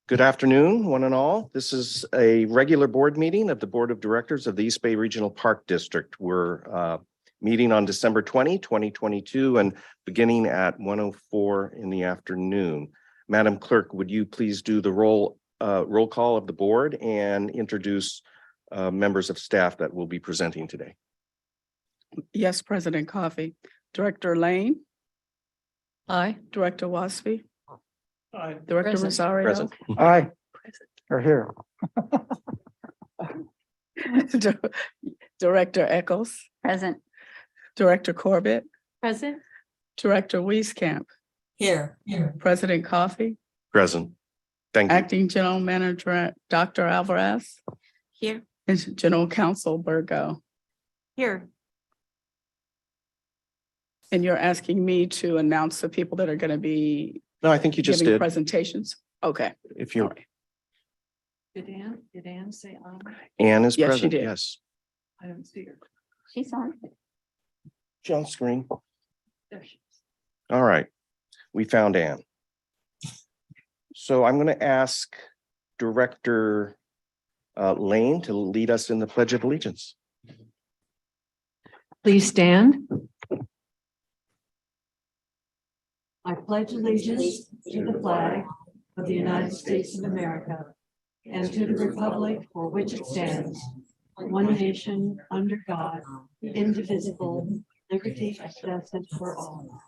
Good afternoon, one and all. This is a regular board meeting of the Board of Directors of the East Bay Regional Park District. We're meeting on December 2022, and beginning at 1:04 in the afternoon. Madam Clerk, would you please do the roll call of the board and introduce members of staff that will be presenting today? Yes, President Coffey. Director Lane. Aye. Director Wasfi. Aye. Director Present. Rosario. Present. Aye, are here. Director Eccles. Present. Director Corbett. Present. Director Wieskamp. Here. President Coffey. Present. Thank you. Acting General Manager Dr. Alvarez. Here. And General Counsel Burgo. Here. And you're asking me to announce the people that are going to be No, I think you just giving did. presentations. Okay. If you're, All right. Did Ann say aye? Ann is Yes, she present, did. yes. I don't see her. She's on. She's on screen. There she is. All right, we found Ann. So I'm going to ask Director Lane to lead us in the Pledge of Allegiance. Please stand. I pledge allegiance to the flag of the United States of America and to the republic for which it stands, one nation, under God, indivisible, liberty and justice for all.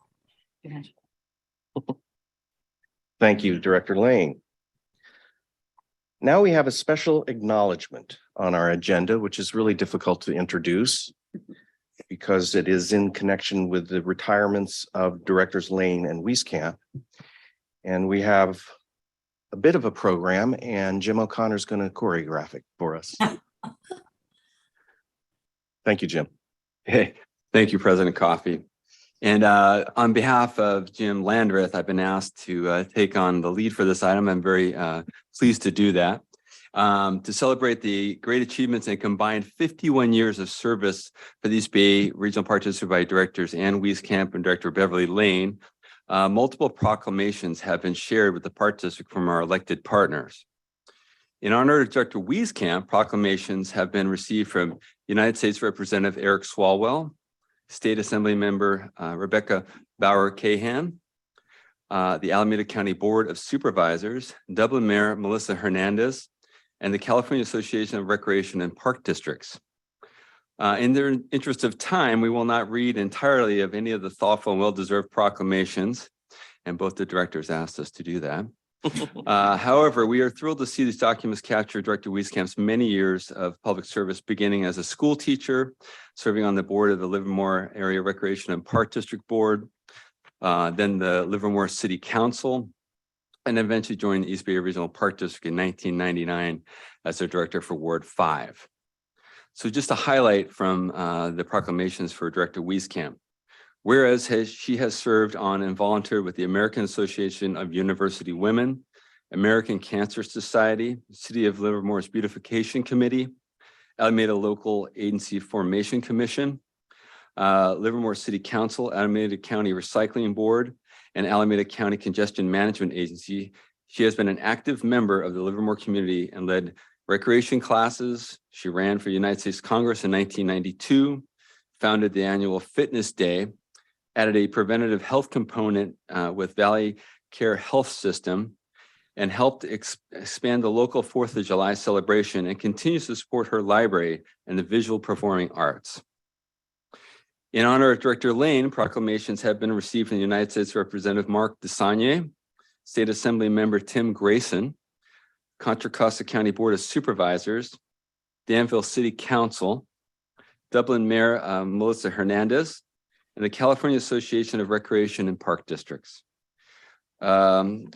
Thank you, Director Lane. Now we have a special acknowledgement on our agenda, which is really difficult to introduce because it is in connection with the retirements of Directors Lane and Wieskamp. And we have a bit of a program, and Jim O'Connor is going to choreograph it for us. Thank you, Jim. Hey, thank you, President Coffey. And on behalf of Jim Landreth, I've been asked to take on the lead for this item. I'm very pleased to do that. To celebrate the great achievements and combined 51 years of service for the East Bay Regional Park District by Directors Ann Wieskamp and Director Beverly Lane, multiple proclamations have been shared with the Park District from our elected partners. In honor of Director Wieskamp, proclamations have been received from United States Representative Eric Swalwell, State Assembly Member Rebecca Bauer-Cahan, the Alameda County Board of Supervisors, Dublin Mayor Melissa Hernandez, and the California Association of Recreation and Park Districts. In the interest of time, we will not read entirely of any of the thoughtful and well-deserved proclamations, and both the directors asked us to do that. However, we are thrilled to see these documents capture Director Wieskamp's many years of public service, beginning as a school teacher, serving on the board of the Livermore Area Recreation and Park District Board, then the Livermore City Council, and eventually joined the East Bay Regional Park District in 1999 as their director for Ward 5. So just a highlight from the proclamations for Director Wieskamp. Whereas she has served on and volunteered with the American Association of University Women, American Cancer Society, City of Livermore's Beautification Committee, Alameda Local Agency Formation Commission, Livermore City Council, Alameda County Recycling Board, and Alameda County Congestion Management Agency. She has been an active member of the Livermore community and led recreation classes. She ran for United States Congress in 1992, founded the annual Fitness Day, added a preventative health component with Valley Care Health System, and helped expand the local 4th of July celebration, and continues to support her library and the visual performing arts. In honor of Director Lane, proclamations have been received from the United States Representative Mark Desagne, State Assembly Member Tim Grayson, Contra Costa County Board of Supervisors, Danville City Council, Dublin Mayor Melissa Hernandez, and the California Association of Recreation and Park Districts. And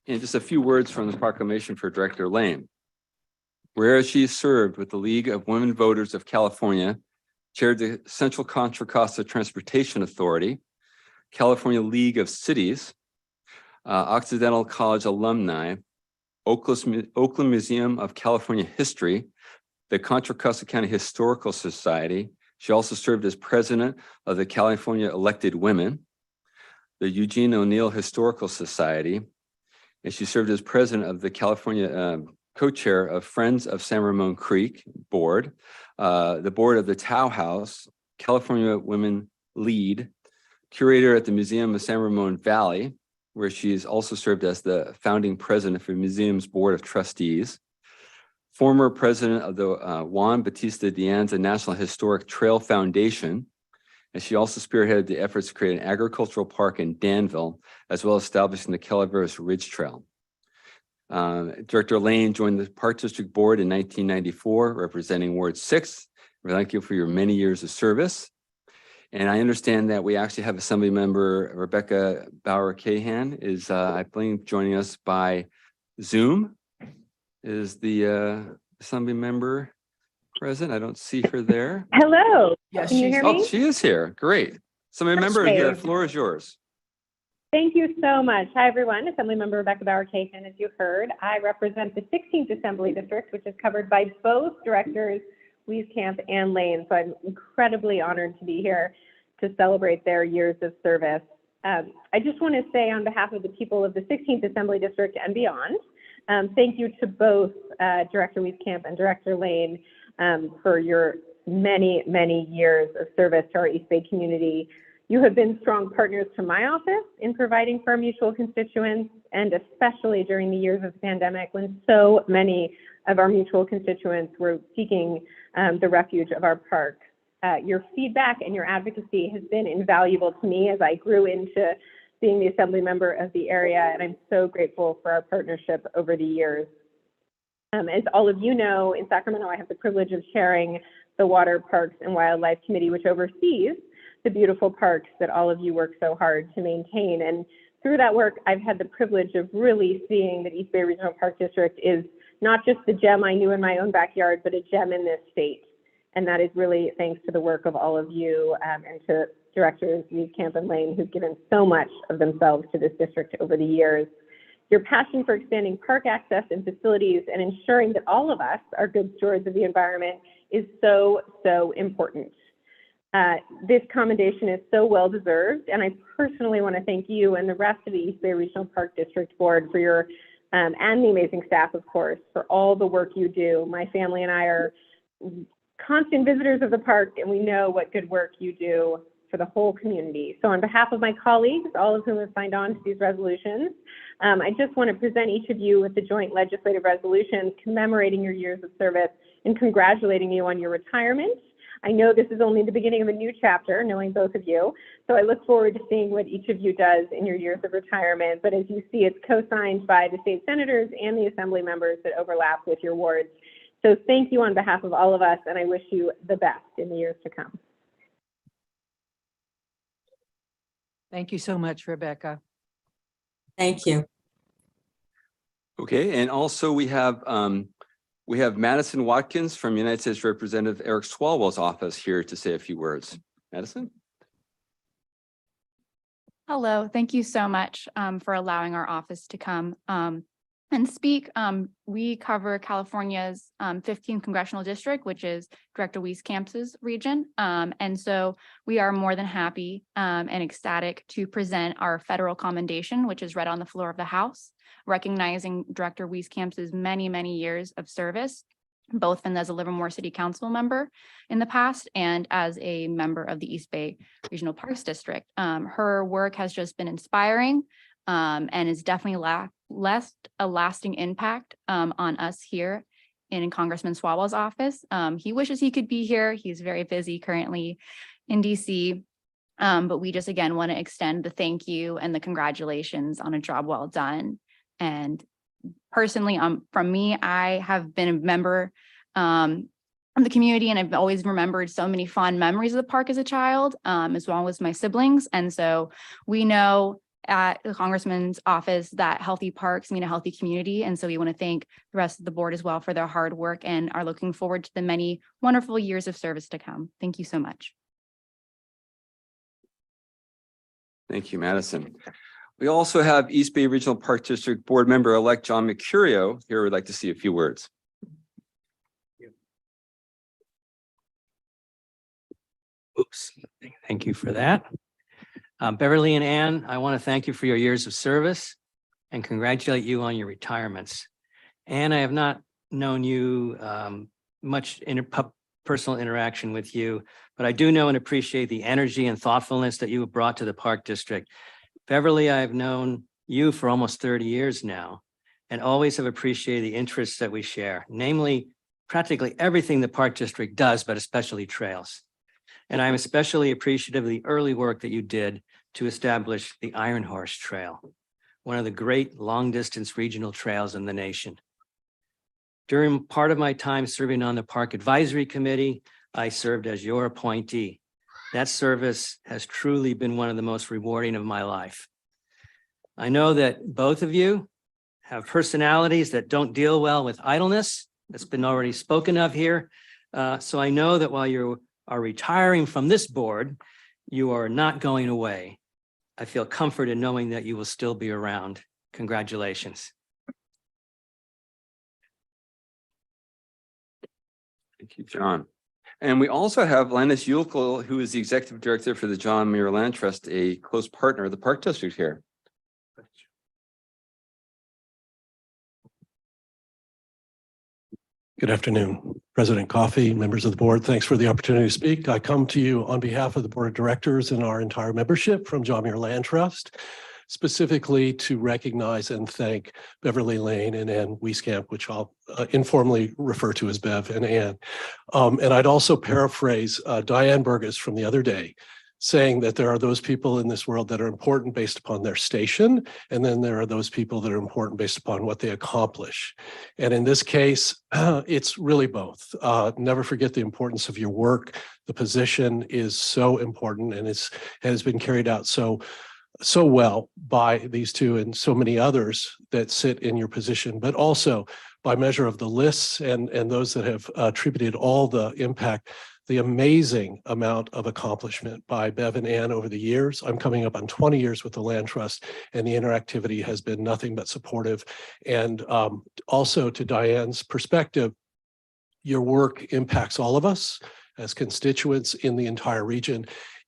just a few words from the proclamation for Director Lane. Whereas she served with the League of Women Voters of California, chaired the Central Contra Costa Transportation Authority, California League of Cities, Occidental College alumni, Oakland Museum of California History, the Contra Costa County Historical Society. She also served as president of the California Elected Women, the Eugene O'Neill Historical Society, and she served as president of the California co-chair of Friends of San Ramon Creek Board, the board of the Tao House, California Women Lead, curator at the Museum of San Ramon Valley, where she's also served as the founding president for the museum's board of trustees, former president of the Juan Bautista de Anza National Historic Trail Foundation, and she also spearheaded the efforts to create an agricultural park in Danville, as well as establishing the Calaveras Ridge Trail. Director Lane joined the Park District Board in 1994, representing Ward 6. We thank you for your many years of service. And I understand that we actually have Assembly Member Rebecca Bauer-Cahan is, I believe, joining us by Zoom. Is the Assembly Member present? I don't see her there. Hello. Yes, Can you she's- hear Oh, me? she is here. Great. Assembly Member, great. the floor is yours. Thank you so much. Hi, everyone. Assemblymember Rebecca Bauer-Cahan, as you heard. I represent the 16th Assembly District, which is covered by both directors, Wieskamp and Lane. So I'm incredibly honored to be here to celebrate their years of service. I just want to say on behalf of the people of the 16th Assembly District and beyond, thank you to both Director Wieskamp and Director Lane for your many, many years of service to our East Bay community. You have been strong partners to my office in providing for our mutual constituents, and especially during the years of the pandemic when so many of our mutual constituents were seeking the refuge of our park. Your feedback and your advocacy has been invaluable to me as I grew into being the assembly member of the area, and I'm so grateful for our partnership over the years. As all of you know, in Sacramento, I have the privilege of chairing the Water, Parks, and Wildlife Committee, which oversees the beautiful parks that all of you work so hard to maintain. And through that work, I've had the privilege of really seeing that East Bay Regional Park District is not just the gem I knew in my own backyard, but a gem in this state. And that is really thanks to the work of all of you and to Directors Wieskamp and Lane, who've given so much of themselves to this district over the years. Your passion for expanding park access and facilities and ensuring that all of us are good stewards of the environment is so, so important. This commendation is so well deserved, and I personally want to thank you and the rest of the East Bay Regional Park District Board for your, and the amazing staff, of course, for all the work you do. My family and I are constant visitors of the park, and we know what good work you do for the whole community. So on behalf of my colleagues, all of whom have signed on to these resolutions, I just want to present each of you with the joint legislative resolutions commemorating your years of service and congratulating you on your retirement. I know this is only the beginning of a new chapter, knowing both of you, so I look forward to seeing what each of you does in your years of retirement. But as you see, it's co-signed by the state senators and the assembly members that overlap with your wards. So thank you on behalf of all of us, and I wish you the best in the years to come. Thank you so much, Rebecca. Thank you. Okay, and also we have Madison Watkins from United States Representative Eric Swalwell's office here to say a few words. Madison? Hello, thank you so much for allowing our office to come and speak. We cover California's 15th congressional district, which is Director Wieskamp's region. And so we are more than happy and ecstatic to present our federal commendation, which is read on the floor of the House, recognizing Director Wieskamp's many, many years of service, both as a Livermore City Council member in the past and as a member of the East Bay Regional Parks District. Her work has just been inspiring and is definitely left a lasting impact on us here in Congressman Swalwell's office. He wishes he could be here. He's very busy currently in DC. But we just, again, want to extend the thank you and the congratulations on a job well done. And personally, from me, I have been a member of the community, and I've always remembered so many fond memories of the park as a child, as well as my siblings. And so we know at the Congressman's office that healthy parks mean a healthy community. And so we want to thank the rest of the board as well for their hard work and are looking forward to the many wonderful years of service to come. Thank you so much. Thank you, Madison. We also have East Bay Regional Park District Board Member-elect John Mercurio here. Would like to see a few words. Oops. Thank you for that. Beverly and Ann, I want to thank you for your years of service and congratulate you on your retirements. And I have not known you much personal interaction with you, but I do know and appreciate the energy and thoughtfulness that you have brought to the Park District. Beverly, I've known you for almost 30 years now and always have appreciated the interests that we share, namely practically everything the Park District does, but especially trails. And I'm especially appreciative of the early work that you did to establish the Iron Horse Trail, one of the great long-distance regional trails in the nation. During part of my time serving on the Park Advisory Committee, I served as your appointee. That service has truly been one of the most rewarding of my life. I know that both of you have personalities that don't deal well with idleness. That's been already spoken of here. So I know that while you are retiring from this board, you are not going away. I feel comfort in knowing that you will still be around. Congratulations. Thank you, John. And we also have Linus Yulkel, who is the Executive Director for the John Muir Land Trust, a close partner of the Park District here. Good afternoon, President Coffey, members of the board. Thanks for the opportunity to speak. I come to you on behalf of the board of directors and our entire membership from John Muir Land Trust, specifically to recognize and thank Beverly Lane and Ann Wieskamp, which I'll informally refer to as Bev and Ann. And I'd also paraphrase Diane Burgess from the other day, saying that there are those people in this world that are important based upon their station, and then there are those people that are important based upon what they accomplish. And in this case, it's really both. Never forget the importance of your work. The position is so important, and has been carried out so well by these two and so many others that sit in your position, but also by measure of the lists and those that have attributed all the impact, the amazing amount of accomplishment by Bev and Ann over the years. I'm coming up on 20 years with the Land Trust, and the interactivity has been nothing but supportive. And also to Diane's perspective, your work impacts all of us as constituents in the entire region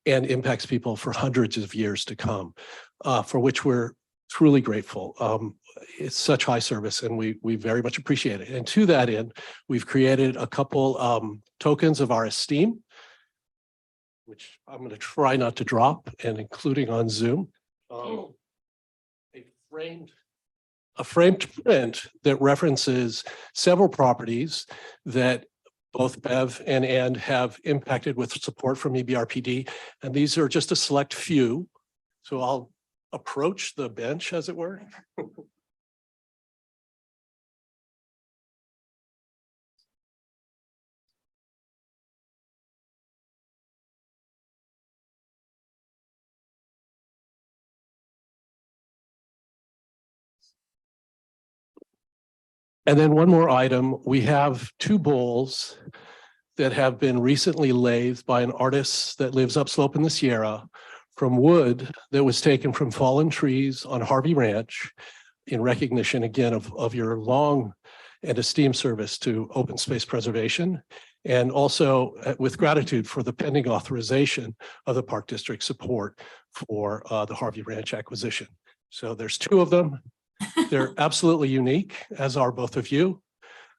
and impacts people for hundreds of years to come, for which we're truly grateful. It's such high service, and we very much appreciate it. And to that end, we've created a couple tokens of our esteem, which I'm going to try not to drop, and including on Zoom. A framed print that references several properties that both Bev and Ann have impacted with support from EBRPD. And these are just a select few. So I'll approach the bench, as it were. And then one more item, we have two bowls that have been recently lathed by an artist that lives upslope in the Sierra from wood that was taken from fallen trees on Harvey Ranch in recognition again of your long and esteemed service to open space preservation, and also with gratitude for the pending authorization of the Park District support for the Harvey Ranch acquisition. So there's two of them. They're absolutely unique, as are both of you.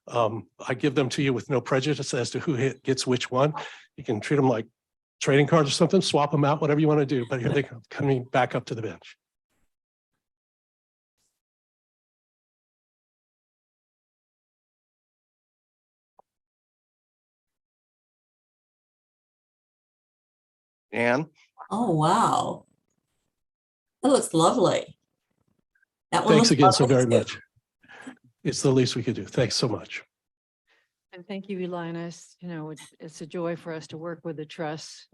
I give them to you with no prejudice as to who gets which one. You can treat them like trading cards or something, swap them out, whatever you want to do, but here they come, coming back up to the bench. Ann? Oh, wow. That looks lovely. That one Thanks looks again so lovely very too. much. It's the least we could do. Thanks so much. And thank you, Linus. You know, it's a joy for us to work with the trust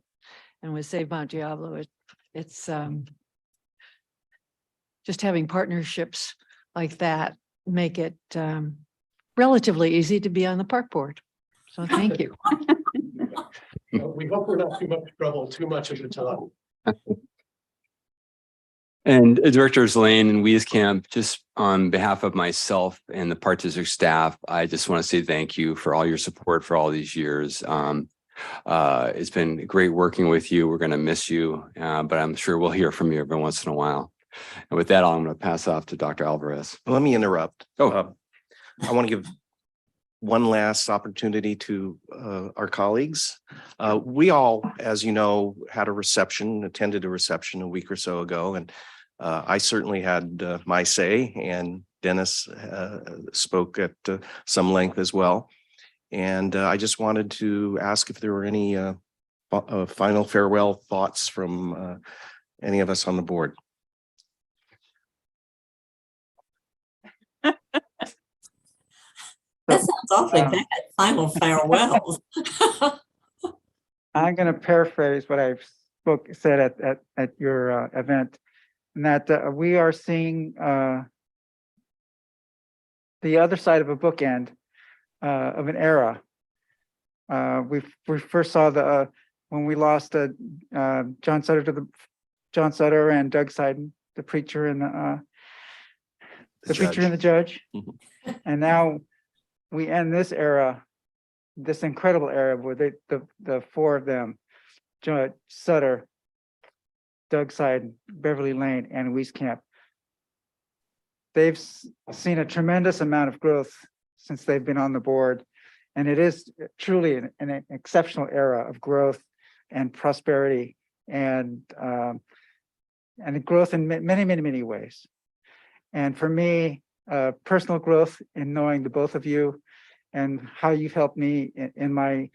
and with Save Mount Diablo. It's just having partnerships like that make it relatively easy to be on the park board. So thank you. We hope we're not too much trouble too much of the time. And Directors Lane and Wieskamp, just on behalf of myself and the Park District staff, I just want to say thank you for all your support for all these years. It's been great working with you. We're going to miss you, but I'm sure we'll hear from you every once in a while. And with that, I'm going to pass off to Dr. Alvarez. Let me interrupt. Oh. I want to give one last opportunity to our colleagues. We all, as you know, attended a reception a week or so ago, and I certainly had my say, and Dennis spoke at some length as well. And I just wanted to ask if there were any final farewell thoughts from any of us on the board. That sounds awfully bad. Final farewells. I'm going to paraphrase what I've said at your event, and that we are seeing the other side of a bookend of an era. We first saw when we lost John Sutter and Doug Seiden, the preacher and the preacher and the judge, and now we end this era, this incredible era, where the four of them, Judge Sutter, Doug Seiden, Beverly Lane, and Wieskamp, they've seen a tremendous amount of growth since they've been on the board. And it is truly an exceptional era of growth and prosperity and growth in many ways. And for me, personal growth in knowing the both of you and how you've helped me in my,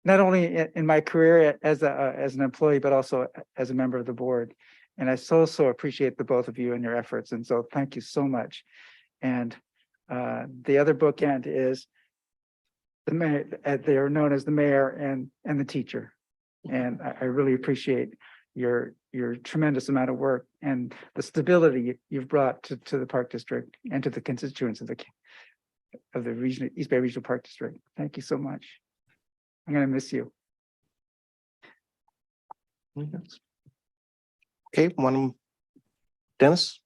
not only in my career as an employee, but also as a member of the board. And I so appreciate the both of you and your efforts. And so thank you so much. And the other bookend is the mayor, they are known as the mayor and the teacher. And I really appreciate your tremendous amount of work and the stability you've brought to the Park District and to the constituents of the region, East Bay Regional Park District. Thank you so much. I'm going to miss you. Okay, Dennis,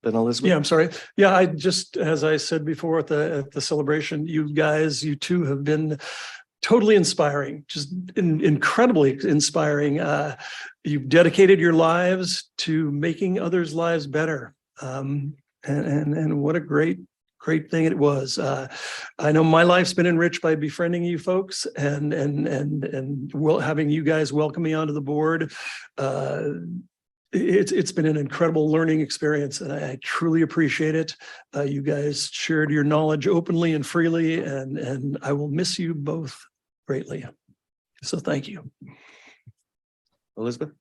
then Elizabeth. Yeah, I'm sorry. Yeah, I just, as I said before at the celebration, you guys, you two have been totally inspiring, just incredibly inspiring. You've dedicated your lives to making others' lives better. And what a great thing it was. I know my life's been enriched by befriending you folks and having you guys welcome me onto the board. It's been an incredible learning experience, and I truly appreciate it. You guys shared your knowledge openly and freely, and I will miss you both greatly. So thank you. Elizabeth?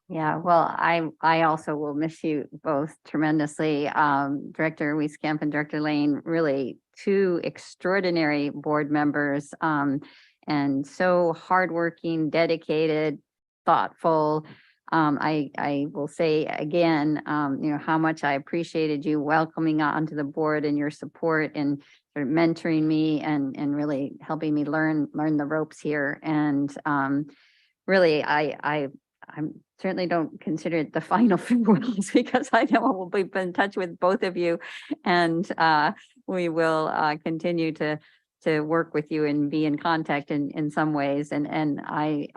Yeah, well, I also will miss you both tremendously. Director Wieskamp and Director Lane, really two extraordinary board members, and so hardworking, dedicated, thoughtful. I will say again, how much I appreciated you welcoming onto the board and your support and sort of mentoring me and really helping me learn the ropes here. And really, I certainly don't consider it the final farewells because I know I will be in touch with both of you, and we will continue to work with you and be in contact in some ways. And I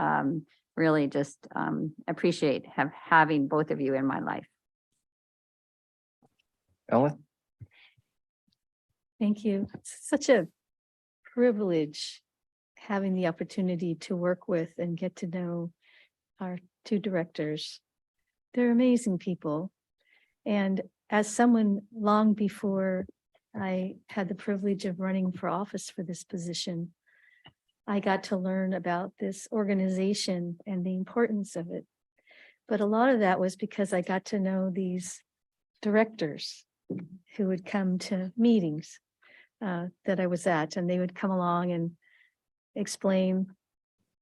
really just appreciate having both of you in my life. Ellen? Thank you. It's such a privilege having the opportunity to work with and get to know our two directors. They're amazing people. And as someone long before I had the privilege of running for office for this position, I got to learn about this organization and the importance of it. But a lot of that was because I got to know these directors who would come to meetings that I was at, and they would come along and explain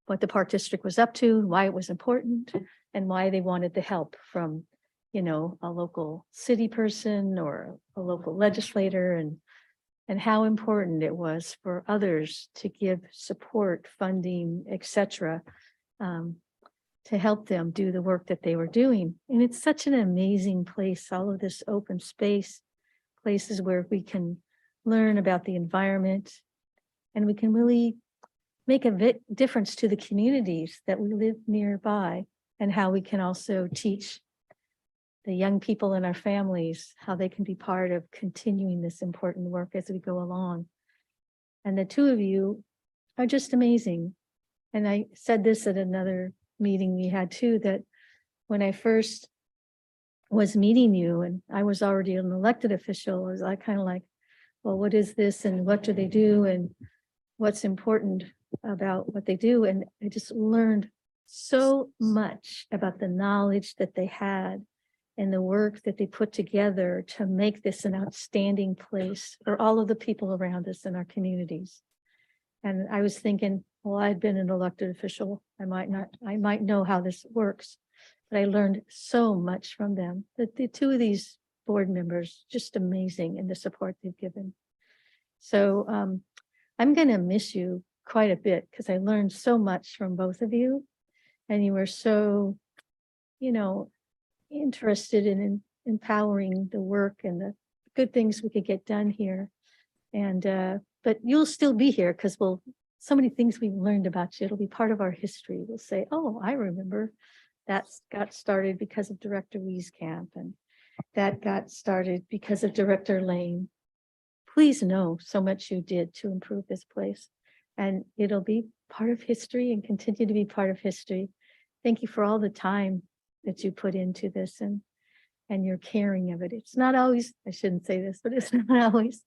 what the Park District was up to, why it was important, and why they wanted the help from, a local city person or a local legislator, and how important it was for others to give support, funding, etc., to help them do the work that they were doing. And it's such an amazing place, all of this open space, places where we can learn about the environment, and we can really make a difference to the communities that we live nearby, and how we can also teach the young people in our families, how they can be part of continuing this important work as we go along. And the two of you are just amazing. And I said this at another meeting we had too, that when I first was meeting you and I was already an elected official, I was like kind of like, well, what is this and what do they do and what's important about what they do? And I just learned so much about the knowledge that they had and the work that they put together to make this an outstanding place for all of the people around us in our communities. And I was thinking, well, I'd been an elected official. I might know how this works, but I learned so much from them. The two of these board members, just amazing in the support they've given. So I'm going to miss you quite a bit because I learned so much from both of you. And you were so, interested in empowering the work and the good things we could get done here. And, but you'll still be here because so many things we've learned about you, it'll be part of our history. We'll say, oh, I remember that got started because of Director Wieskamp and that got started because of Director Lane. Please know so much you did to improve this place. And it'll be part of history and continue to be part of history. Thank you for all the time that you put into this and your caring of it. It's not always, I shouldn't say this, but it's not always,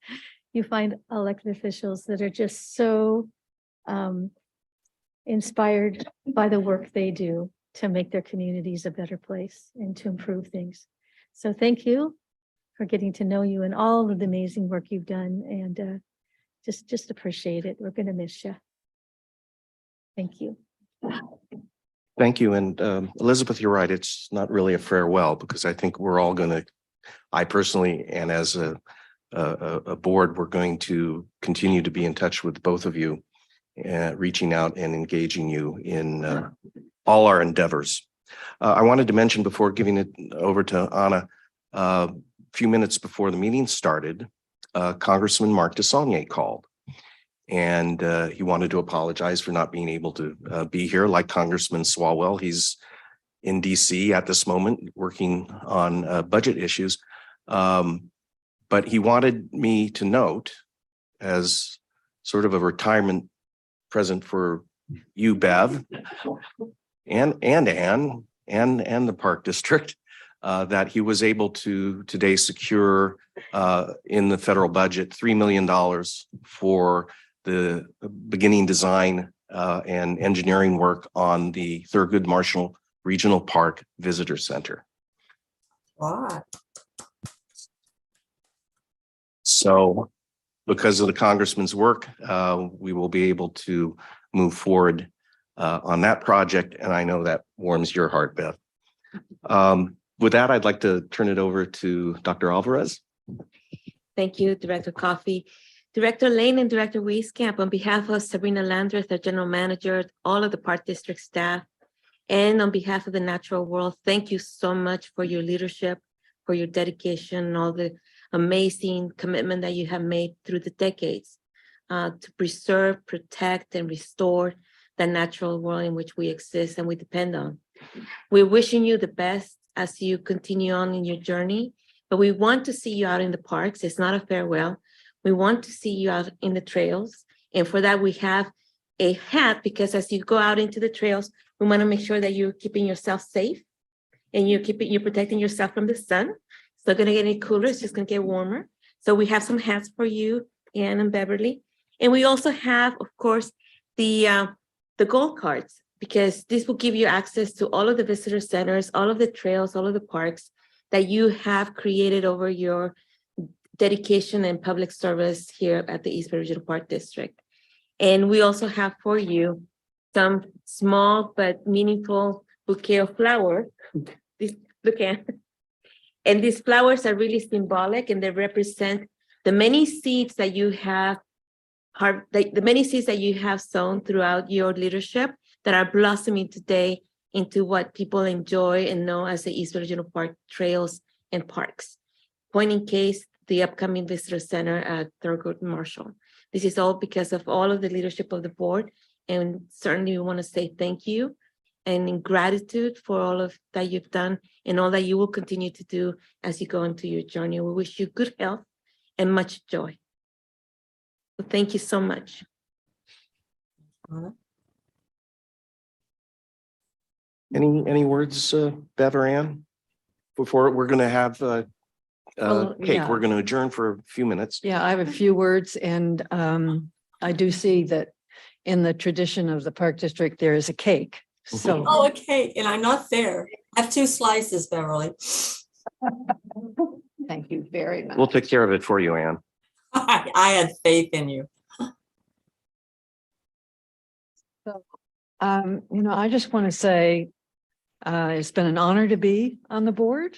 you find elected officials that are just so inspired by the work they do to make their communities a better place and to improve things. So thank you for getting to know you and all of the amazing work you've done, and just appreciate it. We're going to miss you. Thank you. Thank you. And Elizabeth, you're right. It's not really a farewell because I think we're all going to, I personally, and as a board, we're going to continue to be in touch with both of you, reaching out and engaging you in all our endeavors. I wanted to mention before giving it over to Anna, a few minutes before the meeting started, Congressman Mark DeSaulnier called. And he wanted to apologize for not being able to be here. Like Congressman Swalwell, he's in DC at this moment working on budget issues. But he wanted me to note, as sort of a retirement present for you, Bev, and Ann, and the Park District, that he was able to today secure in the federal budget $3 million for the beginning design and engineering work on the Thurgood Marshall Regional Park Visitor Center. Wow. So because of the congressman's work, we will be able to move forward on that project. And I know that warms your heart, Beth. With that, I'd like to turn it over to Dr. Alvarez. Thank you, Director Coffey. Director Lane and Director Wieskamp, on behalf of Sabrina Landreth, our General Manager, all of the Park District staff, and on behalf of the natural world, thank you so much for your leadership, for your dedication, and all the amazing commitment that you have made through the decades to preserve, protect, and restore the natural world in which we exist and we depend on. We're wishing you the best as you continue on in your journey, but we want to see you out in the parks. It's not a farewell. We want to see you out in the trails. And for that, we have a hat, because as you go out into the trails, we want to make sure that you're keeping yourself safe and you're protecting yourself from the sun. It's not going to get any cooler. It's just going to get warmer. So we have some hats for you, Ann and Beverly. And we also have, of course, the gold cards, because this will give you access to all of the visitor centers, all of the trails, all of the parks that you have created over your dedication and public service here at the East Bay Regional Park District. And we also have for you some small but meaningful bouquet of flowers. Look at. And these flowers are really symbolic, and they represent the many seeds that you have, the many seeds that you have sown throughout your leadership that are blossoming today into what people enjoy and know as the East Bay Regional Park trails and parks. Point in case, the upcoming visitor center at Thurgood Marshall. This is all because of all of the leadership of the board, and certainly we want to say thank you. and in gratitude for all of that you've done and all that you will continue to do as you go into your journey. We wish you good health and much joy. So thank you so much. Any words, Bev or Ann? Before we're going to have Well, cake, yeah. we're going to adjourn for a few minutes. Yeah, I have a few words, and I do see that in the tradition of the Park District, there is a cake. So Oh, a cake, and I'm not there. I have 2 slices, Beverly. thank you very much. We'll take care of it for you, Ann. I had faith in you. I just want to say it's been an honor to be on the board,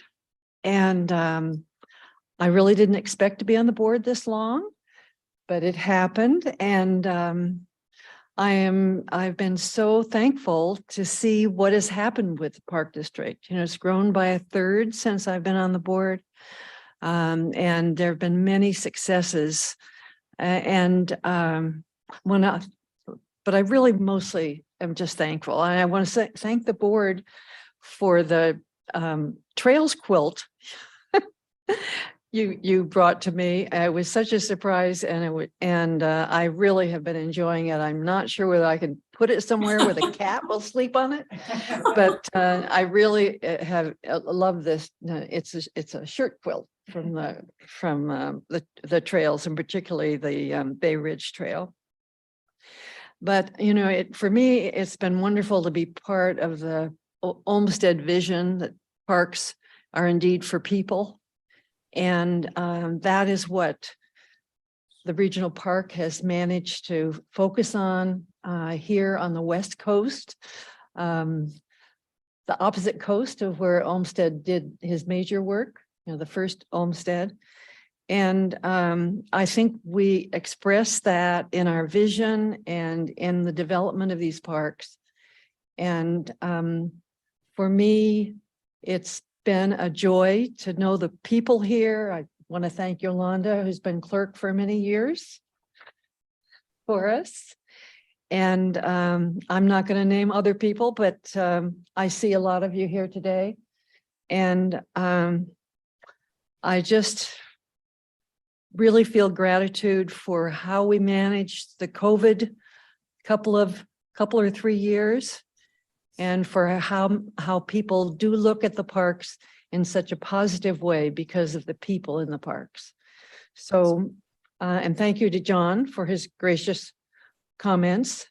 and I really didn't expect to be on the board this long, but it happened, and I've been so thankful to see what has happened with the Park District. It's grown by 1/3 since I've been on the board. And there have been many successes. But I really mostly am just thankful. And I want to thank the board for the trails quilt you brought to me. It was such a surprise, and I really have been enjoying it. I'm not sure whether I can put it somewhere where the cat will sleep on it, but I really have loved this. It's a shirt quilt from the trails, and particularly the Bay Ridge Trail. But for me, it's been wonderful to be part of the Olmsted vision that parks are indeed for people. And that is what the regional park has managed to focus on here on the West Coast, the opposite coast of where Olmsted did his major work, the first Olmsted. And I think we express that in our vision and in the development of these parks. And for me, it's been a joy to know the people here. I want to thank Yolanda, who's been clerk for many years for us. And I'm not going to name other people, but I see a lot of you here today. And I just really feel gratitude for how we managed the COVID couple or 3 years, and for how people do look at the parks in such a positive way because of the people in the parks. So, and thank you to John for his gracious comments,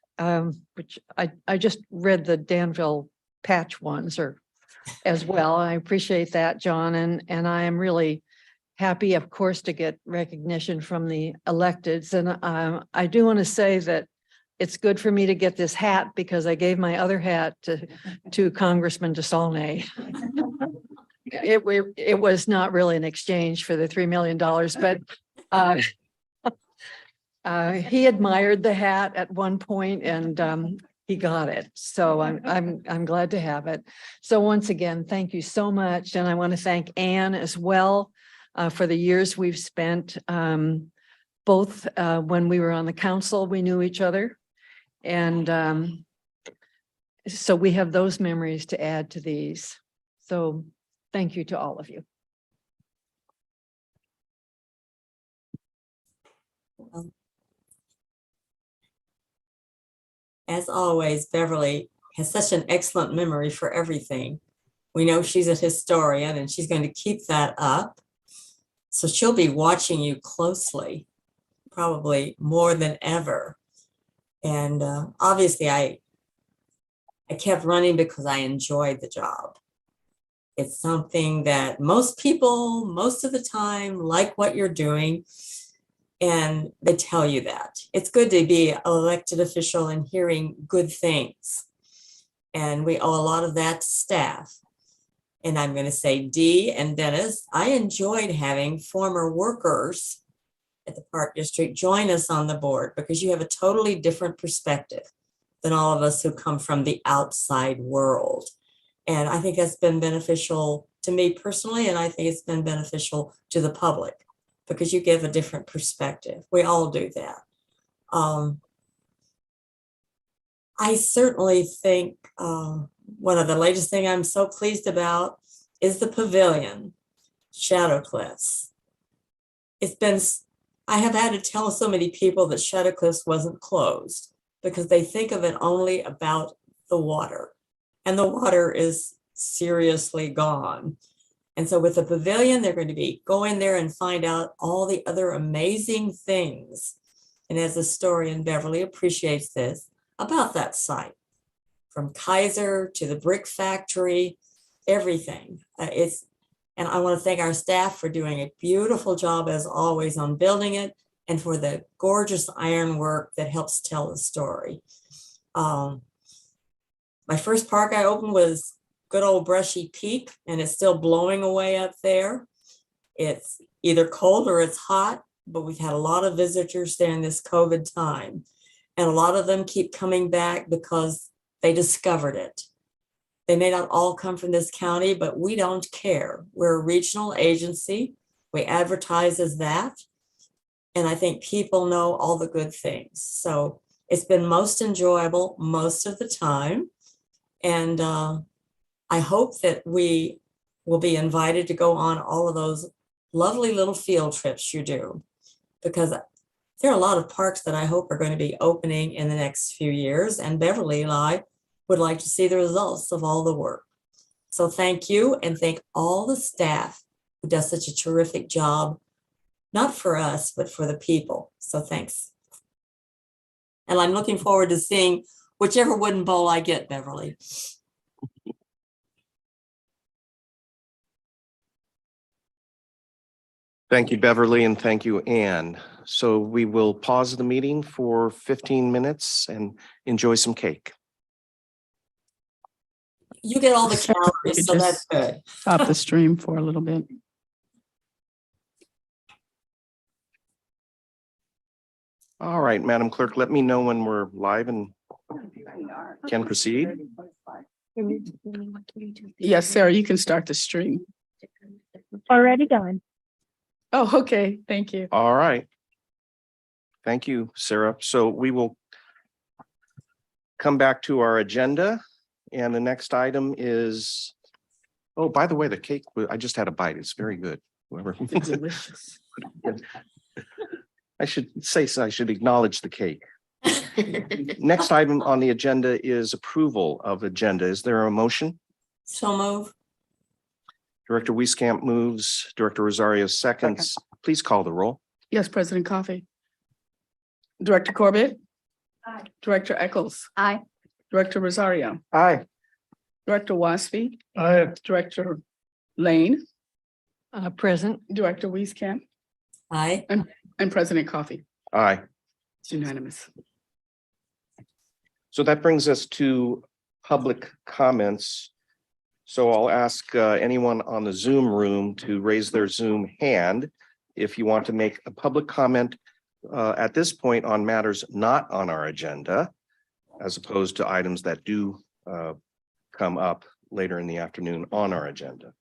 which I just read the Danville patch ones as well. I appreciate that, John, and I am really happy, of course, to get recognition from the electeds. And I do want to say that it's good for me to get this hat because I gave my other hat to Congressman DeSaulnier. It was not really an exchange for the $3 million, but he admired the hat at one point, and he got it. So I'm glad to have it. So once again, thank you so much, and I want to thank Ann as well for the years we've spent. Both when we were on the council, we knew each other. And so we have those memories to add to these. So thank you to all of you. As always, Beverly has such an excellent memory for everything. We know she's a historian and she's going to keep that up. So she'll be watching you closely, probably more than ever. And obviously I kept running because I enjoyed the job. It's something that most people, most of the time, like what you're doing. And they tell you that. It's good to be an elected official and hearing good things. And we owe a lot of that to staff. And I'm going to say Dee and Dennis, I enjoyed having former workers at the Park District join us on the board because you have a totally different perspective than all of us who come from the outside world. And I think that's been beneficial to me personally, and I think it's been beneficial to the public because you give a different perspective. We all do that. I certainly think one of the latest thing I'm so pleased about is the pavilion, Shadow Cliffs. I have had to tell so many people that Shadow Cliffs wasn't closed because they think of it only about the water, and the water is seriously gone. And so with the pavilion, they're going to be going there and find out all the other amazing things. And as a historian, Beverly appreciates this about that site, from Kaiser to the brick factory, everything. And I want to thank our staff for doing a beautiful job as always on building it, and for the gorgeous ironwork that helps tell the story. My first park I opened was good old Brushy Peak, and it's still blowing away up there. It's either cold or it's hot, but we've had a lot of visitors during this COVID time. And a lot of them keep coming back because they discovered it. They may not all come from this county, but we don't care. We're a regional agency. We advertise as that. And I think people know all the good things. So it's been most enjoyable most of the time. And I hope that we will be invited to go on all of those lovely little field trips you do, because there are a lot of parks that I hope are going to be opening in the next few years, and Beverly and I would like to see the results of all the work. So thank you, and thank all the staff who does such a terrific job, not for us, but for the people. So thanks. And I'm looking forward to seeing whichever wooden bowl I get, Beverly. Thank you, Beverly, and thank you, Anne. So we will pause the meeting for 15 minutes and enjoy some cake. You get all the So we calories, could so that's just good. Stop the stream for a little bit. All right, Madam Clerk, let me know when we're live and can proceed. Yes, Sarah, you can start the stream. Already going. Oh, okay. Thank you. All right. Thank you, Sarah. So we will come back to our agenda, and the next item is, oh, by the way, the cake, I just had a bite. It's very good. Whoever. It's delicious. I should say, so I should acknowledge the cake. Next item on the agenda is approval of agenda. Is there a motion? So move. Director Wieskamp moves, Director Rosario seconds. Please call the roll. Yes, President Coffee. Director Corbett. Aye. Director Eccles. Aye. Director Rosario. Aye. Director Waspi. Aye. Director Lane. Present. Director Wieskamp. Aye. And President Coffee. Aye. It's unanimous. So that brings us to public comments. So I'll ask anyone on the Zoom room to raise their Zoom hand if you want to make a public comment at this point on matters not on our agenda, as opposed to items that do come up later in the afternoon on our agenda.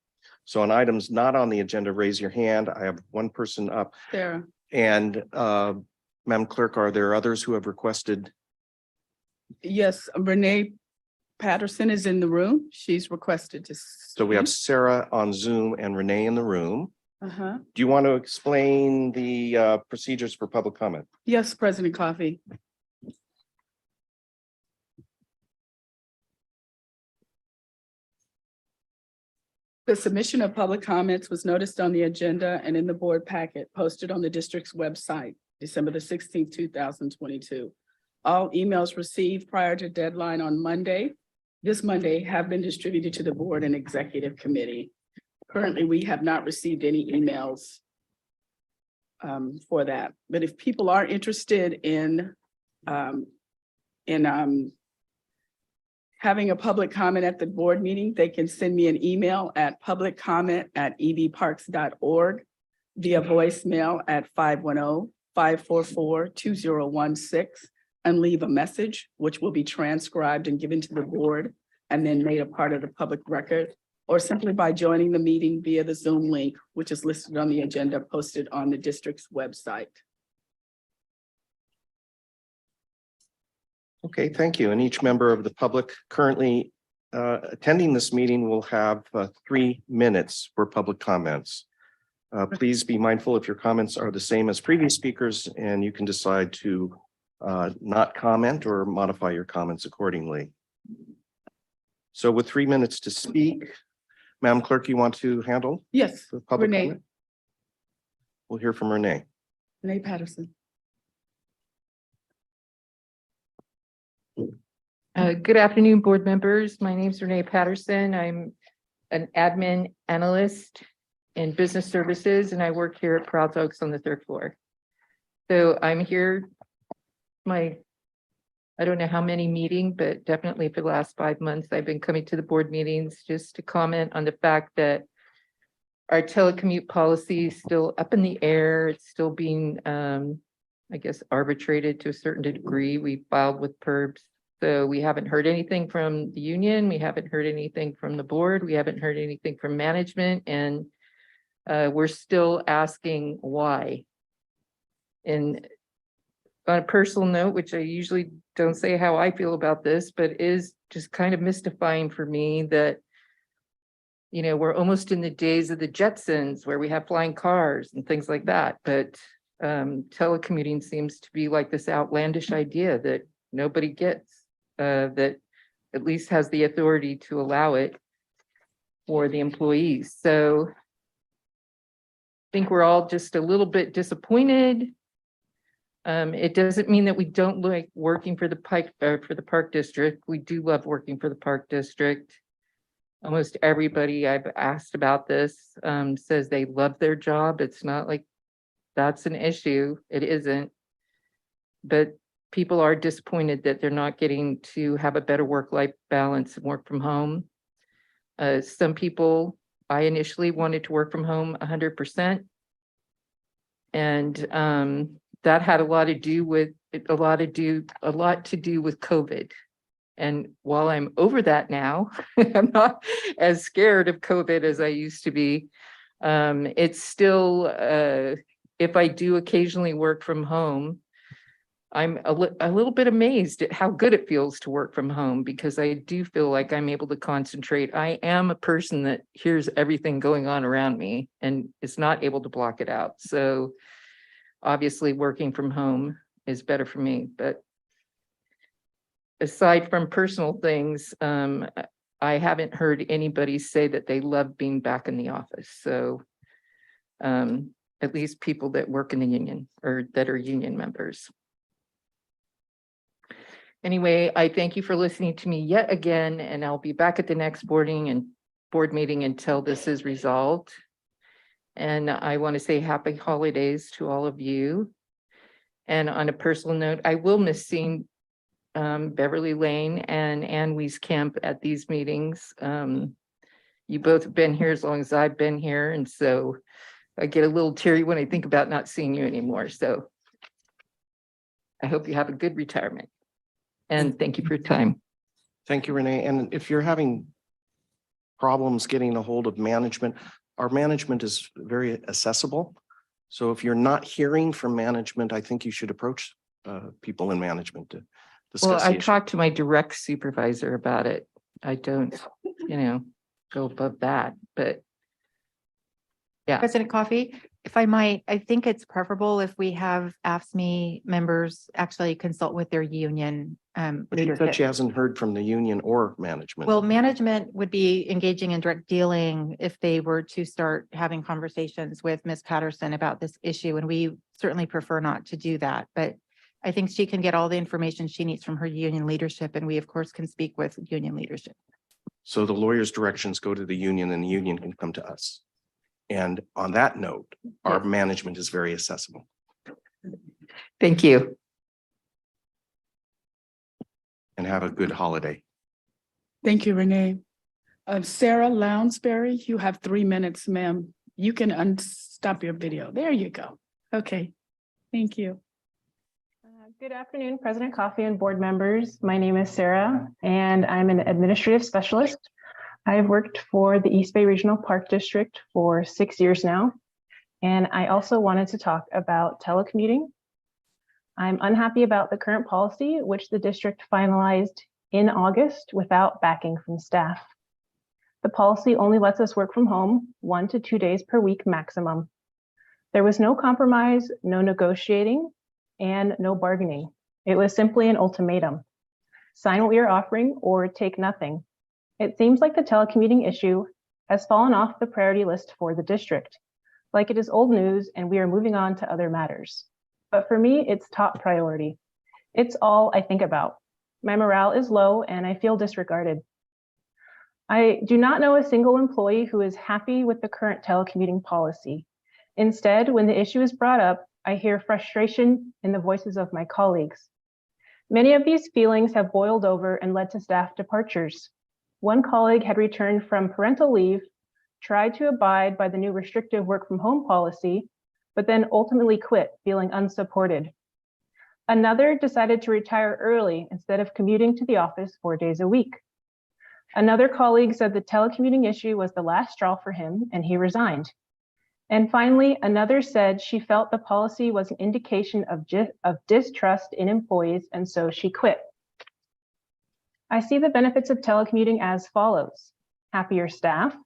So on items not on the agenda, raise your hand. I have one person up. Sarah. And Madam Clerk, are there others who have requested? Yes, Renee Patterson is in the room. She's requested to. So we have Sarah on Zoom and Renee in the room. Uh-huh. Do you want to explain the procedures for public comment? Yes, President Coffee. The submission of public comments was noticed on the agenda and in the board packet posted on the district's website, December the 16th, 2022. All emails received prior to deadline on this Monday, have been distributed to the board and executive committee. Currently, we have not received any emails for that. But if people are interested in having a public comment at the board meeting, they can send me an email at publiccomment@ebparks.org via voicemail at 510-544-2016 and leave a message, which will be transcribed and given to the board and then made a part of the public record, or simply by joining the meeting via the Zoom link, which is listed on the agenda posted on the district's website. Okay, thank you. And each member of the public currently attending this meeting will have 3 minutes for public comments. Please be mindful if your comments are the same as previous speakers, and you can decide to not comment or modify your comments accordingly. So with 3 minutes to speak, Madam Clerk, you want to handle Yes, the public Renee. comment? We'll hear from Renee. Renee Patterson. Good afternoon, board members. My name is Renee Patterson. I'm an admin analyst in business services, and I work here at Proud Oaks on the 3rd floor. So I'm here, I don't know how many meeting, but definitely for the last 5 months, I've been coming to the board meetings just to comment on the fact that our telecommute policy is still up in the air. It's still being, I guess, arbitrated to a certain degree. We filed with PERBs. So we haven't heard anything from the union. We haven't heard anything from the board. We haven't heard anything from management. And we're still asking why. And on a personal note, which I usually don't say how I feel about this, but is just kind of mystifying for me that, you know, we're almost in the days of the Jetsons where we have flying cars and things like that. But telecommuting seems to be like this outlandish idea that nobody gets, that at least has the authority to allow it for the employees. So I think we're all just a little bit disappointed. It doesn't mean that we don't like working for the Park District. We do love working for the Park District. Almost everybody I've asked about this says they love their job. It's not like that's an issue. It isn't. But people are disappointed that they're not getting to have a better work-life balance and work from home. Some people, I initially wanted to work from home 100%. And that had a lot to do with COVID. And while I'm over that now, I'm not as scared of COVID as I used to be. It's still, if I do occasionally work from home, I'm a little bit amazed at how good it feels to work from home, because I do feel like I'm able to concentrate. I am a person that hears everything going on around me and is not able to block it out. So obviously working from home is better for me. But aside from personal things, I haven't heard anybody say that they love being back in the office. So at least people that work in the union or that are union members. Anyway, I thank you for listening to me yet again, and I'll be back at the next board meeting until this is resolved. And I want to say happy holidays to all of you. And on a personal note, I will miss seeing Beverly Lane and Ann Wieskamp at these meetings. You both have been here as long as I've been here, and so I get a little teary when I think about not seeing you anymore. So I hope you have a good retirement. And thank you for your time. Thank you, Renee. And if you're having problems getting a hold of management, our management is very accessible. So if you're not hearing from management, I think you should approach people in management to discuss. Well, I the issue. talked to my direct supervisor about it. I don't, go above that, but yeah. President Coffey, if I might, I think it's preferable if we have AFSCME members actually consult with their union But leadership. she hasn't heard from the union or management. Well, management would be engaging in direct dealing if they were to start having conversations with Ms. Patterson about this issue, and we certainly prefer not to do that. But I think she can get all the information she needs from her union leadership, and we of course can speak with union leadership. So the lawyer's directions go to the union and the union can come to us. And on that note, our management is very accessible. Thank you. And have a good holiday. Thank you, Renee. Sarah Lounsbury, you have 3 minutes, ma'am. You can unstop your video. There you go. Okay, thank you. Good afternoon, President Coffey and board members. My name is Sarah, and I'm an administrative specialist. I've worked for the East Bay Regional Park District for 6 years now, and I also wanted to talk about telecommuting. I'm unhappy about the current policy, which the district finalized in August without backing from staff. The policy only lets us work from home 1 to 2 days per week maximum. There was no compromise, no negotiating, and no bargaining. It was simply an ultimatum. Sign what we are offering or take nothing. It seems like the telecommuting issue has fallen off the priority list for the district, like it is old news and we are moving on to other matters. But for me, it's top priority. It's all I think about. My morale is low and I feel disregarded. I do not know a single employee who is happy with the current telecommuting policy. Instead, when the issue is brought up, I hear frustration in the voices of my colleagues. Many of these feelings have boiled over and led to staff departures. One colleague had returned from parental leave, tried to abide by the new restrictive work from home policy, but then ultimately quit, feeling unsupported. Another decided to retire early instead of commuting to the office 4 days a week. Another colleague said the telecommuting issue was the last straw for him and he resigned. And finally, another said she felt the policy was an indication of distrust in employees and so she quit. I see the benefits of telecommuting as follows: happier staff,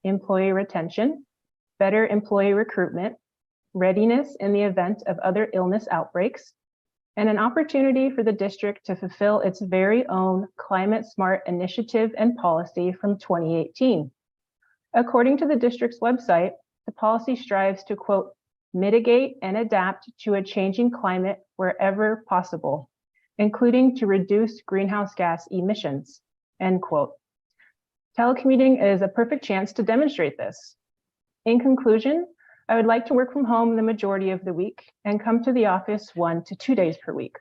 employee retention, better employee recruitment, readiness in the event of other illness outbreaks, and an opportunity for the district to fulfill its very own climate smart initiative and policy from 2018. According to the district's website, the policy strives to, quote, mitigate and adapt to a changing climate wherever possible, including to reduce greenhouse gas emissions, end quote. Telecommuting is a perfect chance to demonstrate this. In conclusion, I would like to work from home the majority of the week and come to the office 1 to 2 days per week.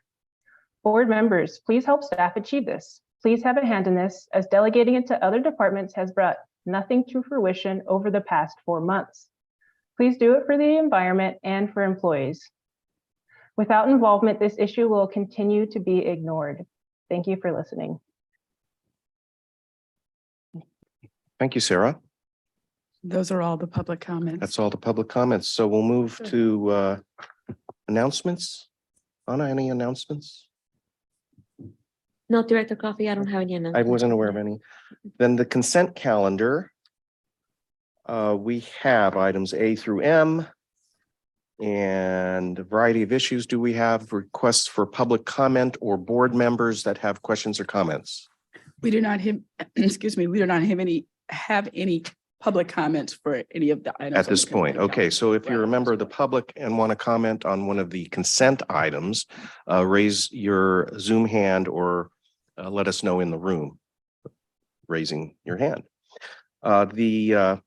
Board members, please help staff achieve this. Please have a hand in this, as delegating it to other departments has brought nothing to fruition over the past 4 months. Please do it for the environment and for employees. Without involvement, this issue will continue to be ignored. Thank you for listening. Thank you, Sarah. Those are all the public comments. That's all the public comments. So we'll move to announcements. Anna, any announcements? No, Director Coffee, I don't have any I announcements. wasn't aware of any. Then the consent calendar. We have items A through M. And a variety of issues. Do we have requests for public comment or board members that have questions or comments? We do not have, excuse me, we do not have any public comments for any of the items. At this point, okay, so if you're a member of the public and want to comment on one of the consent items, raise your Zoom hand or let us know in the room, raising your hand. The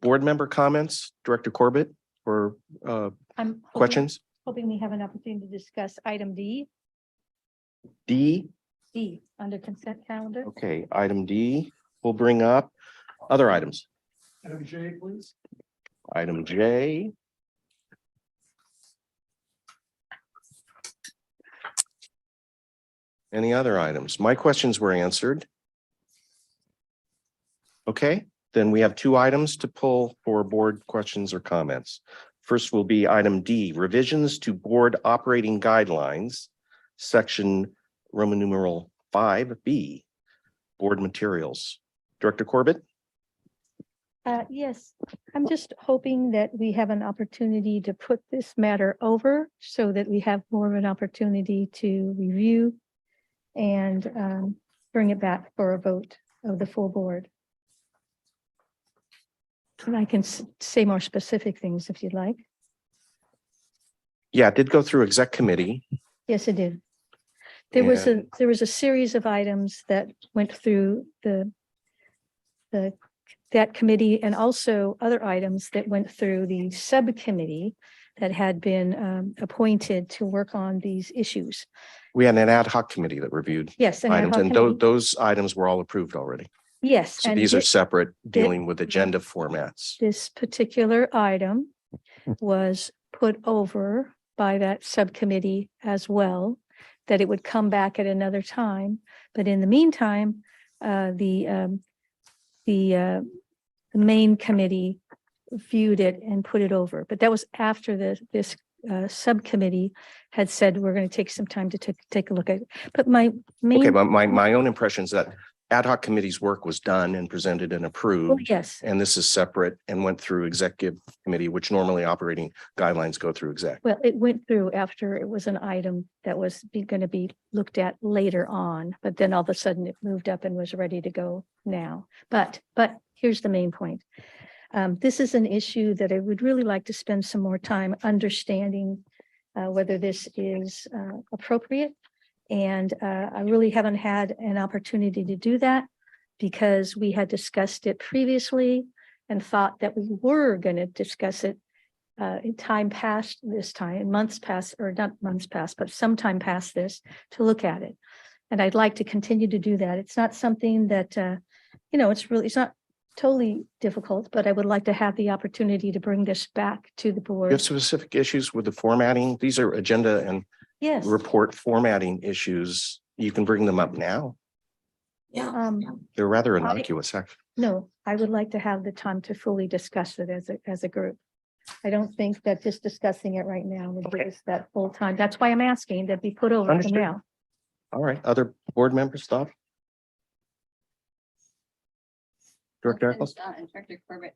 board member comments, Director Corbett, or questions? Hoping we have an opportunity to discuss item D under consent calendar. Okay, item D, we'll bring up other items. Item J, please. Item J. Any other items? My questions were answered. Okay, then we have 2 items to pull for board questions or comments. First will be item D, revisions to board operating guidelines, section Roman numeral 5B, board materials. Director Corbett? Yes, I'm just hoping that we have an opportunity to put this matter over so that we have more of an opportunity to review and bring it back for a vote of the full board. And I can say more specific things if you'd like. Yeah, it did go through exec committee. Yes, it did. There was a series of items that went through that committee and also other items that went through the subcommittee that had been appointed to work on these issues. We had an ad hoc committee that reviewed Yes. an ad items, hoc and committee. those items were all approved already. Yes. So and these are thi- separate, dealing with agenda formats. This particular item was put over by that subcommittee as well, that it would come back at another time. But in the meantime, the main committee viewed it and put it over. But that was after this subcommittee had said, we're going to take some time to take a look at it. But my Okay, main, but my own impression is that ad hoc committee's work was done and presented and well, approved. yes, And this is separate and went through executive committee, which normally operating guidelines go through exec. well, it went through after it was an item that was going to be looked at later on, but then all of a sudden it moved up and was ready to go now. But here's the main point. This is an issue that I would really like to spend some more time understanding whether this is appropriate. And I really haven't had an opportunity to do that because we had discussed it previously and thought that we were going to discuss it in time past this time, months past, or not months past, but sometime past this to look at it. And I'd like to continue to do that. It's not something that, it's not totally difficult, but I would like to have the opportunity to bring this back to the You have board. specific issues with the formatting. These are agenda and Yes. report formatting issues. You can bring them up now. Yeah. They're rather innocuous, actually. No, I would like to have the time to fully discuss it as a group. I don't think that just discussing it right now would give us that full time. That's why I'm asking that be put over for Understood. now. All right, other board members, thought? Director Eccles? Director Corbett,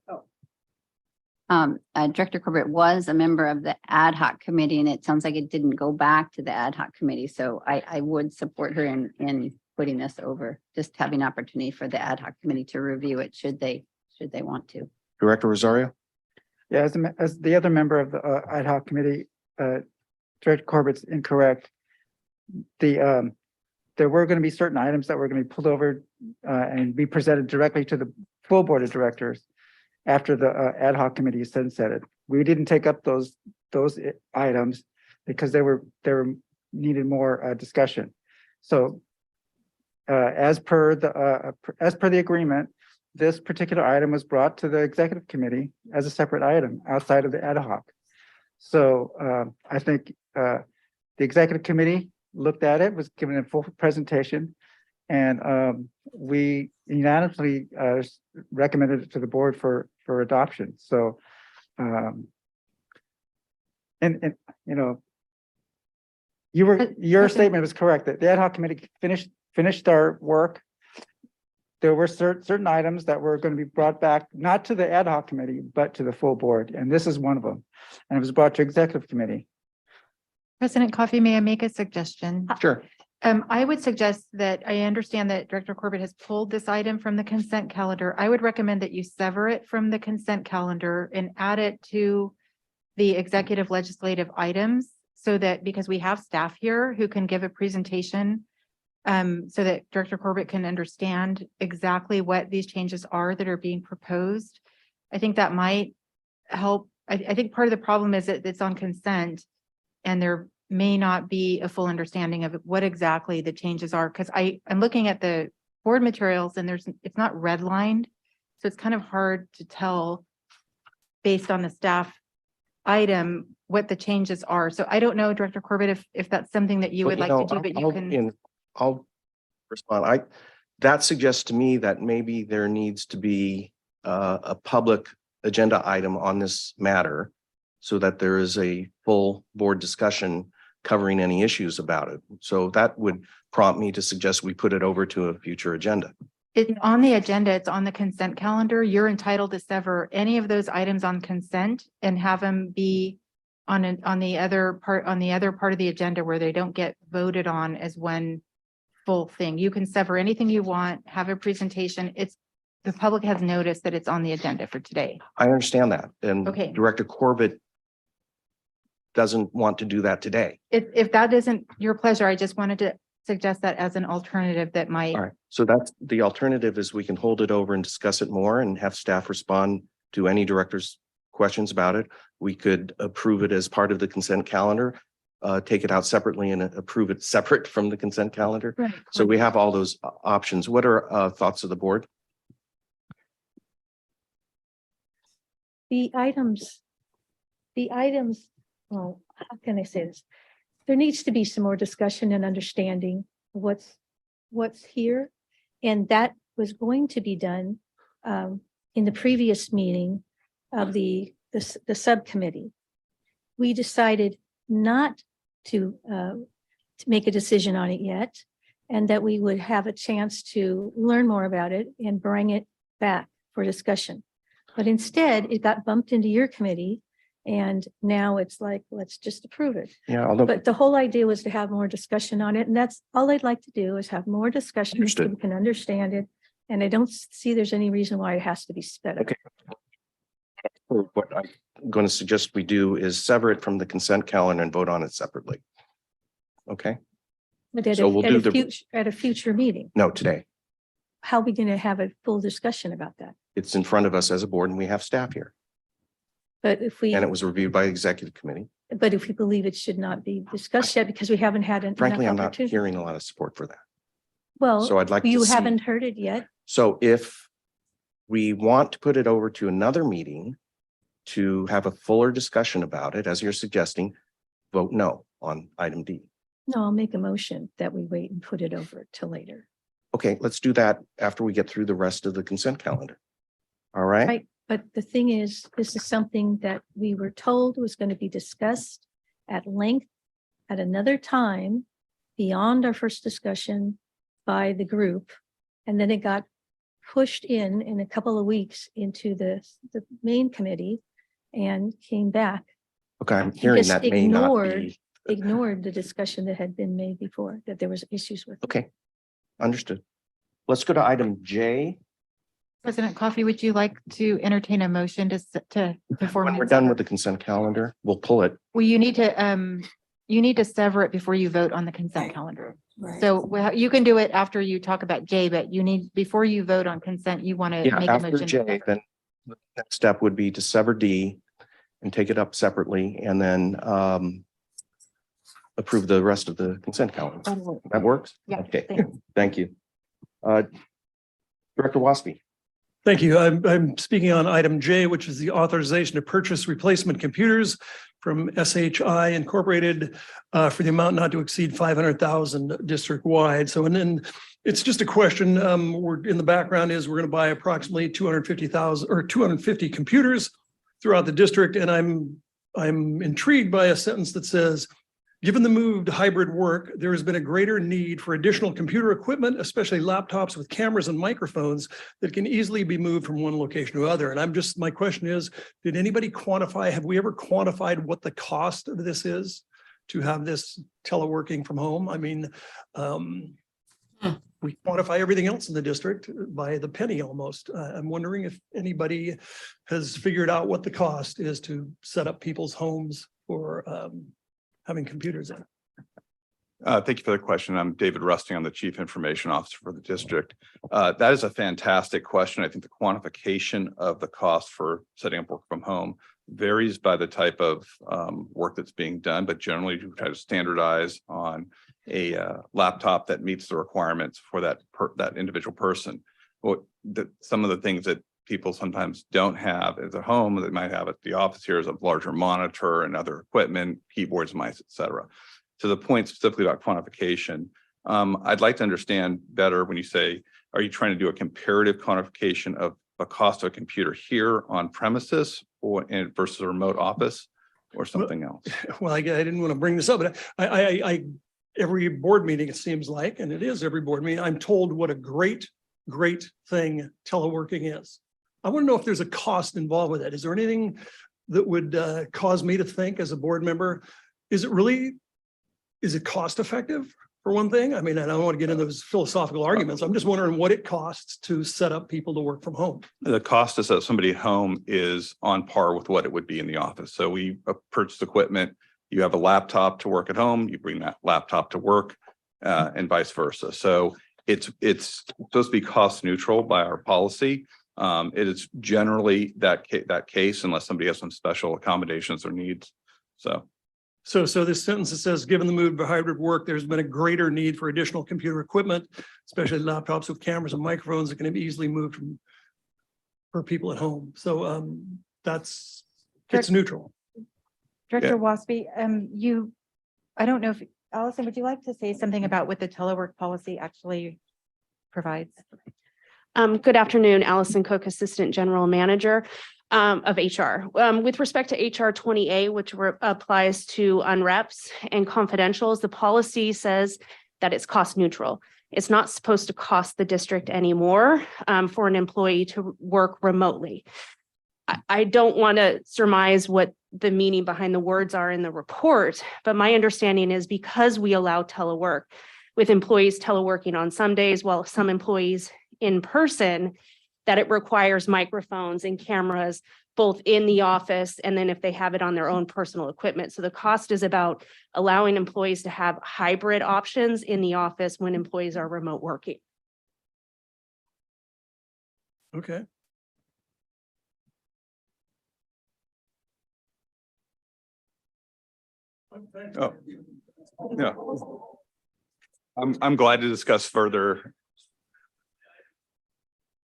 Director Corbett was a member of the ad hoc committee, and it sounds like it didn't go back to the ad hoc committee. So I would support her in putting this over, just having opportunity for the ad hoc committee to review it, should they want to. Director Rosario? Yeah, as the other member of the ad hoc committee, Director Corbett's incorrect. There were going to be certain items that were going to be pulled over and be presented directly to the full board of directors after the ad hoc committee sunset it. We didn't take up those items because they were needed more discussion. So as per the agreement, this particular item was brought to the executive committee as a separate item outside of the ad hoc. So I think the executive committee looked at it, was given a full presentation, and we unanimously recommended it to the board for adoption. So, your statement was correct that the ad hoc committee finished our work. There were certain items that were going to be brought back, not to the ad hoc committee, but to the full board. And this is one of them. And it was brought to executive committee. President Coffey, may I make a suggestion? Sure. I would suggest that I understand that Director Corbett has pulled this item from the consent calendar. I would recommend that you sever it from the consent calendar and add it to the executive legislative items so that, because we have staff here who can give a presentation so that Director Corbett can understand exactly what these changes are that are being proposed. I think that might help. I think part of the problem is that it's on consent and there may not be a full understanding of what exactly the changes are. Because I'm looking at the board materials and it's not redlined. So it's kind of hard to tell based on the staff item what the changes are. So I don't know, Director Corbett, if that's something that you would like to do, but you can. I'll respond. That suggests to me that maybe there needs to be a public agenda item on this matter so that there is a full board discussion covering any issues about it. So that would prompt me to suggest we put it over to a future agenda. It's on the agenda, it's on the consent calendar. You're entitled to sever any of those items on consent and have them be on the other part of the agenda where they don't get voted on as one full thing. You can sever anything you want, have a presentation. The public has noticed that it's on the agenda for today. I understand that. And Okay. Director Corbett doesn't want to do that today. If that isn't your pleasure, I just wanted to suggest that as an alternative that might. All right. So that's the alternative, is we can hold it over and discuss it more and have staff respond to any director's questions about it. We could approve it as part of the consent calendar, take it out separately and approve it separate from the consent calendar. Right. So we have all those options. What are thoughts of the board? The items, well, how can I say this? There needs to be some more discussion and understanding of what's here. And that was going to be done in the previous meeting of the subcommittee. we decided not to make a decision on it yet, and that we would have a chance to learn more about it and bring it back for discussion. But instead, it got bumped into your committee, and now it's like, let's just approve it. Yeah, although, But the whole idea was to have more discussion on it, and that's all I'd like to do is have more discussion so Understood. we can understand it. And I don't see there's any reason why it has to be sped up. Okay. What I'm going to suggest we do is sever it from the consent calendar and vote on it separately. Okay, But at So we'll do at a future meeting, no, today. how are we going to have a full discussion about that? It's in front of us as a board and we have staff here. But if we, And it was reviewed by executive committee. but if we believe it should not be discussed yet because we haven't had enough Frankly, I'm not opportunity. hearing a lot of support for that. Well, So I'd like to you see- haven't heard it yet. So if we want to put it over to another meeting to have a fuller discussion about it, as you're suggesting, vote no on item D. No, I'll make a motion that we wait and put it over till later. Okay, let's do that after we get through the rest of the consent calendar. All right? Right, but the thing is, this is something that we were told was going to be discussed at length at another time beyond our first discussion by the group. And then it got pushed in a couple of weeks into the main committee and came back. Okay, I'm He hearing just that may not be. ignored the discussion that had been made before, that there was issues with. Okay, understood. Let's go to item J. President Coffey, would you like to entertain a motion before? When we're done with the consent calendar, we'll pull it. Well, you need to sever it before you vote on the consent calendar. Right. So well, you can do it after you talk about J, but before you vote on consent, you want to Yeah, make a after motion. J, then the next step would be to sever D and take it up separately and then approve the rest of the consent calendar. That works? Yeah, Okay, thanks. thank you. Director Waspy. Thank you. I'm speaking on item J, which is the authorization to purchase replacement computers from SHI Incorporated for the amount not to exceed 500,000 district-wide. So, and then it's just a question, we're in the background is we're going to buy approximately 250,000 or 250 computers throughout the district. And I'm intrigued by a sentence that says, given the move to hybrid work, there has been a greater need for additional computer equipment, especially laptops with cameras and microphones that can easily be moved from one location to other. And my question is, did anybody quantify, have we ever quantified what the cost of this is to have this teleworking from home? I mean, we quantify everything else in the district by the penny almost. I'm wondering if anybody has figured out what the cost is to set up people's homes for having computers in. Thank you for the question. I'm David Rusting. I'm the Chief Information Officer for the district. That is a fantastic question. I think the quantification of the cost for setting up work from home varies by the type of work that's being done, but generally we try to standardize on a laptop that meets the requirements for that individual person. Some of the things that people sometimes don't have at the home that might have at the office here is a larger monitor and other equipment, keyboards, mice, et cetera. To the point specifically about quantification, I'd like to understand better when you say, are you trying to do a comparative quantification of the cost of a computer here on premises or versus a remote office or something else? Well, I didn't want to bring this up, but I every board meeting, it seems like, and it is every board meeting, I'm told what a great thing teleworking is. I want to know if there's a cost involved with that. Is there anything that would cause me to think as a board member, is it cost effective for one thing? I mean, I don't want to get into those philosophical arguments. I'm just wondering what it costs to set up people to work from home. The cost to set up somebody at home is on par with what it would be in the office. So we purchase equipment. You have a laptop to work at home, you bring that laptop to work and vice versa. So it's supposed to be cost neutral by our policy. It is generally that case unless somebody has some special accommodations or needs. So this sentence that says, given the move to hybrid work, there's been a greater need for additional computer equipment, especially laptops with cameras and microphones that can be easily moved for people at home. So it's neutral. Director Waspy, I don't know if, Allison, would you like to say something about what the telework policy actually provides? Good afternoon, Allison Cook, Assistant General Manager. of HR. With respect to HR 20A, which applies to unreps and confidentials, the policy says that it's cost neutral. It's not supposed to cost the district anymore for an employee to work remotely. I don't want to surmise what the meaning behind the words are in the report, but my understanding is because we allow telework with employees teleworking on some days, while some employees in person, that it requires microphones and cameras both in the office and then if they have it on their own personal equipment. So the cost is about allowing employees to have hybrid options in the office when employees are remote working. Okay. Oh, yeah. I'm glad to discuss further.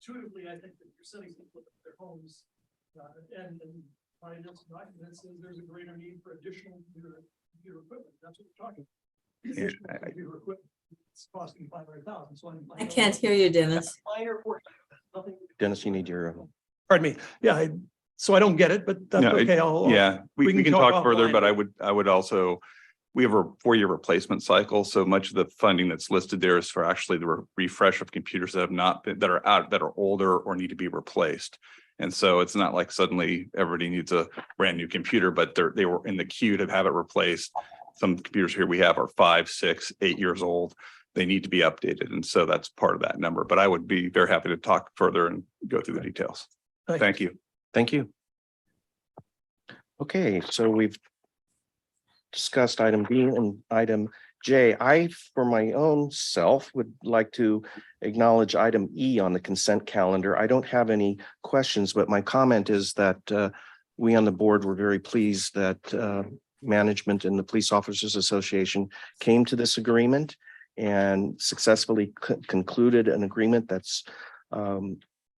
Intuitively, I think that you're sending people to their homes, and my document says there's a greater need for additional computer equipment. That's what we're talking. Additional computer equipment. It's costing 500,000. So I can't hear you, Dennis. Dennis, you need your. Pardon me. Yeah, so I don't get it, but that's No, okay. Yeah, we can talk further, offline. but I would also, we have a 4-year replacement cycle. So much of the funding that's listed there is for actually the refresh of computers that have not been, that are older or need to be replaced. And so it's not like suddenly everybody needs a brand new computer, but they were in the queue to have it replaced. Some computers here we have are 5, 6, 8 years old. They need to be updated. And so that's part of that number, but I would be very happy to talk further and go through the details. Thank you. Thank you. Okay, so we've discussed item B and item J. I, for my own self, would like to acknowledge item E on the consent calendar. I don't have any questions, but my comment is that we on the board were very pleased that management and the Police Officers Association came to this agreement and successfully concluded an agreement that's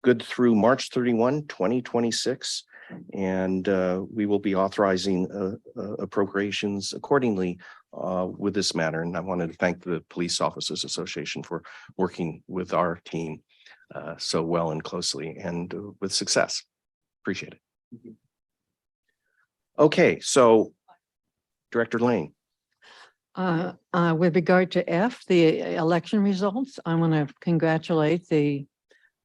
good through March 31, 2026. And we will be authorizing appropriations accordingly with this matter. And I wanted to thank the Police Officers Association for working with our team so well and closely and with success. Appreciate it. Okay, so Director Lane. With regard to F, the election results, I want to congratulate the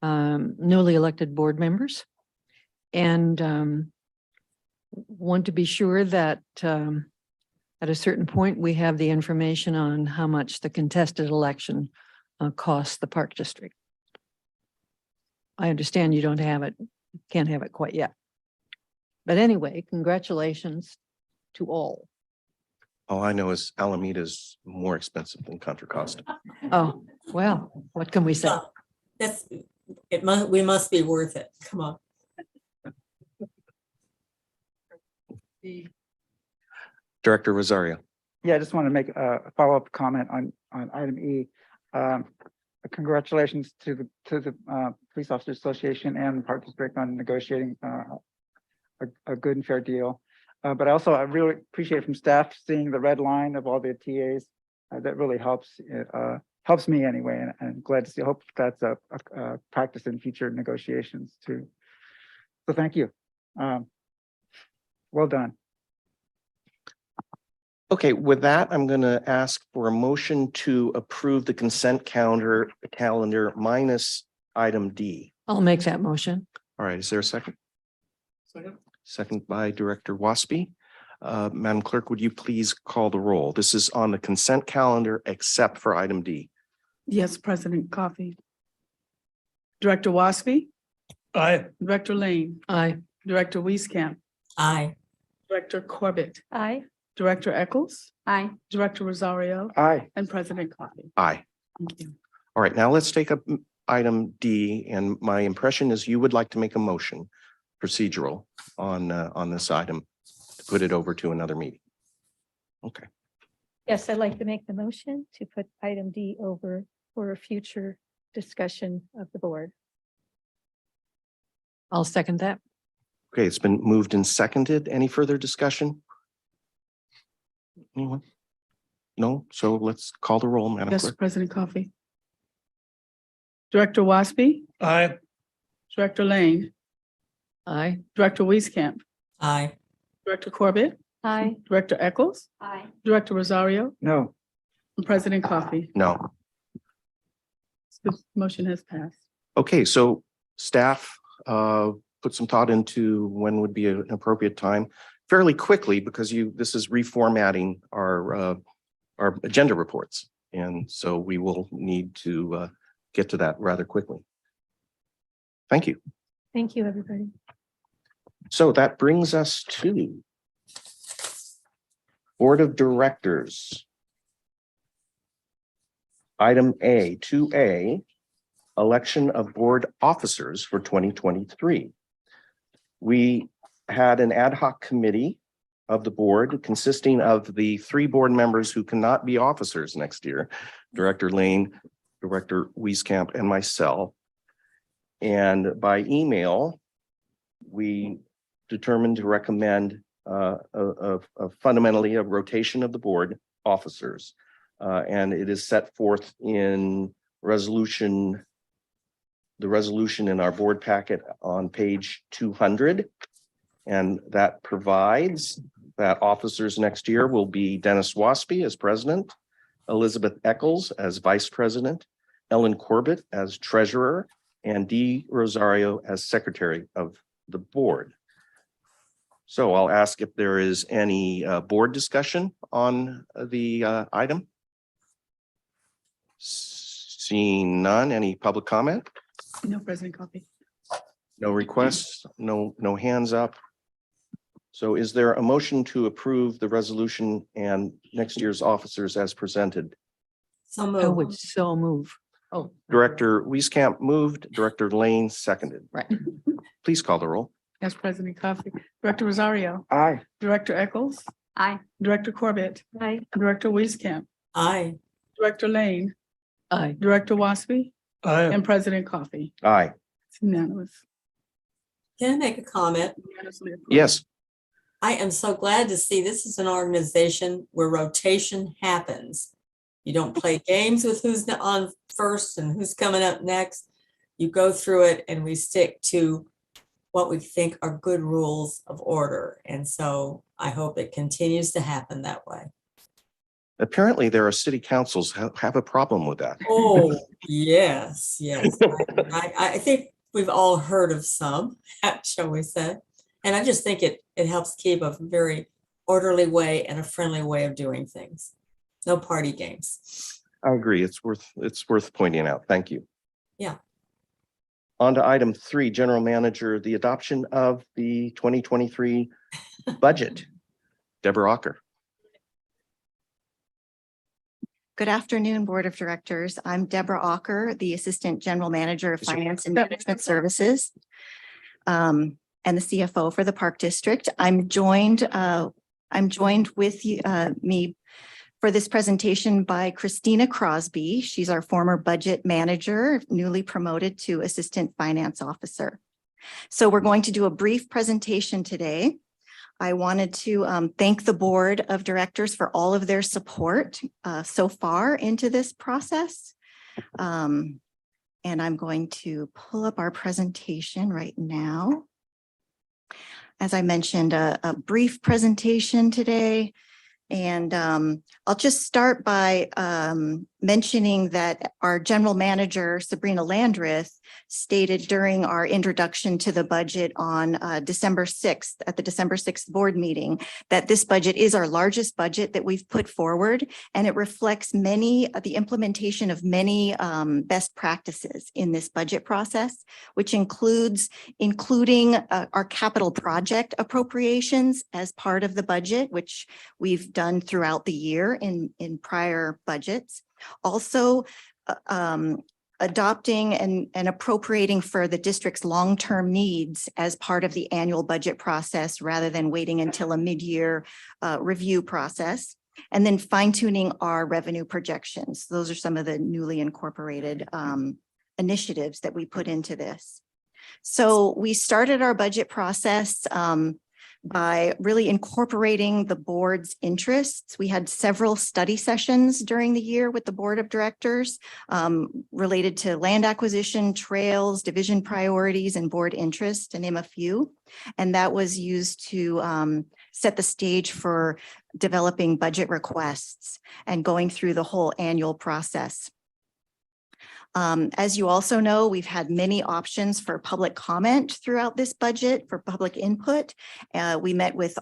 newly elected board members. And want to be sure that at a certain point, we have the information on how much the contested election costs the Park District. I understand you don't have it, can't have it quite yet. But anyway, congratulations to all. All I know is Alameda's more expensive than Contra Costa. Oh, well, what can we say? We must be worth it. Come on. Director Rosario. Yeah, I just want to make a follow-up comment on item E. Congratulations to the Police Officers Association and Park District on negotiating a good and fair deal. But also, I really appreciate from staff seeing the red line of all the TAs. That really helps me anyway, and I'm glad to see. I hope that's a practice in future negotiations too. So thank you. Well done. Okay, with that, I'm going to ask for a motion to approve the consent calendar minus item D. I'll make that motion. All right, is there a second? Second. Second by Director Waspy. Madam Clerk, would you please call the roll? This is on the consent calendar except for item D. Yes, President Coffee. Director Waspy. Aye. Director Lane. Aye. Director Wieskamp. Aye. Director Corbett. Aye. Director Eccles. Aye. Director Rosario. Aye. And President Coffee. Aye. Thank you. All right, now let's take up item D. And my impression is you would like to make a motion procedural on this item to put it over to another meeting. Okay. Yes, I'd like to make the motion to put item D over for a future discussion of the board. I'll second that. Okay, it's been moved and seconded. Any further discussion? Anyone? No, so let's call the roll, Madam Yes, Clerk. President Coffee. Director Waspy. Aye. Director Lane. Aye. Director Wieskamp, Aye. Director Corbett, Aye. Director Eccles, Aye. Director Rosario, No. and President Coffee. No. The motion has passed. Okay, so staff put some thought into when would be an appropriate time fairly quickly because this is reformatting our agenda reports. And so we will need to get to that rather quickly. Thank you. Thank you, everybody. So that brings us to Board of Directors. Item A, 2A, election of board officers for 2023. We had an ad hoc committee of the board consisting of the 3 board members who cannot be officers next year, Director Lane, Director Wieskamp, and myself. And by email, we determined to recommend fundamentally a rotation of the board officers. And it is set forth in the resolution in our board packet on page 200. And that provides that officers next year will be Dennis Waspy as president, Elizabeth Eccles as vice president, Ellen Corbett as treasurer, and Dee Rosario as secretary of the board. So I'll ask if there is any board discussion on the item. Seeing none, any public comment? No, President Coffee. No requests, no hands up. So is there a motion to approve the resolution and next year's officers as presented? So I moved. would so move. Oh. Director Wieskamp moved, Director Lane seconded. Right. Please call the roll. Yes, President Coffee. Director Rosario, Aye. Director Eccles, Aye. Director Corbett, Aye. Director Wieskamp, Aye. Director Lane, Aye. Director Waspy, Aye. and President Coffee. Aye. It's unanimous. Can I make a comment? Unanimously approved. Yes. I am so glad to see this is an organization where rotation happens. You don't play games with who's on first and who's coming up next. You go through it and we stick to what we think are good rules of order. And so I hope it continues to happen that way. Apparently there are city councils have a problem with that. Oh, yes, yes. I think we've all heard of some, shall we say. And I just think it helps keep a very orderly way and a friendly way of doing things. No party games. I agree. It's worth pointing out. Thank you. Yeah. On to item 3, General Manager, the adoption of the 2023 budget. Deborah Ocker. Good afternoon, Board of Directors. I'm Deborah Ocker, the Assistant General Manager of Finance and Management Services, and the CFO for the Park District. I'm joined with me for this presentation by Christina Crosby. She's our former budget manager, newly promoted to Assistant Finance Officer. So we're going to do a brief presentation today. I wanted to thank the Board of Directors for all of their support so far into this process. And I'm going to pull up our presentation right now. As I mentioned, a brief presentation today. And I'll just start by mentioning that our General Manager, Sabrina Landreth, stated during our introduction to the budget on December 6th, at the December 6th board meeting, that this budget is our largest budget that we've put forward, and it reflects the implementation of many best practices in this budget process, which including our capital project appropriations as part of the budget, which we've done throughout the year in prior budgets. Also, adopting and appropriating for the district's long-term needs as part of the annual budget process rather than waiting until a mid-year review process. And then fine-tuning our revenue projections. Those are some of the newly incorporated initiatives that we put into this. So we started our budget process by really incorporating the board's interests. We had several study sessions during the year with the board of directors related to land acquisition, trails, division priorities, and board interests, to name a few. And that was used to set the stage for developing budget requests and going through the whole annual process. As you also know, we've had many options for public comment throughout this budget for public input. We met with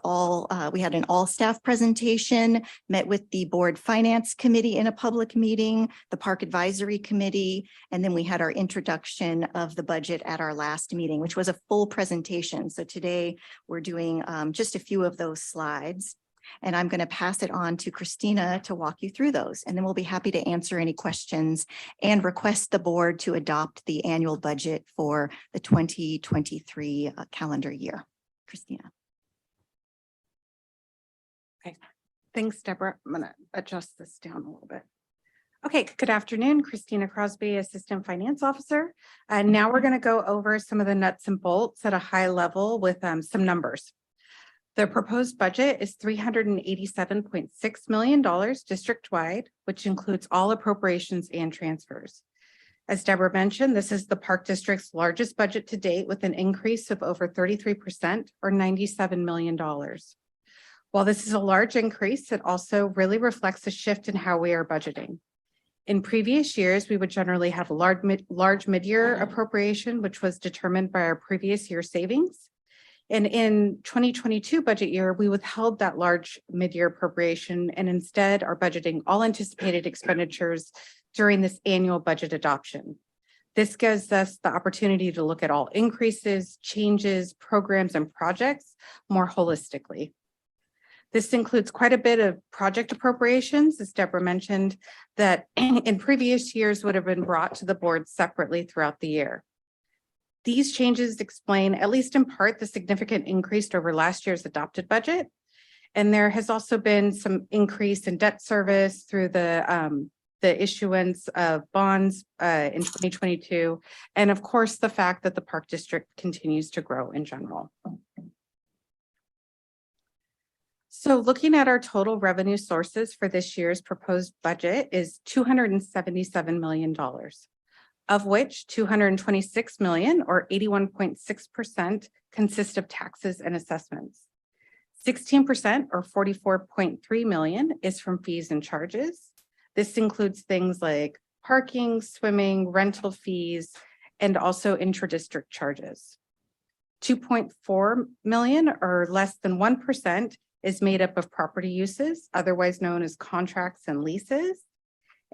we had an all-staff presentation, met with the board finance committee in a public meeting, the park advisory committee, and then we had our introduction of the budget at our last meeting, which was a full presentation. So today we're doing just a few of those slides. And I'm going to pass it on to Christina to walk you through those. And then we'll be happy to answer any questions and request the board to adopt the annual budget for the 2023 calendar year. Christina. Okay, thanks, Deborah. I'm going to adjust this down a little bit. Okay, good afternoon, Christina Crosby, Assistant Finance Officer. And now we're going to go over some of the nuts and bolts at a high level with some numbers. The proposed budget is $387.6 million district-wide, which includes all appropriations and transfers. As Deborah mentioned, this is the Park District's largest budget to date, with an increase of over 33% or $97 million. While this is a large increase, it also really reflects a shift in how we are budgeting. In previous years, we would generally have a large mid-year appropriation, which was determined by our previous year savings. And in 2022 budget year, we withheld that large mid-year appropriation and instead are budgeting all anticipated expenditures during this annual budget adoption. This gives us the opportunity to look at all increases, changes, programs, and projects more holistically. This includes quite a bit of project appropriations, as Deborah mentioned, that in previous years would have been brought to the board separately throughout the year. These changes explain, at least in part, the significant increase over last year's adopted budget. And there has also been some increase in debt service through the issuance of bonds in 2022. And of course, the fact that the Park District continues to grow in general. So looking at our total revenue sources for this year's proposed budget is $277 million. Of which 226 million or 81.6% consist of taxes and assessments. 16% or 44.3 million is from fees and charges. This includes things like parking, swimming, rental fees, and also intra-district charges. 2.4 million or less than 1% is made up of property uses, otherwise known as contracts and leases.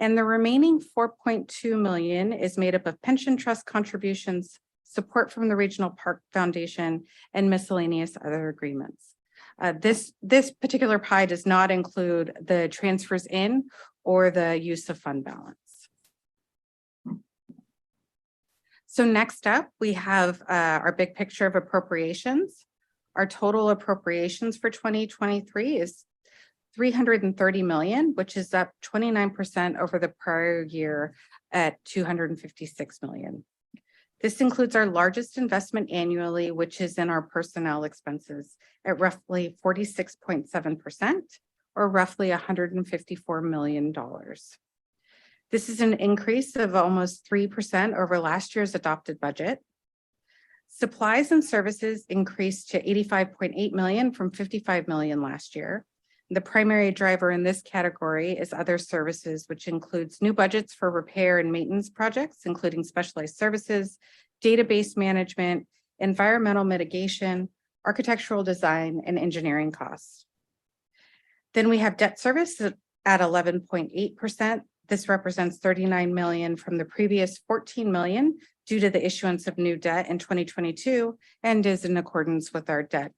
And the remaining 4.2 million is made up of pension trust contributions, support from the Regional Park Foundation, and miscellaneous other agreements. This particular pie does not include the transfers in or the use of fund balance. So next up, we have our big picture of appropriations. Our total appropriations for 2023 is $330 million, which is up 29% over the prior year at $256 million. This includes our largest investment annually, which is in our personnel expenses at roughly 46.7% or roughly $154 million. This is an increase of almost 3% over last year's adopted budget. Supplies and services increased to $85.8 million from $55 million last year. The primary driver in this category is other services, which includes new budgets for repair and maintenance projects, including specialized services, database management, environmental mitigation, architectural design, and engineering costs. Then we have debt service at 11.8%. This represents $39 million from the previous $14 million due to the issuance of new debt in 2022 and is in accordance with our debt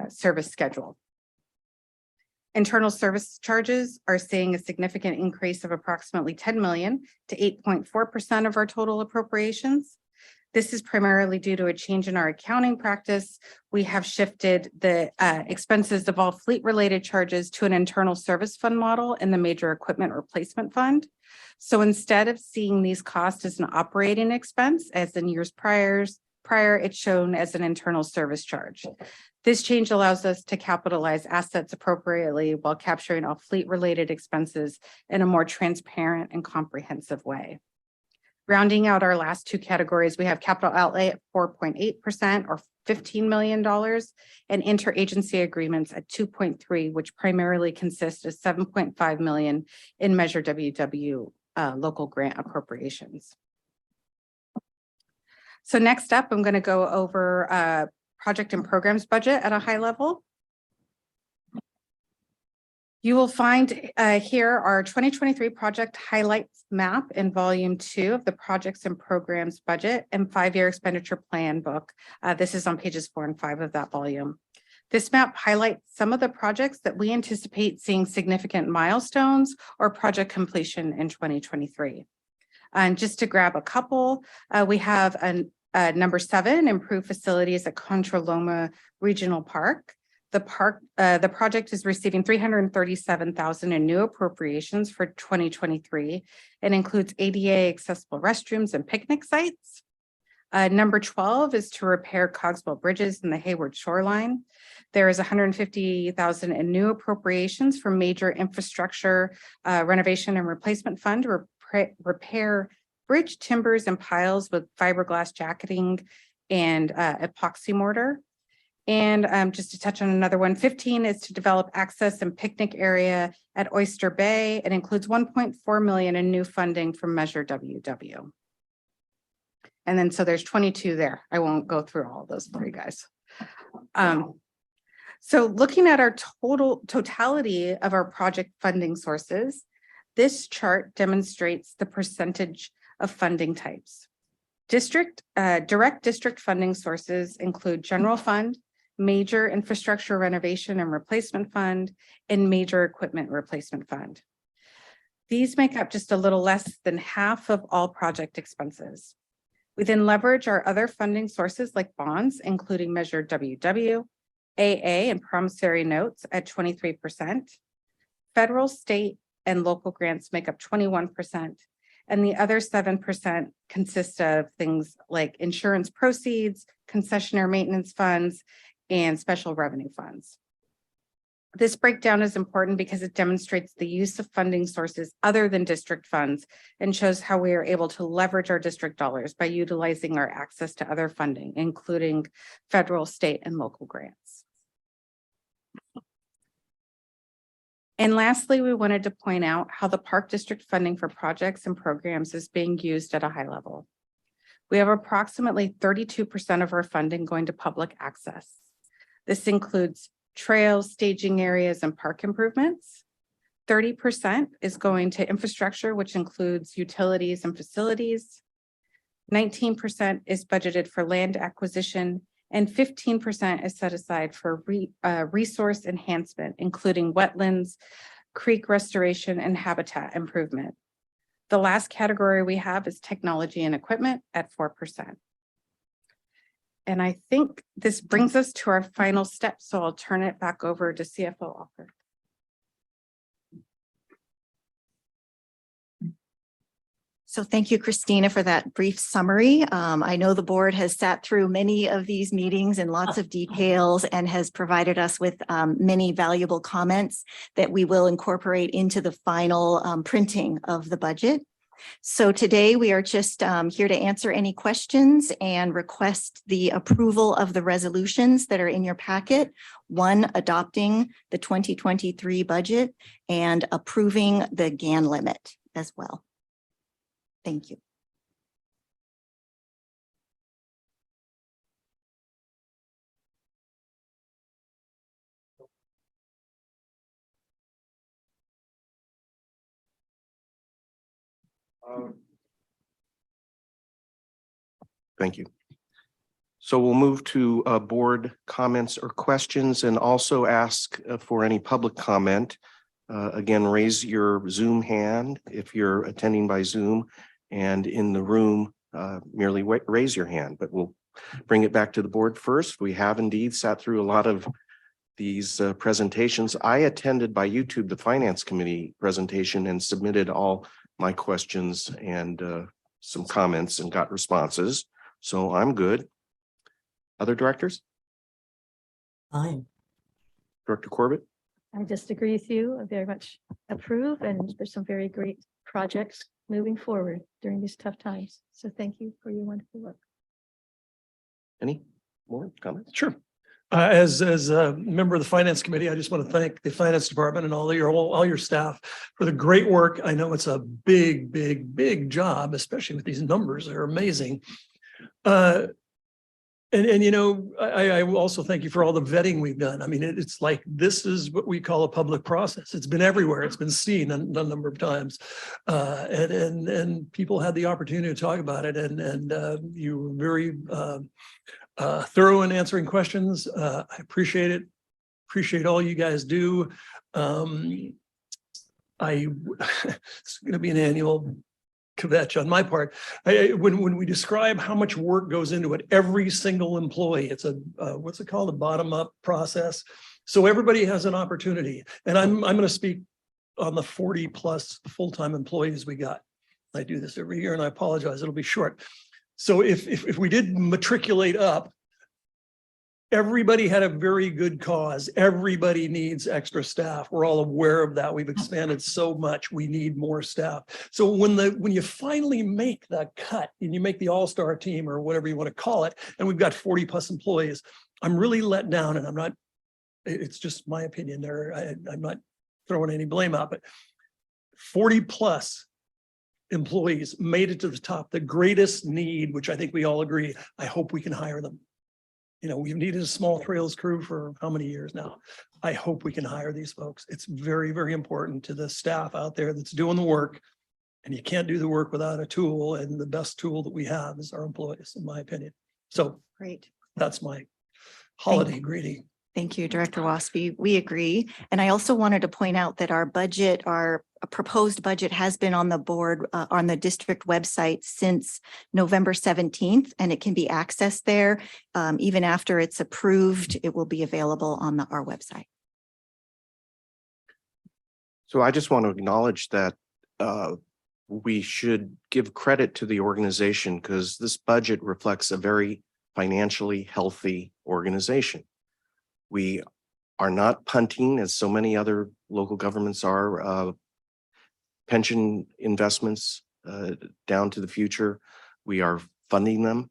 service schedule. Internal service charges are seeing a significant increase of approximately 10 million to 8.4% of our total appropriations. This is primarily due to a change in our accounting practice. We have shifted the expenses of all fleet-related charges to an internal service fund model in the major equipment replacement fund. So instead of seeing these costs as an operating expense, as in years prior, Prior, it's shown as an internal service charge. This change allows us to capitalize assets appropriately while capturing all fleet-related expenses in a more transparent and comprehensive way. Rounding out our last two categories, we have capital outlay at 4.8% or $15 million and interagency agreements at 2.3, which primarily consist of 7.5 million in Measure WW local grant appropriations. So next up, I'm going to go over project and programs budget at a high level. You will find here our 2023 project highlights map in volume 2 of the projects and programs budget and 5-year expenditure plan book. This is on pages 4 and 5 of that volume. This map highlights some of the projects that we anticipate seeing significant milestones or project completion in 2023. And just to grab a couple, we have number 7, improved facilities at Contra Loma Regional Park. The project is receiving $337,000 in new appropriations for 2023 and includes ADA accessible restrooms and picnic sites. Number 12 is to repair Cogswell Bridges in the Hayward shoreline. There is $150,000 in new appropriations for major infrastructure renovation and replacement fund to repair bridge timbers and piles with fiberglass jacketing and epoxy mortar. And just to touch on another one, 15 is to develop access and picnic area at Oyster Bay. It includes 1.4 million in new funding from Measure WW. And then so there's 22 there. I won't go through all of those for you guys. So looking at our totality of our project funding sources, this chart demonstrates the percentage of funding types. Direct district funding sources include general fund, major infrastructure renovation and replacement fund, and major equipment replacement fund. These make up just a little less than half of all project expenses. We then leverage our other funding sources like bonds, including Measure WW, AA, and promissory notes at 23%. Federal, state, and local grants make up 21%. And the other 7% consist of things like insurance proceeds, concessionaire maintenance funds, and special revenue funds. This breakdown is important because it demonstrates the use of funding sources other than district funds and shows how we are able to leverage our district dollars by utilizing our access to other funding, including federal, state, and local grants. And lastly, we wanted to point out how the Park District funding for projects and programs is being used at a high level. We have approximately 32% of our funding going to public access. This includes trails, staging areas, and park improvements. 30% is going to infrastructure, which includes utilities and facilities. 19% is budgeted for land acquisition, and 15% is set aside for resource enhancement, including wetlands, creek restoration, and habitat improvement. The last category we have is technology and equipment at 4%. And I think this brings us to our final step, so I'll turn it back over to CFO Ocker. So thank you, Christina, for that brief summary. I know the board has sat through many of these meetings in lots of details and has provided us with many valuable comments that we will incorporate into the final printing of the budget. So today we are just here to answer any questions and request the approval of the resolutions that are in your packet. One, adopting the 2023 budget and approving the GAN limit as well. Thank you. Thank you. So we'll move to board comments or questions and also ask for any public comment. Again, raise your Zoom hand if you're attending by Zoom, and in the room, merely raise your hand, but we'll bring it back to the board first. We have indeed sat through a lot of these presentations. I attended by YouTube the Finance Committee presentation and submitted all my questions and some comments and got responses. So I'm good. Other directors? Fine. Director Corbett? I just agree with you. I very much approve, and there's some very great projects moving forward during these tough times. So thank you for your wonderful work. Any more comments? Sure. As a member of the Finance Committee, I just want to thank the Finance Department and all your staff for the great work. I know it's a big job, especially with these numbers. They're amazing. And you know, I will also thank you for all the vetting we've done. I mean, it's like, this is what we call a public process. It's been everywhere. It's been seen a number of times. And people had the opportunity to talk about it, and you were very thorough in answering questions. I appreciate it. Appreciate all you guys do. It's going to be an annual kvetch on my part. When we describe how much work goes into it, every single employee, it's a what's it called, a bottom-up process. So everybody has an opportunity, and I'm going to speak on the 40 plus full-time employees we got. I do this every year, and I apologize, it'll be short. So if we did matriculate up, everybody had a very good cause. Everybody needs extra staff. We're all aware of that. We've expanded so much. We need more staff. So when you finally make the cut and you make the all-star team or whatever you want to call it, and we've got 40 plus employees, I'm really let down, and I'm not, it's just my opinion there. I'm not throwing any blame out, but 40 plus employees made it to the top. The greatest need, which I think we all agree, I hope we can hire them. You know, we've needed a small trails crew for how many years now? I hope we can hire these folks. It's very important to the staff out there that's doing the work. And you can't do the work without a tool. And the best tool that we have is our employees, in my opinion. So Great. that's my holiday greeting. Thank you, Director Waspy. We agree. And I also wanted to point out that our budget, our proposed budget has been on the board, on the district website since November 17th, and it can be accessed there. Even after it's approved, it will be available on our website. So I just want to acknowledge that we should give credit to the organization, because this budget reflects a very financially healthy organization. We are not punting, as so many other local governments are, pension investments down to the future. We are funding them.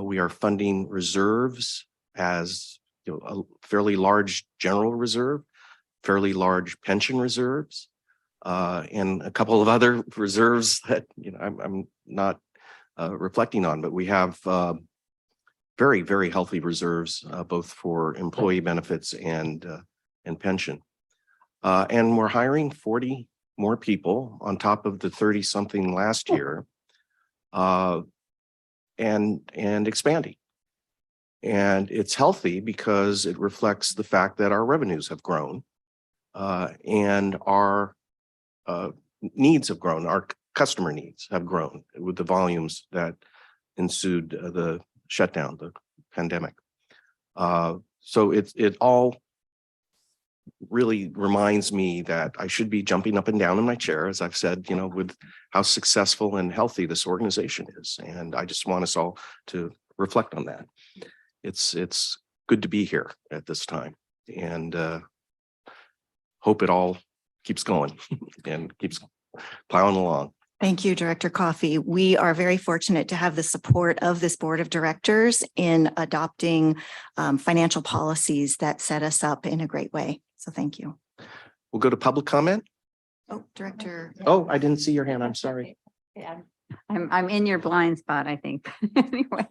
We are funding reserves, as you know, a fairly large general reserve, fairly large pension reserves, and a couple of other reserves that, you know, I'm not reflecting on, but we have very healthy reserves, both for employee benefits and pension. And we're hiring 40 more people on top of the 30 something last year, and expanding. And it's healthy because it reflects the fact that our revenues have grown, and our needs have grown. Our customer needs have grown with the volumes that ensued the shutdown, the pandemic. So it all really reminds me that I should be jumping up and down in my chair, as I've said, you know, with how successful and healthy this organization is. And I just want us all to reflect on that. It's good to be here at this time, and hope it all keeps going and keeps plowing along. Thank you, Director Coffey. We are very fortunate to have the support of this board of directors in adopting financial policies that set us up in a great way. So thank you. We'll go to public comment. Oh, Director. Oh, I didn't see your hand. I'm sorry. Yeah, I'm in your blind spot, I think. Anyway,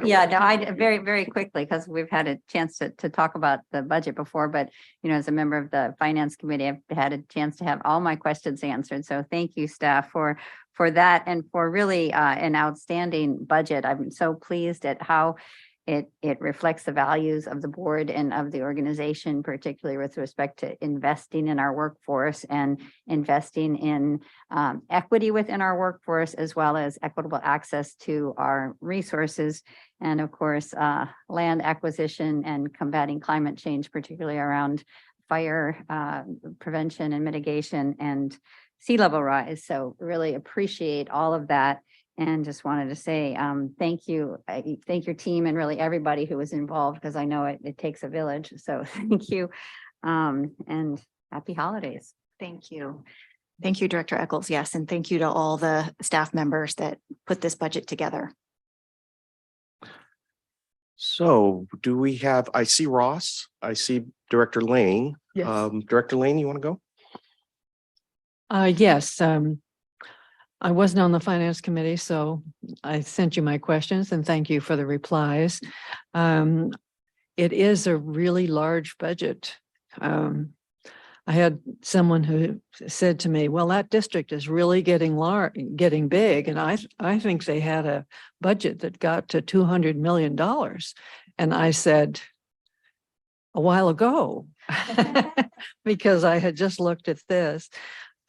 yeah, no, I very quickly, because we've had a chance to talk about the budget before, but you know, as a member of the Finance Committee, I've had a chance to have all my questions answered. So thank you, staff, for that, and for really an outstanding budget. I'm so pleased at how it reflects the values of the board and of the organization, particularly with respect to investing in our workforce and investing in equity within our workforce, as well as equitable access to our resources. And of course, land acquisition and combating climate change, particularly around fire prevention and mitigation and sea level rise. So really appreciate all of that. And just wanted to say, thank you. Thank your team and really everybody who was involved, because I know it takes a village. So thank you. And happy holidays. Thank you. Thank you, Director Eccles. Yes, and thank you to all the staff members that put this budget together. So do we have, I see Ross, I see Director Lane. Yes. Director Lane, you want to go? Yes, I wasn't on the finance committee, so I sent you my questions and thank you for the replies. It is a really large budget. I had someone who said to me, well, that district is really getting big. And I think they had a budget that got to $200 million. And I said, a while ago, because I had just looked at this.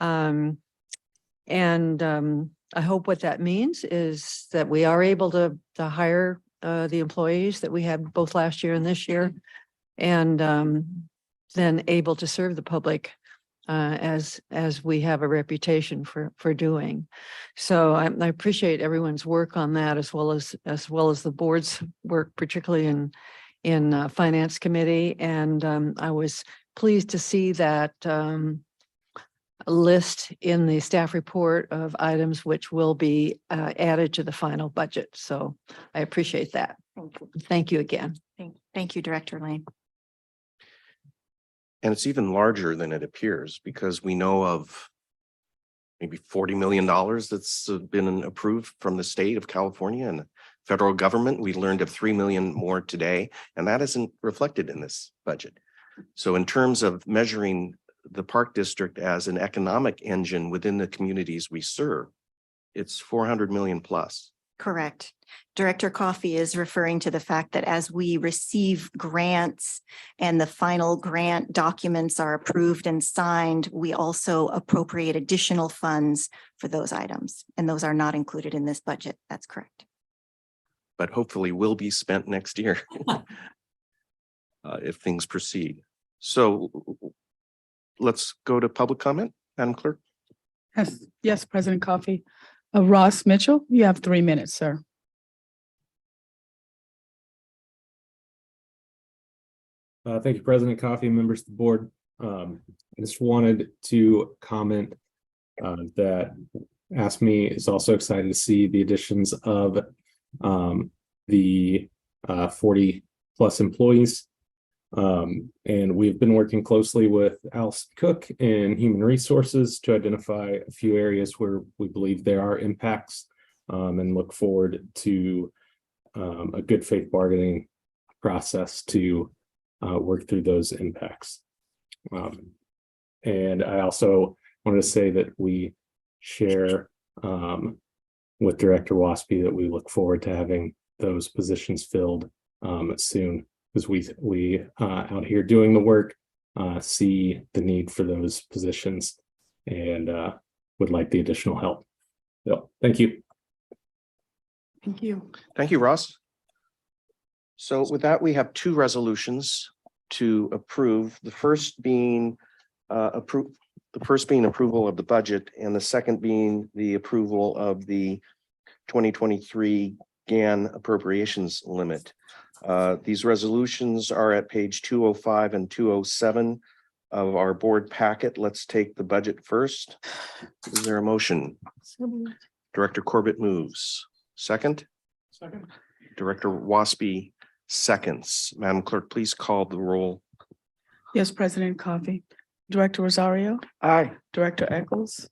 I hope what that means is that we are able to hire the employees that we had both last year and this year, and then able to serve the public as we have a reputation for doing. So I appreciate everyone's work on that, as well as the board's work, particularly in finance committee. And I was pleased to see that list in the staff report of items which will be added to the final budget. So I appreciate that. Thank you again. Thank you, Director Lane. And it's even larger than it appears, because we know of maybe $40 million that's been approved from the state of California and the federal government. We learned of 3 million more today, and that isn't reflected in this budget. So in terms of measuring the Park District as an economic engine within the communities we serve, it's 400 million plus. Correct. Director Coffey is referring to the fact that as we receive grants and the final grant documents are approved and signed, we also appropriate additional funds for those items. And those are not included in this budget. That's correct. But hopefully will be spent next year if things proceed. So let's go to public comment, Madam Clerk. Yes, President Coffey. Ross Mitchell, you have 3 minutes, sir. Thank you, President Coffey, members of the board. I just wanted to comment that ASME is also excited to see the additions of the 40 plus employees. And we've been working closely with Allison Cook in Human Resources to identify a few areas where we believe there are impacts, and look forward to a good faith bargaining process to work through those impacts. And I also wanted to say that we share with Director Waspy that we look forward to having those positions filled soon, because we out here doing the work see the need for those positions and would like the additional help. So thank you. Thank you. Thank you, Ross. So with that, we have 2 resolutions to approve. The first being approval of the budget, and the second being the approval of the 2023 GAN appropriations limit. These resolutions are at page 205 and 207 of our board packet. Let's take the budget first. Is there a motion? Director Corbett moves. Second? Second. Director Waspy seconds. Madam Clerk, please call the roll. Yes, President Coffey. Director Rosario. Aye. Director Eccles.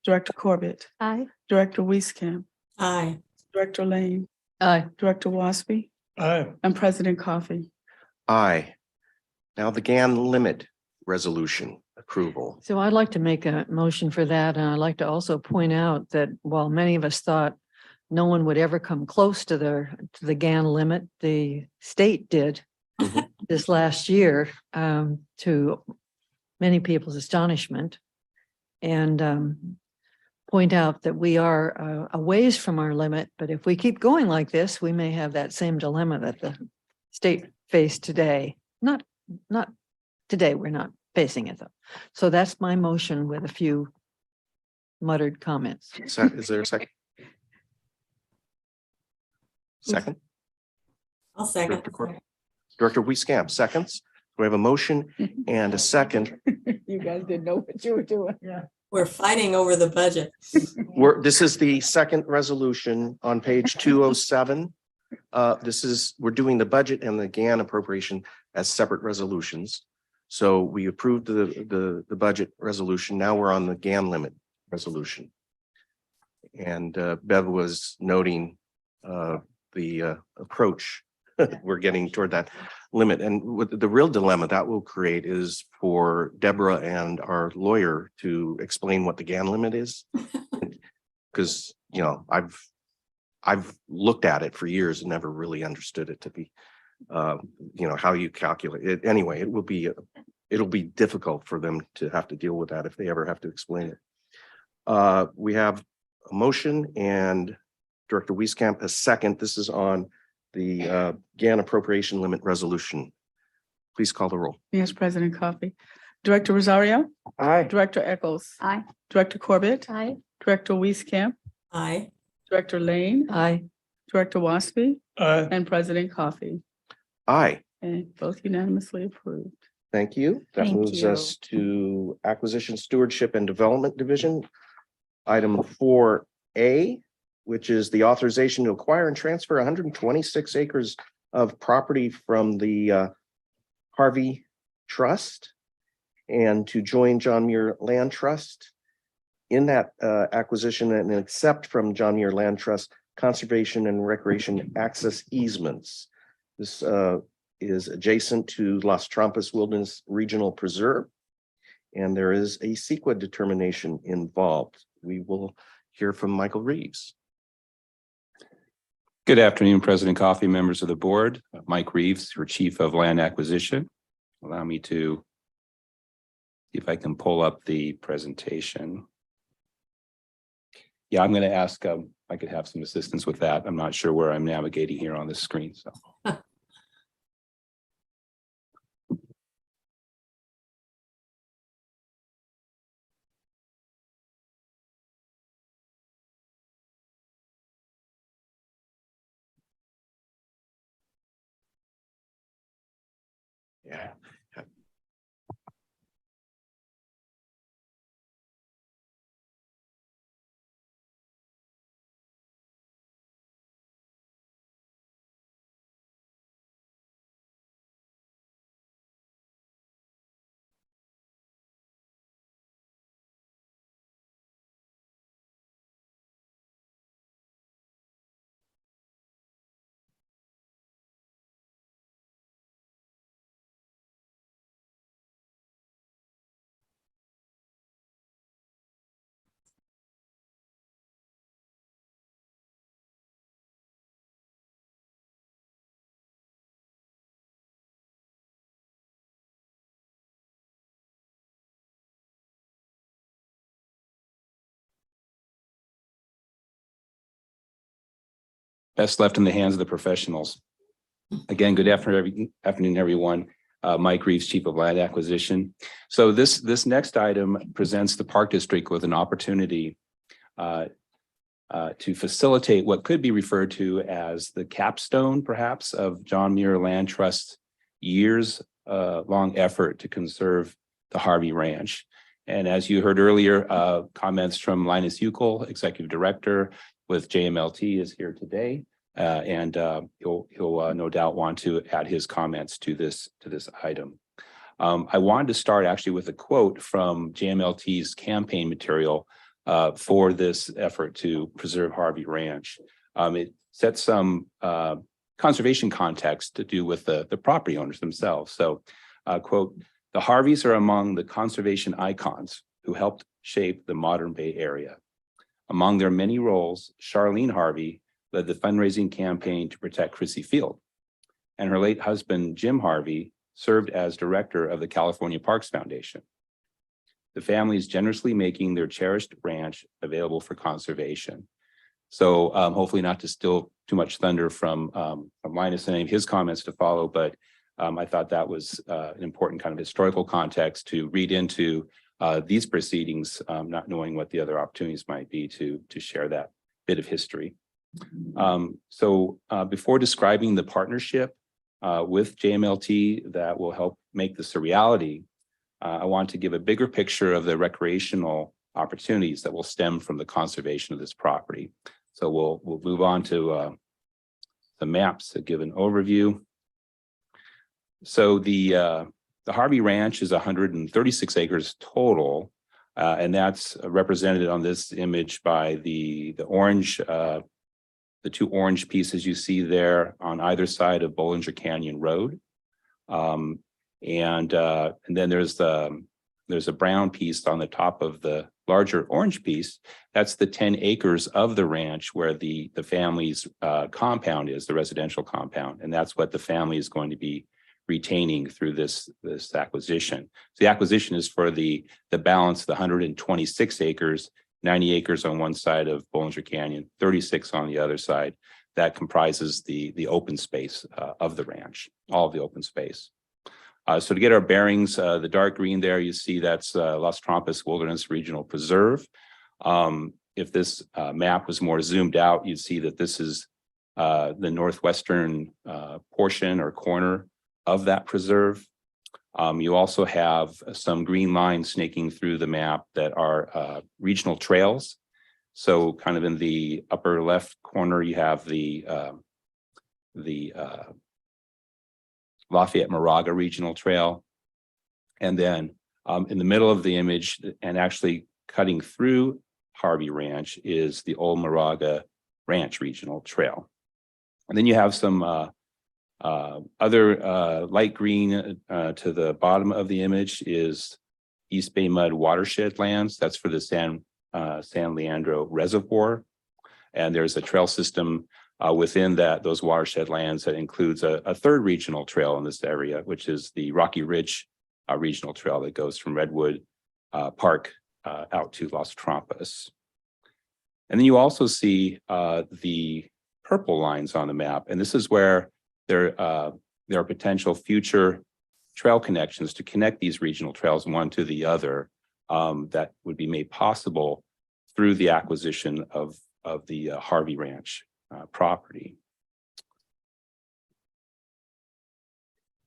Director Corbett. Aye. Director Wieskamp. Aye. Director Lane. Aye. Director Waspy. Aye. And President Coffey. Aye. Now the GAN limit resolution approval. So I'd like to make a motion for that. And I'd like to also point out that while many of us thought no one would ever come close to the GAN limit, the state did this last year, to many people's astonishment, and point out that we are a ways from our limit. But if we keep going like this, we may have that same dilemma that the state faced today. Not today, we're not facing it though. So that's my motion with a few muttered comments. Is there a second? Second. I'll second. Director Corbett. Director Wieskamp, seconds. We have a motion and a second. You guys didn't know what you were doing. Yeah. We're fighting over the budget. This is the second resolution on page 207. We're doing the budget and the GAN appropriation as separate resolutions. So we approved the budget resolution. Now we're on the GAN limit resolution. And Bev was noting the approach we're getting toward that limit. And with the real dilemma that will create is for Deborah and our lawyer to explain what the GAN limit is. Because, you know, I've looked at it for years and never really understood it to be, you know, how you calculate it. Anyway, it'll be difficult for them to have to deal with that if they ever have to explain it. We have a motion and Director Wieskamp a second. This is on the GAN appropriation limit resolution. Please call the roll. Yes, President Coffee. Director Rosario. Aye. Director Eccles. Aye. Director Corbett. Aye. Director Wieskamp. Aye. Director Lane. Aye. Director Waspy. Aye. And President Coffee. Aye. And both unanimously approved. Thank you. That Thank moves you. us to Acquisition Stewardship and Development Division. Item 4A, which is the authorization to acquire and transfer 126 acres of property from the Harvey Trust and to join John Muir Land Trust in that acquisition and accept from John Muir Land Trust conservation and recreation access easements. This is adjacent to Las Trampas Wilderness Regional Preserve, and there is a CEQA determination involved. We will hear from Michael Reeves. Good afternoon, President Coffee, members of the board. Mike Reeves, your Chief of Land Acquisition. Allow me to see if I can pull up the presentation. Yeah, I'm going to ask, I could have some assistance with that. I'm not sure where I'm navigating here on this screen, so. Yeah. Best left in the hands of the professionals. Again, good afternoon, everyone. Mike Reeves, Chief of Land Acquisition. So this next item presents the Park District with an opportunity to facilitate what could be referred to as the capstone, perhaps, of John Muir Land Trust's years long effort to conserve the Harvey Ranch. And as you heard earlier, comments from Linus Uckel, Executive Director with JMLT, is here today. And he'll no doubt want to add his comments to this item. I wanted to start actually with a quote from JMLT's campaign material for this effort to preserve Harvey Ranch. It sets some conservation context to do with the property owners themselves. So, quote, "The Harveys are among the conservation icons who helped shape the modern Bay Area. Among their many roles, Charlene Harvey led the fundraising campaign to protect Crissy Field, and her late husband, Jim Harvey, served as director of the California Parks Foundation. The family is generously making their cherished ranch available for conservation." So hopefully not to steal too much thunder from Linus and any of his comments to follow, but I thought that was an important kind of historical context to read into these proceedings, not knowing what the other opportunities might be to share that bit of history. Before describing the partnership with JMLT that will help make this a reality, I want to give a bigger picture of the recreational opportunities that will stem from the conservation of this property. So we'll move on to the maps to give an overview. So the Harvey Ranch is 136 acres total, and that's represented on this image by the orange, the two orange pieces you see there on either side of Bollinger Canyon Road. And then there's a brown piece on the top of the larger orange piece. That's the 10 acres of the ranch where the family's compound is, the residential compound. And that's what the family is going to be retaining through this acquisition. So the acquisition is for the balance, the 126 acres, 90 acres on one side of Bollinger Canyon, 36 on the other side. That comprises the open space of the ranch, all of the open space. So to get our bearings, the dark green there, you see that's Las Trampas Wilderness Regional Preserve. If this map was more zoomed out, you'd see that this is the northwestern portion or corner of that preserve. You also have some green lines snaking through the map that are regional trails. So kind of in the upper left corner, you have the Lafayette Moraga Regional Trail. And then in the middle of the image and actually cutting through Harvey Ranch is the Old Moraga Ranch Regional Trail. And then you have some other light green to the bottom of the image is East Bay Mud Watershed lands. That's for the San Leandro Reservoir. And there's a trail system within those watershed lands that includes a third regional trail in this area, which is the Rocky Ridge Regional Trail that goes from Redwood Park out to Las Trampas. And then you also see the purple lines on the map. And this is where there are potential future trail connections to connect these regional trails one to the other that would be made possible through the acquisition of the Harvey Ranch property.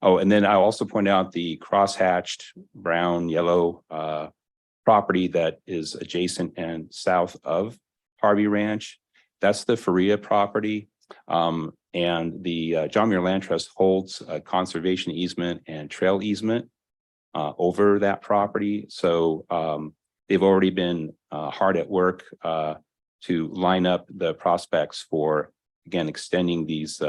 Oh, and then I'll also point out the crosshatched brown yellow property that is adjacent and south of Harvey Ranch. That's the Faria property. And the John Muir Land Trust holds a conservation easement and trail easement over that property. So they've already been hard at work to line up the prospects for, again, extending these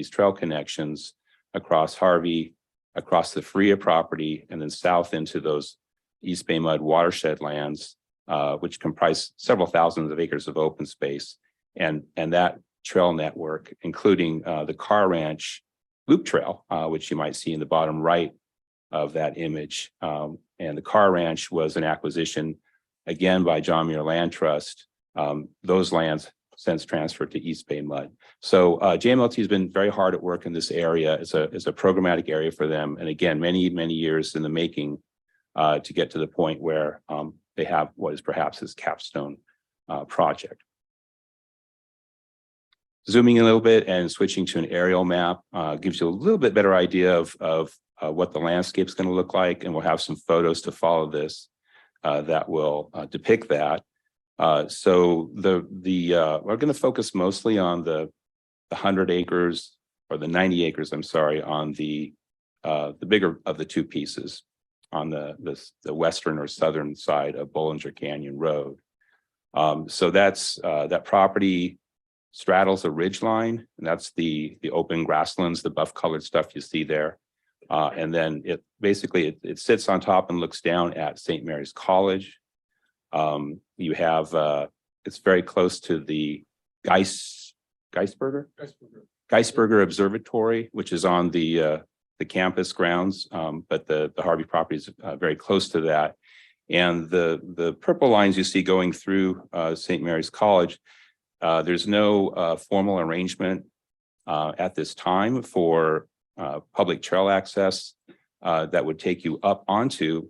trail connections across Harvey, across the Faria property, and then south into those East Bay Mud watershed lands, which comprise several thousands of acres of open space. And that trail network, including the Car Ranch Loop Trail, which you might see in the bottom right of that image. And the Car Ranch was an acquisition, again, by John Muir Land Trust. Those lands since transferred to East Bay Mud. So JMLT has been very hard at work in this area. It's a programmatic area for them. And again, many, many years in the making to get to the point where they have what is perhaps this capstone project. Zooming in a little bit and switching to an aerial map gives you a little bit better idea of what the landscape is going to look like. And we'll have some photos to follow this that will depict that. So we're going to focus mostly on the 100 acres or the 90 acres, I'm sorry, on the bigger of the two pieces on the western or southern side of Bollinger Canyon Road. So that's that property straddles a ridge line, and that's the open grasslands, the buff colored stuff you see there. And then it basically sits on top and looks down at St. Mary's College. You have it's very close to the Geisberger Observatory, which is on the campus grounds, but the Harvey property is very close to that. And the purple lines you see going through St. Mary's College, there's no formal arrangement at this time for public trail access that would take you up onto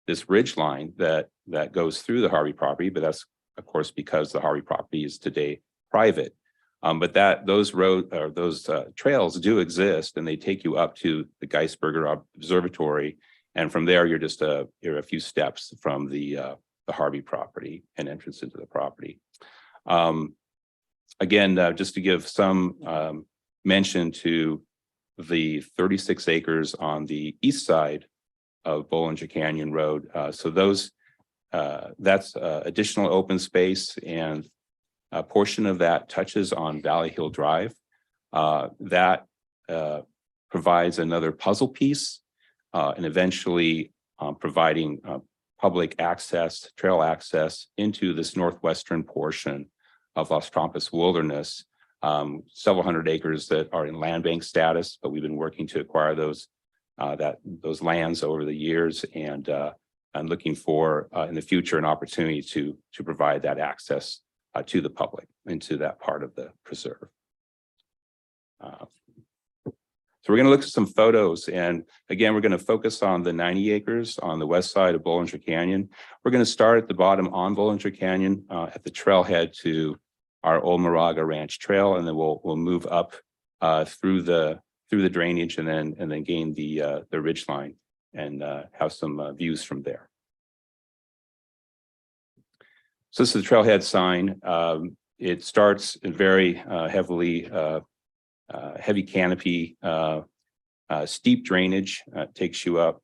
this ridge line that goes through the Harvey property, but that's of course because the Harvey property is today private. But those trails do exist, and they take you up to the Geisberger Observatory. And from there, you're a few steps from the Harvey property and entrance into the property. Again, just to give some mention to the 36 acres on the east side of Bollinger Canyon Road. So that's additional open space, and a portion of that touches on Valley Hill Drive. That provides another puzzle piece, and eventually providing public access, trail access into this northwestern portion of Las Trampas Wilderness. Several hundred acres that are in land bank status, but we've been working to acquire those lands over the years, and looking for in the future an opportunity to provide that access to the public into that part of the preserve. So we're going to look at some photos, and again, we're going to focus on the 90 acres on the west side of Bollinger Canyon. We're going to start at the bottom on Bollinger Canyon at the trailhead to our Old Moraga Ranch Trail, and then we'll move up through the drainage, and then gain the ridge line and have some views from there. So this is the trailhead sign. It starts in very heavy canopy, steep drainage, takes you up.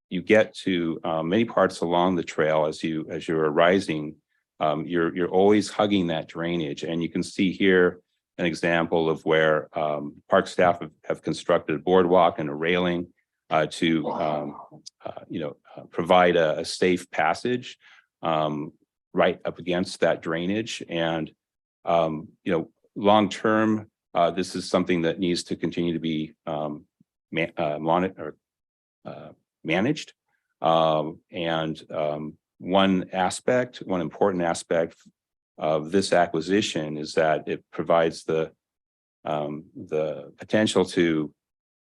You get to many parts along the trail as you're rising. You're always hugging that drainage, and you can see here an example of where park staff have constructed a boardwalk and a railing to provide a safe passage right up against that drainage. And long term, this is something that needs to continue to be managed. One important aspect of this acquisition is that it provides the potential to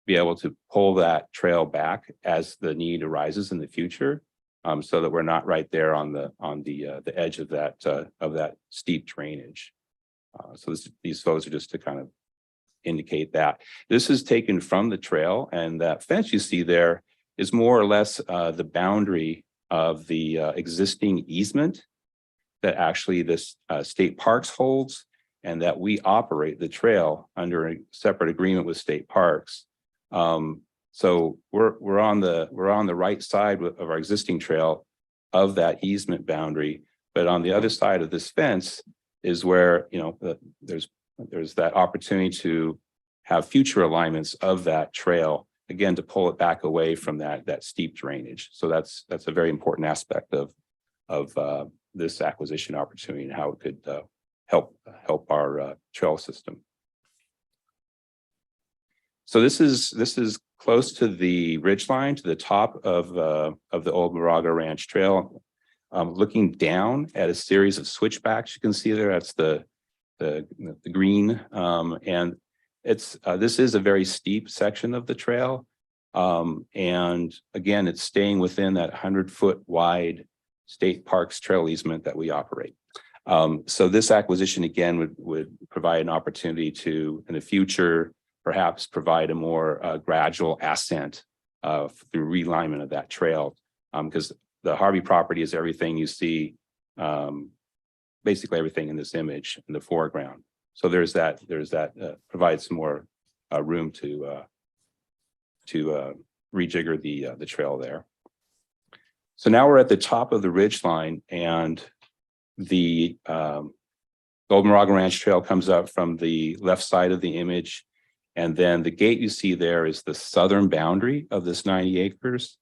be able to pull that trail back as the need arises in the future, so that we're not right there on the edge of that steep drainage. So these photos are just to kind of indicate that. This is taken from the trail, and that fence you see there is more or less the boundary of the existing easement that actually this state parks holds, and that we operate the trail under a separate agreement with state parks. So we're on the right side of our existing trail of that easement boundary, but on the other side of this fence is where there's that opportunity to have future alignments of that trail, again, to pull it back away from that steep drainage. So that's a very important aspect of this acquisition opportunity and how it could help our trail system. So this is close to the ridgeline, to the top of the Old Moraga Ranch Trail. Looking down at a series of switchbacks, you can see there. That's the green, and this is a very steep section of the trail. And again, it's staying within that 100-foot wide state parks trail easement that we operate. So this acquisition again would provide an opportunity to, in the future, perhaps provide a more gradual ascent through realignment of that trail, because the Harvey property is everything you see, basically everything in this image in the foreground. So there's that provides some more room to rejigger the trail there. So now we're at the top of the ridge line, and the Old Moraga Ranch Trail comes up from the left side of the image. And then the gate you see there is the southern boundary of this 90 acres.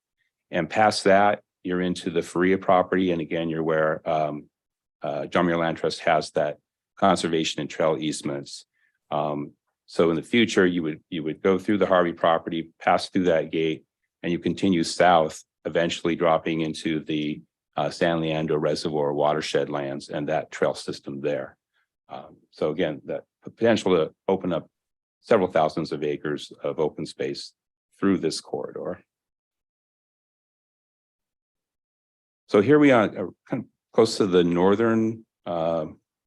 And past that, you're into the Faria property. And again, you're where John Muir Land Trust has that conservation and trail easements. So in the future, you would go through the Harvey property, pass through that gate, and you continue south, eventually dropping into the San Leandro Reservoir watershed lands and that trail system there. So again, that potential to open up several thousands of acres of open space through this corridor. So here we are, kind of close to the northern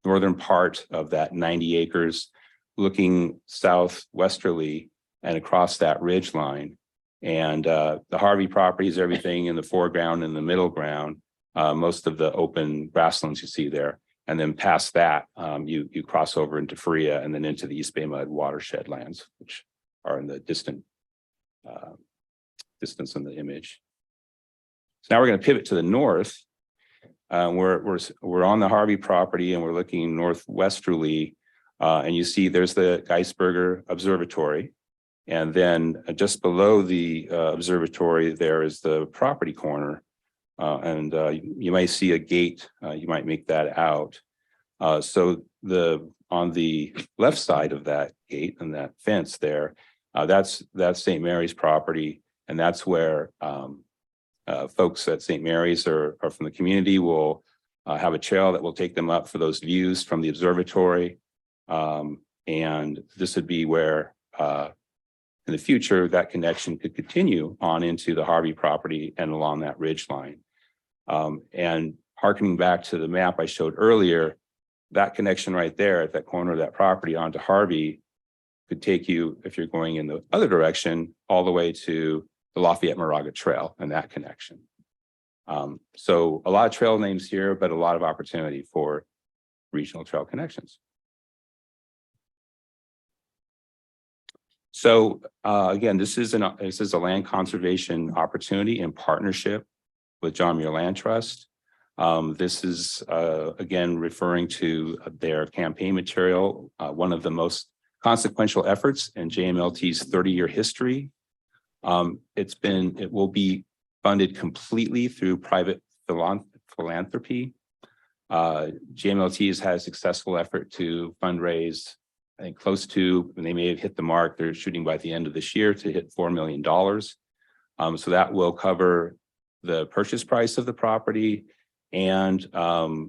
northern part of that 90 acres, looking southwesterly and across that ridge line. And the Harvey property is everything in the foreground and the middle ground, most of the open grasslands you see there. And then past that, you cross over into Faria and then into the East Bay Mud watershed lands, which are in the distance in the image. So now we're going to pivot to the north. We're on the Harvey property and we're looking northwesterly, and you see there's the Geisberger Observatory. And then just below the observatory, there is the property corner. And you might see a gate, you might make that out. So on the left side of that gate and that fence there, that's St. Mary's property. And that's where folks at St. Mary's or from the community will have a trail that will take them up for those views from the observatory. And this would be where in the future, that connection could continue on into the Harvey property and along that ridge line. And harkening back to the map I showed earlier, that connection right there at that corner of that property onto Harvey could take you, if you're going in the other direction, all the way to the Lafayette Moraga Trail and that connection. So a lot of trail names here, but a lot of opportunity for regional trail connections. So again, this is a land conservation opportunity in partnership with John Muir Land Trust. This is again referring to their campaign material, one of the most consequential efforts in JMLT's 30-year history. It will be funded completely through private philanthropy. JMLT has had a successful effort to fundraise, I think close to, and they may have hit the mark, they're shooting by the end of this year to hit $4 million. So that will cover the purchase price of the property and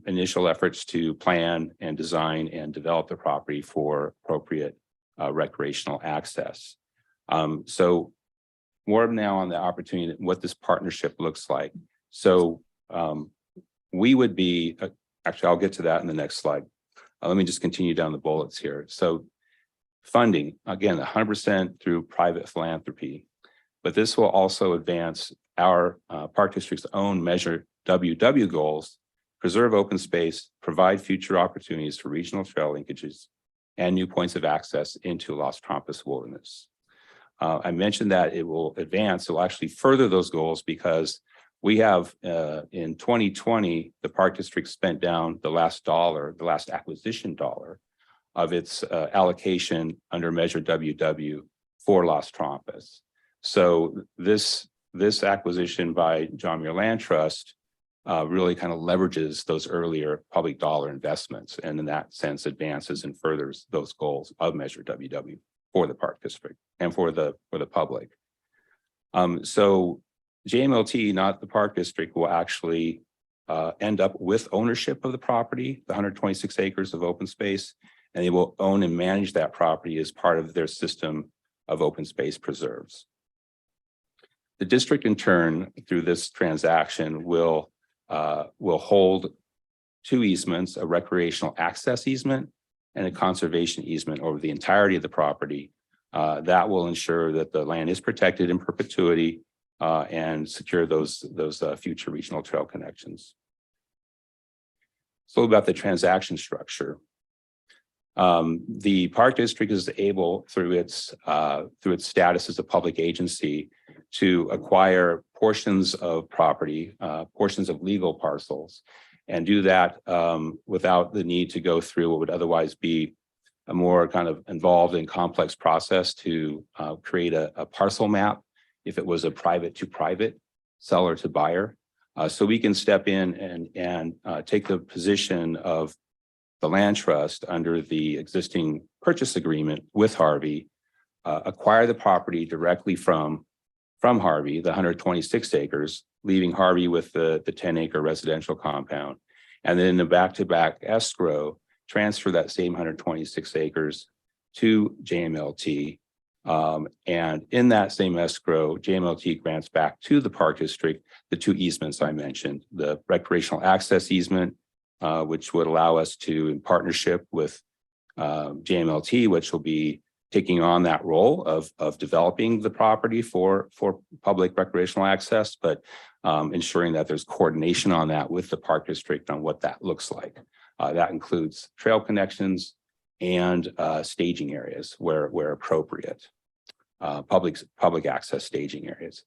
initial efforts to plan and design and develop the property for appropriate recreational access. So more now on the opportunity, what this partnership looks like. So we would be, actually, I'll get to that in the next slide. Let me just continue down the bullets here. So funding, again, 100% through private philanthropy, but this will also advance our Park District's own Measure WW goals, preserve open space, provide future opportunities for regional trail linkages and new points of access into Las Trampas wilderness. I mentioned that it will advance, it will actually further those goals because we have in 2020, the Park District spent down the last dollar, the last acquisition dollar of its allocation under Measure WW for Las Trampas. So this acquisition by John Muir Land Trust really kind of leverages those earlier public dollar investments, and in that sense advances and furthers those goals of Measure WW for the Park District and for the public. So JMLT, not the Park District, will actually end up with ownership of the property, the 126 acres of open space, and they will own and manage that property as part of their system of open space preserves. The district, in turn, through this transaction, will hold two easements, a recreational access easement and a conservation easement over the entirety of the property. That will ensure that the land is protected in perpetuity and secure those future regional trail connections. So about the transaction structure. The Park District is able, through its status as a public agency, to acquire portions of property, portions of legal parcels, and do that without the need to go through what would otherwise be a more kind of involved and complex process to create a parcel map if it was a private to private, seller to buyer. So we can step in and take the position of the land trust under the existing purchase agreement with Harvey, acquire the property directly from Harvey, the 126 acres, leaving Harvey with the 10-acre residential compound, and then in the back-to-back escrow, transfer that same 126 acres to JMLT. And in that same escrow, JMLT grants back to the Park District the two easements I mentioned, the recreational access easement which would allow us to, in partnership with JMLT, which will be taking on that role of developing the property for public recreational access, but ensuring that there's coordination on that with the Park District on what that looks like. That includes trail connections and staging areas where appropriate, public access staging areas.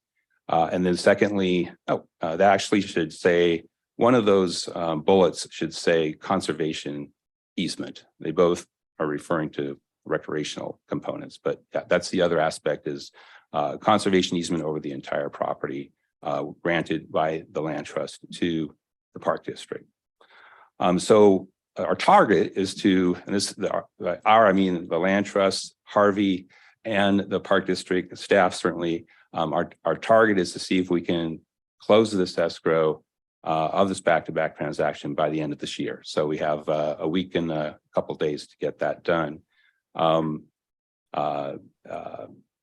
And then secondly, that actually should say, one of those bullets should say conservation easement. They both are referring to recreational components, but that's the other aspect is conservation easement over the entire property granted by the land trust to the Park District. So our target is to, and this I mean the land trust, Harvey, and the Park District staff certainly. Our target is to see if we can close this escrow of this back-to-back transaction by the end of this year. So we have a week and a couple of days to get that done.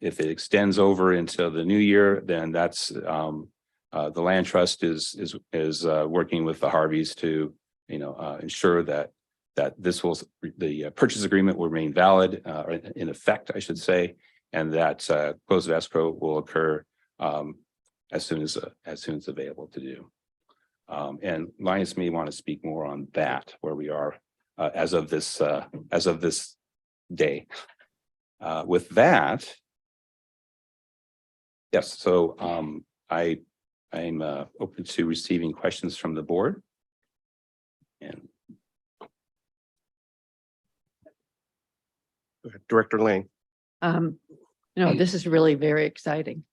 If it extends over into the new year, then that's the land trust is working with the Harveys to ensure that the purchase agreement will remain valid, or in effect, I should say, and that close of escrow will occur as soon as available to do. And Linus may want to speak more on that, where we are as of this day. With that, yes. So I'm open to receiving questions from the board. And Director Lane. This is really very exciting.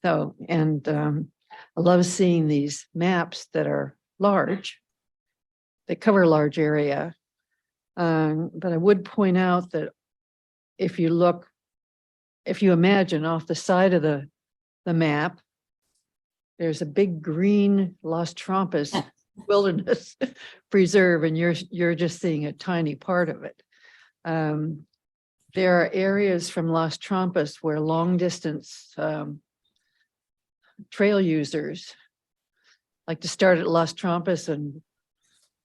So, and I love seeing these maps that are large. They cover a large area. But I would point out that if you imagine off the side of the map, there's a big green Las Trampas wilderness preserve, and you're just seeing a tiny part of it. There are areas from Las Trampas where long distance trail users like to start at Las Trampas and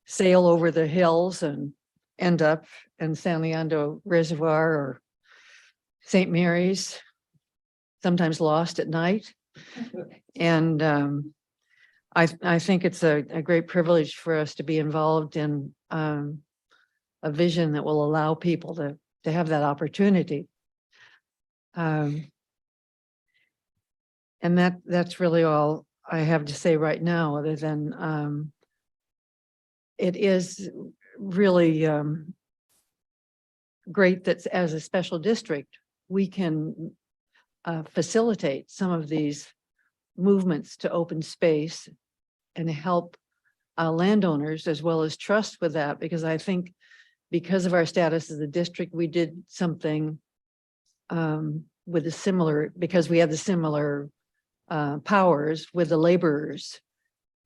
sail over the hills and end up in San Leandro Reservoir or St. Mary's, sometimes lost at night. And I think it's a great privilege for us to be involved in a vision that will allow people to have that opportunity. And that's really all I have to say right now, other than it is really great that as a special district, we can facilitate some of these movements to open space and help landowners as well as trust with that, because I think because of our status as a district, we did something with a similar, because we have the similar powers with the laborers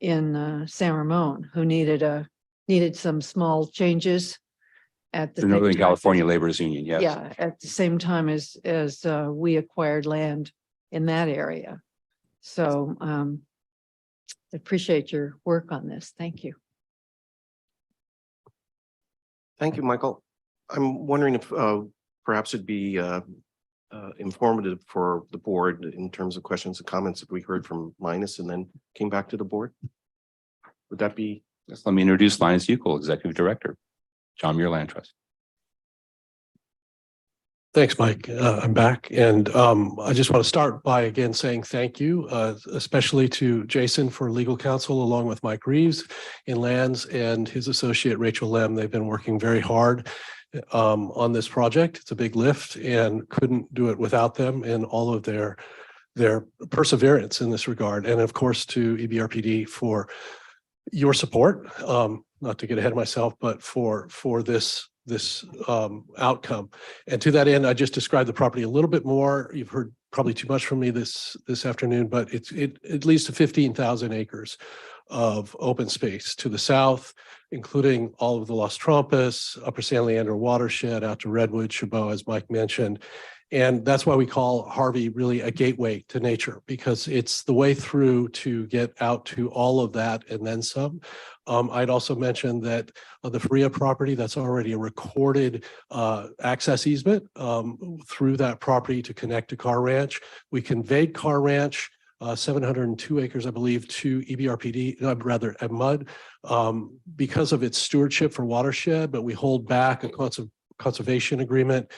in San Ramon who needed some small changes at the Northern time. California Laborers Union, yes. Yeah, at the same time as we acquired land in that area. So I appreciate your work on this. Thank you. Thank you, Michael. I'm wondering if perhaps it'd be informative for the board in terms of questions and comments if we heard from Linus and then came back to the board. Would that be? Yes, let me introduce Linus Uckel, Executive Director, John Muir Land Trust. Thanks, Mike. I'm back. And I just want to start by again saying thank you, especially to Jason for legal counsel, along with Mike Reeves in lands and his associate Rachel Lem. They've been working very hard on this project. It's a big lift and couldn't do it without them and all of their perseverance in this regard. And of course, to EBRPD for your support, not to get ahead of myself, but for this outcome. And to that end, I just described the property a little bit more. You've heard probably too much from me this afternoon, but it's at least 15,000 acres of open space to the south, including all of the Las Trampas, Upper San Leandro watershed out to Redwood, Chabot, as Mike mentioned, And that's why we call Harvey really a gateway to nature, because it's the way through to get out to all of that and then some. I'd also mention that the Faria property, that's already a recorded access easement through that property to connect to Car Ranch. We conveyed Car Ranch 702 acres, I believe, to EBRPD, rather at MUD, because of its stewardship for watershed, but we hold back a conservation agreement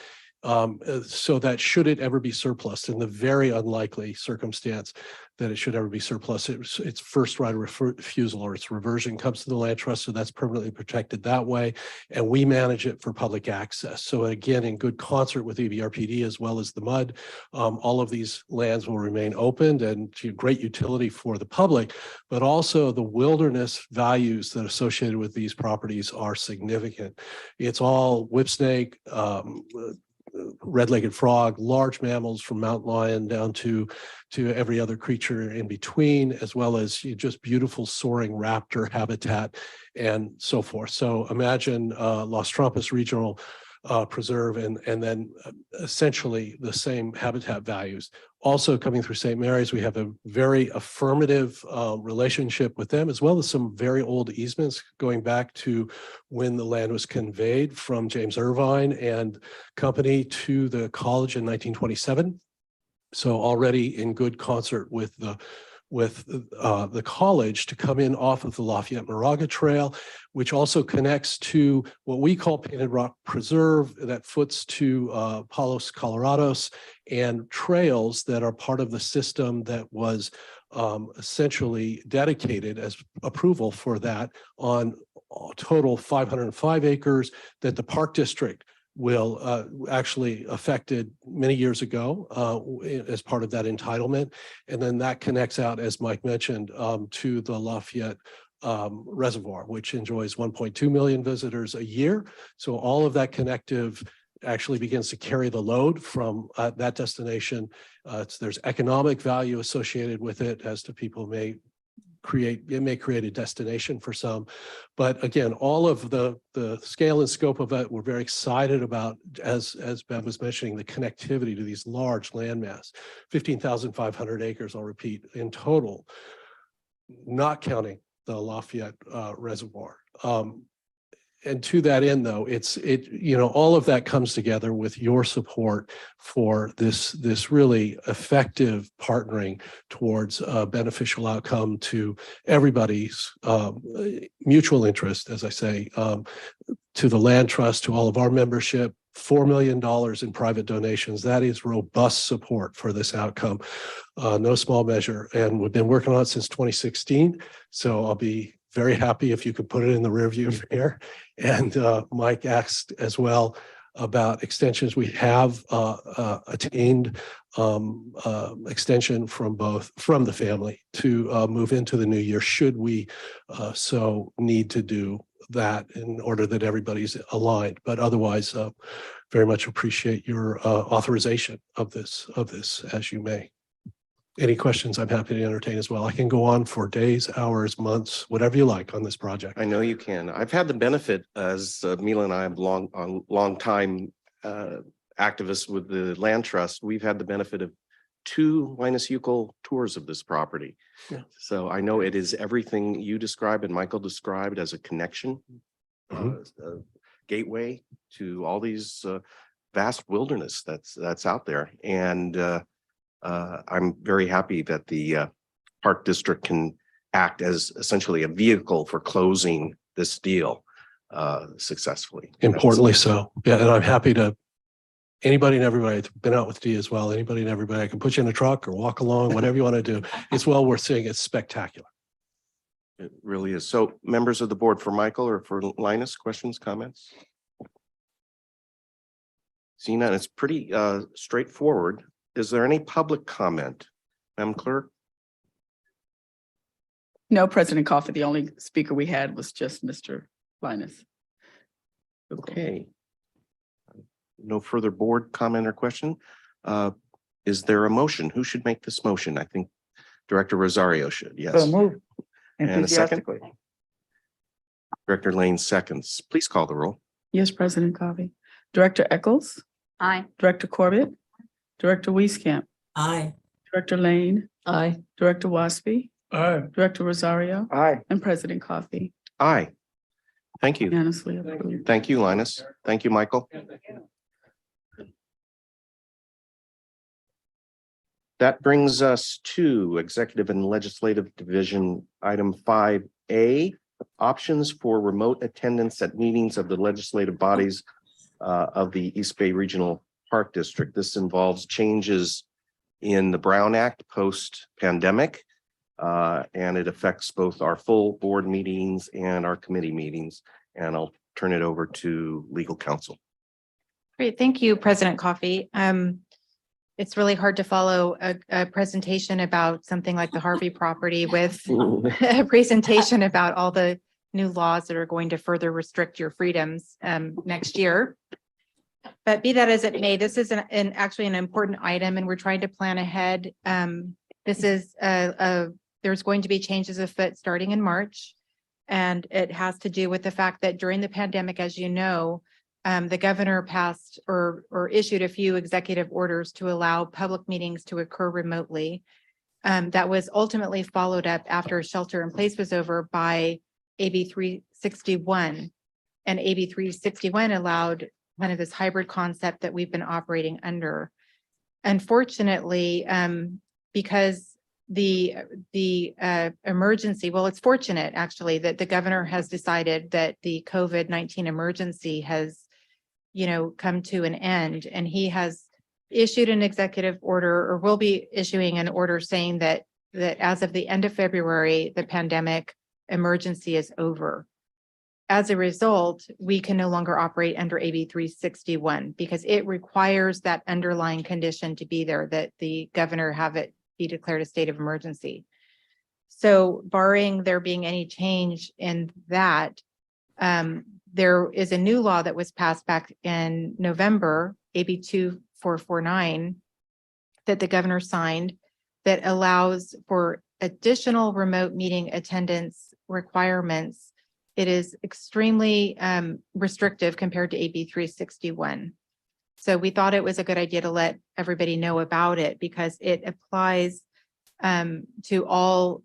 so that should it ever be surplus, in the very unlikely circumstance that it should ever be surplus, its first right of refusal or its reversion comes to the land trust, so that's permanently protected that way, and we manage it for public access. So again, in good concert with EBRPD as well as the MUD, all of these lands will remain opened and to great utility for the public, but also the wilderness values that are associated with these properties are significant. It's all whipsnake, red-legged frog, large mammals from mountain lion down to every other creature in between, as well as just beautiful soaring raptor habitat and so forth. So imagine Las Trampas Regional Preserve and then essentially the same habitat values. Also coming through St. Mary's, we have a very affirmative relationship with them, as well as some very old easements going back to when the land was conveyed from James Irvine and company to the college in 1927. So already in good concert with the college to come in off of the Lafayette Moraga Trail, which also connects to what we call Painted Rock Preserve that foots to Palos Colorados, and trails that are part of the system that was essentially dedicated as approval for that on total 505 acres that the Park District will actually affected many years ago as part of that entitlement. And then that connects out, as Mike mentioned, to the Lafayette Reservoir, which enjoys 1.2 million visitors a year. So all of that connective actually begins to carry the load from that destination. There's economic value associated with it as to people may create a destination for some. But again, all of the scale and scope of it, we're very excited about, as Bev was mentioning, the connectivity to these large landmass, 15,500 acres, I'll repeat, in total, not counting the Lafayette Reservoir. And to that end, though, all of that comes together with your support for this really effective partnering towards a beneficial outcome to everybody's mutual interest, as I say, to the land trust, to all of our membership, $4 million in private donations. That is robust support for this outcome, no small measure. And we've been working on it since 2016. So I'll be very happy if you could put it in the rearview mirror. And Mike asked as well about extensions. We have attained extension from the family to move into the new year, should we so need to do that in order that everybody's aligned. But otherwise, very much appreciate your authorization of this as you may. Any questions, I'm happy to entertain as well. I can go on for days, hours, months, whatever you like on this project. I know you can. I've had the benefit, as Mila and I have long time activists with the land trust. We've had the benefit of 2 Linus Uckel tours of this property. Yeah. So I know it is everything you described and Michael described as a connection, a gateway to all these vast wilderness that's out there. And I'm very happy that the Park District can act as essentially a vehicle for closing this deal successfully. Importantly so. Yeah, and I'm happy to, anybody and everybody, I've been out with Dee as well, anybody and everybody, I can put you in a truck or walk along, whatever you want to do. It's well worth seeing. It's spectacular. It really is. So members of the board, for Michael or for Linus, questions, comments? Seeing that, it's pretty straightforward. Is there any public comment? Madam Clerk? No, President Coffey, the only speaker we had was just Mr. Linus. Okay. No further board comment or question. Is there a motion? Who should make this motion? I think Director Rosario should. Yes. So move And a second? enthusiastically. Director Lane seconds. Please call the roll. Yes, President Coffey. Director Eccles, Aye. Director Corbett, Director Wieskamp, Aye. Director Lane, Aye. Director Waspy, Aye. Director Rosario, Aye. and President Coffee. Aye. Thank you. Unanimously approved. Thank you, Linus. Thank you, Michael. That brings us to Executive and Legislative Division, item 5A, options for remote attendance at meetings of the legislative bodies of the East Bay Regional Park District. This involves changes in the Brown Act post-pandemic, and it affects both our full board meetings and our committee meetings. And I'll turn it over to legal counsel. Great, thank you, President Coffee. It's really hard to follow a presentation about something like the Harvey property with a presentation about all the new laws that are going to further restrict your freedoms next year. But be that as it may, this is actually an important item, and we're trying to plan ahead. This is there's going to be changes afoot starting in March, and it has to do with the fact that during the pandemic, as you know, the governor passed or issued a few executive orders to allow public meetings to occur remotely. That was ultimately followed up after shelter in place was over by AB 361. And AB 361 allowed kind of this hybrid concept that we've been operating under. Unfortunately, because the emergency, well, it's fortunate actually that the governor has decided that the COVID-19 emergency has, come to an end, and he has issued an executive order, or will be issuing an order saying that as of the end of February, the pandemic emergency is over. As a result, we can no longer operate under AB 361 because it requires that underlying condition to be there, that the governor have it be declared a state of emergency. So barring there being any change in that, there is a new law that was passed back in November, AB 2449, that the governor signed that allows for additional remote meeting attendance requirements. It is extremely restrictive compared to AB 361. So we thought it was a good idea to let everybody know about it because it applies to all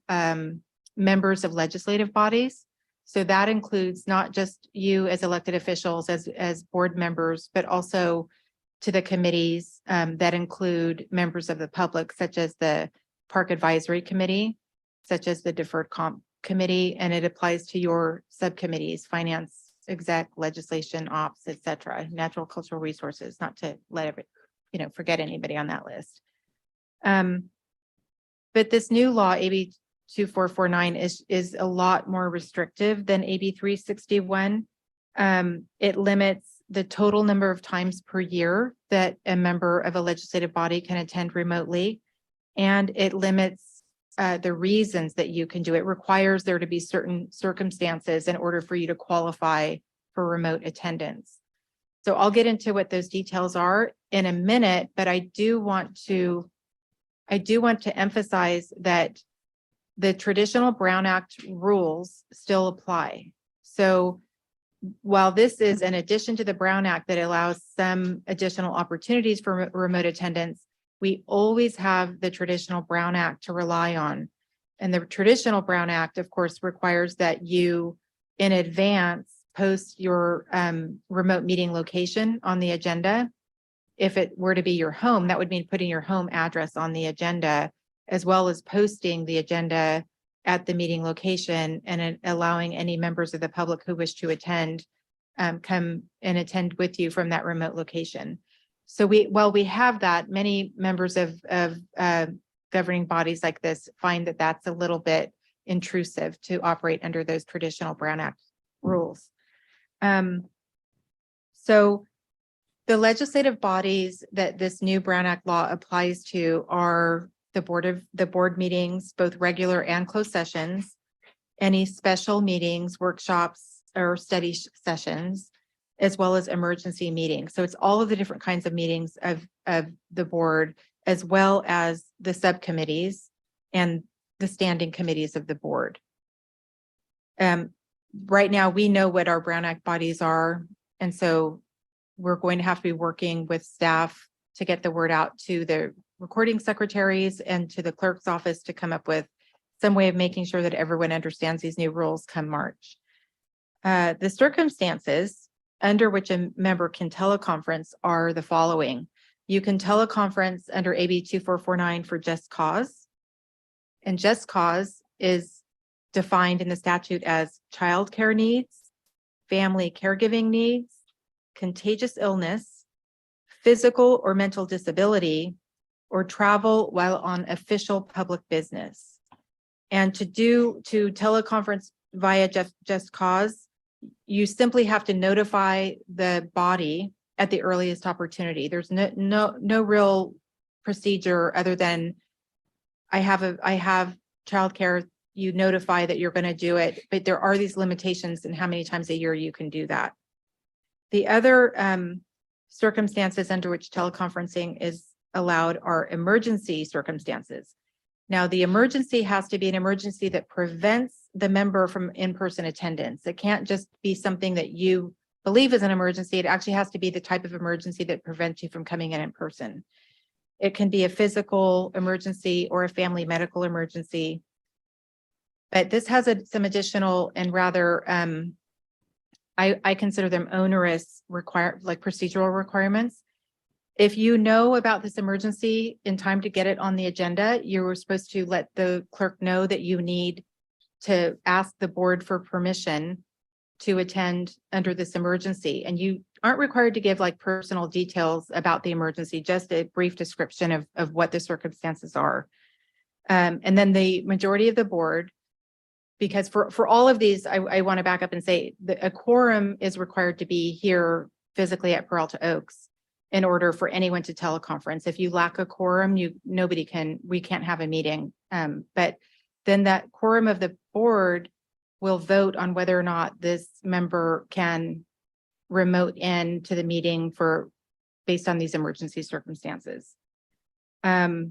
members of legislative bodies. So that includes not just you as elected officials, as board members, but also to the committees that include members of the public, such as the Park Advisory Committee, such as the Deferred Comp Committee, and it applies to your subcommittees, Finance, Exec, Legislation, Ops, et cetera, Natural Cultural Resources, not to let forget anybody on that list. But this new law, AB 2449, is a lot more restrictive than AB 361. It limits the total number of times per year that a member of a legislative body can attend remotely, and it limits the reasons that you can do it. Requires there to be certain circumstances in order for you to qualify for remote attendance. So I'll get into what those details are in a minute, but I do want to emphasize that the traditional Brown Act rules still apply. So while this is an addition to the Brown Act that allows some additional opportunities for remote attendance, we always have the traditional Brown Act to rely on. And the traditional Brown Act, of course, requires that you in advance post your remote meeting location on the agenda. If it were to be your home, that would mean putting your home address on the agenda, as well as posting the agenda at the meeting location and allowing any members of the public who wish to attend come and attend with you from that remote location. So while we have that, many members of governing bodies like this find that that's a little bit intrusive to operate under those traditional Brown Act rules. So the legislative bodies that this new Brown Act law applies to are the board meetings, both regular and closed sessions, any special meetings, workshops, or study sessions, as well as emergency meetings. So it's all of the different kinds of meetings of the board, as well as the subcommittees and the standing committees of the board. Right now, we know what our Brown Act bodies are, and so we're going to have to be working with staff to get the word out to the recording secretaries and to the clerk's office to come up with some way of making sure that everyone understands these new rules come March. The circumstances under which a member can teleconference are the following. You can teleconference under AB 2449 for just cause. And just cause is defined in the statute as childcare needs, family caregiving needs, contagious illness, physical or mental disability, or travel while on official public business. And to teleconference via just cause, you simply have to notify the body at the earliest opportunity. There's no real procedure other than I have childcare. You notify that you're going to do it, but there are these limitations in how many times a year you can do that. The other circumstances under which teleconferencing is allowed are emergency circumstances. Now, the emergency has to be an emergency that prevents the member from in-person attendance. It can't just be something that you believe is an emergency. It actually has to be the type of emergency that prevents you from coming in person. It can be a physical emergency or a family medical emergency. But this has some additional and rather, I consider them onerous procedural requirements. If you know about this emergency in time to get it on the agenda, you were supposed to let the clerk know that you need to ask the board for permission to attend under this emergency. And you aren't required to give like personal details about the emergency, just a brief description of what the circumstances are. And then the majority of the board, because for all of these, I want to back up and say that a quorum is required to be here physically at Peralta Oaks in order for anyone to teleconference. If you lack a quorum, we can't have a meeting. But then that quorum of the board will vote on whether or not this member can remote in to the meeting based on these emergency circumstances. For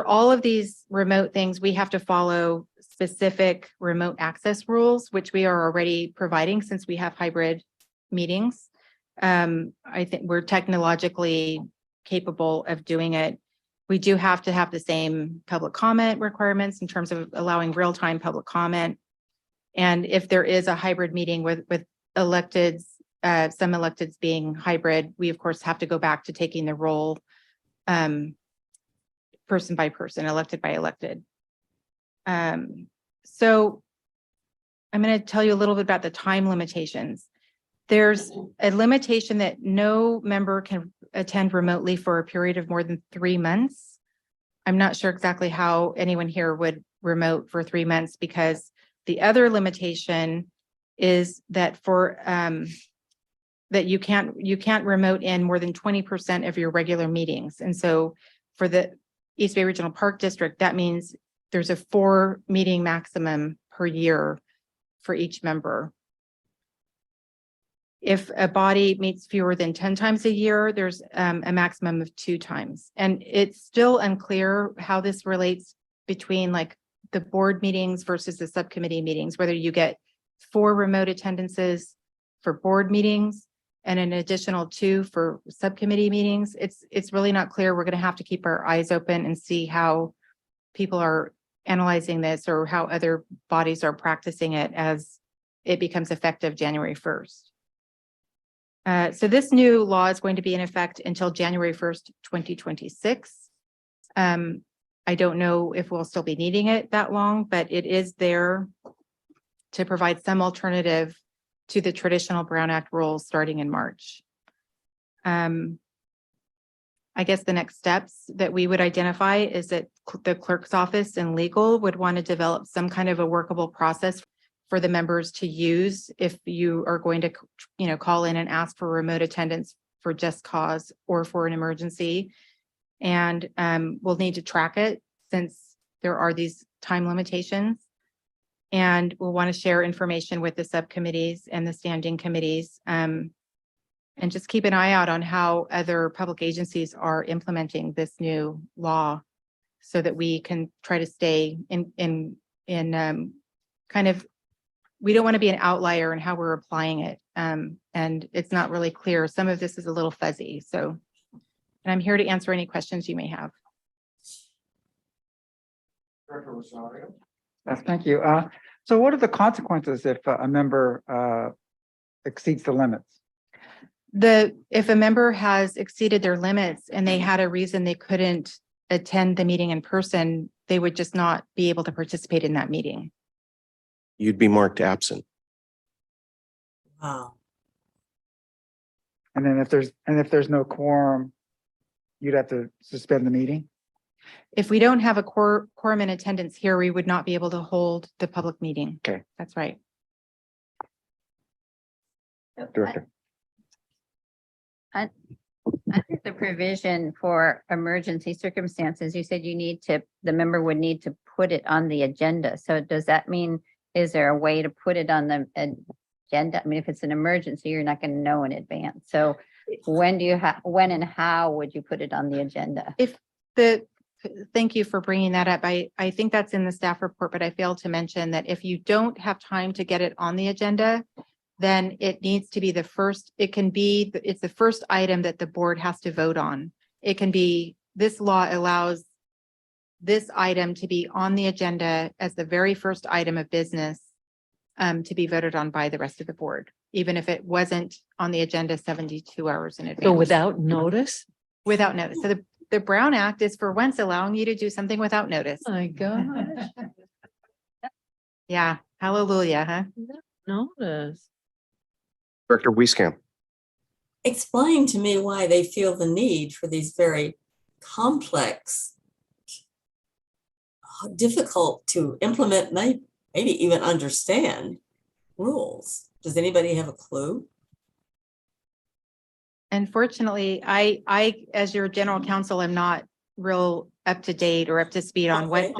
all of these remote things, we have to follow specific remote access rules, which we are already providing since we have hybrid meetings. I think we're technologically capable of doing it. We do have to have the same public comment requirements in terms of allowing real-time public comment. And if there is a hybrid meeting with electeds, some electeds being hybrid, we of course have to go back to taking the roll person by person, elected by elected. So I'm going to tell you a little bit about the time limitations. There's a limitation that no member can attend remotely for a period of more than 3 months. I'm not sure exactly how anyone here would remote for 3 months, because the other limitation is that that you can't remote in more than 20% of your regular meetings. And so for the East Bay Regional Park District, that means there's a 4 meeting maximum per year for each member. If a body meets fewer than 10 times a year, there's a maximum of 2 times. And it's still unclear how this relates between like the board meetings versus the subcommittee meetings, whether you get 4 remote attendances for board meetings and an additional 2 for subcommittee meetings. It's really not clear. We're going to have to keep our eyes open and see how people are analyzing this or how other bodies are practicing it as it becomes effective January 1st. So this new law is going to be in effect until January 1st, 2026. I don't know if we'll still be needing it that long, but it is there to provide some alternative to the traditional Brown Act rules starting in March. I guess the next steps that we would identify is that the clerk's office and legal would want to develop some kind of a workable process for the members to use if you are going to, call in and ask for remote attendance for just cause or for an emergency. And we'll need to track it since there are these time limitations. And we'll want to share information with the subcommittees and the standing committees. And just keep an eye out on how other public agencies are implementing this new law so that we can try to stay in kind of, we don't want to be an outlier in how we're applying it. And it's not really clear. Some of this is a little fuzzy. So And I'm here to answer any questions you may have. Thank you. So what are the consequences if a member exceeds the limits? If a member has exceeded their limits and they had a reason they couldn't attend the meeting in person, they would just not be able to participate in that meeting. You'd be marked absent. Wow. And then if there's no quorum, you'd have to suspend the meeting? If we don't have a quorum in attendance here, we would not be able to hold the public meeting. Okay. That's right. Director. Under the provision for emergency circumstances, you said the member would need to put it on the agenda. So does that mean, is there a way to put it on the agenda? I mean, if it's an emergency, you're not going to know in advance. So when and how would you put it on the agenda? Thank you for bringing that up. I think that's in the staff report, but I failed to mention that if you don't have time to get it on the agenda, then it needs to be it's the first item that the board has to vote on. It can be, this law allows this item to be on the agenda as the very first item of business to be voted on by the rest of the board, even if it wasn't on the agenda 72 hours in advance. So without notice? Without notice. So the Brown Act is for once allowing you to do something without notice. My gosh. Yeah, hallelujah, huh? Notice. Director Wieskamp. Explain to me why they feel the need for these very complex, difficult to implement, maybe even understand rules. Does anybody have a clue? Unfortunately, I, as your general counsel, am not real up to date or up to speed on what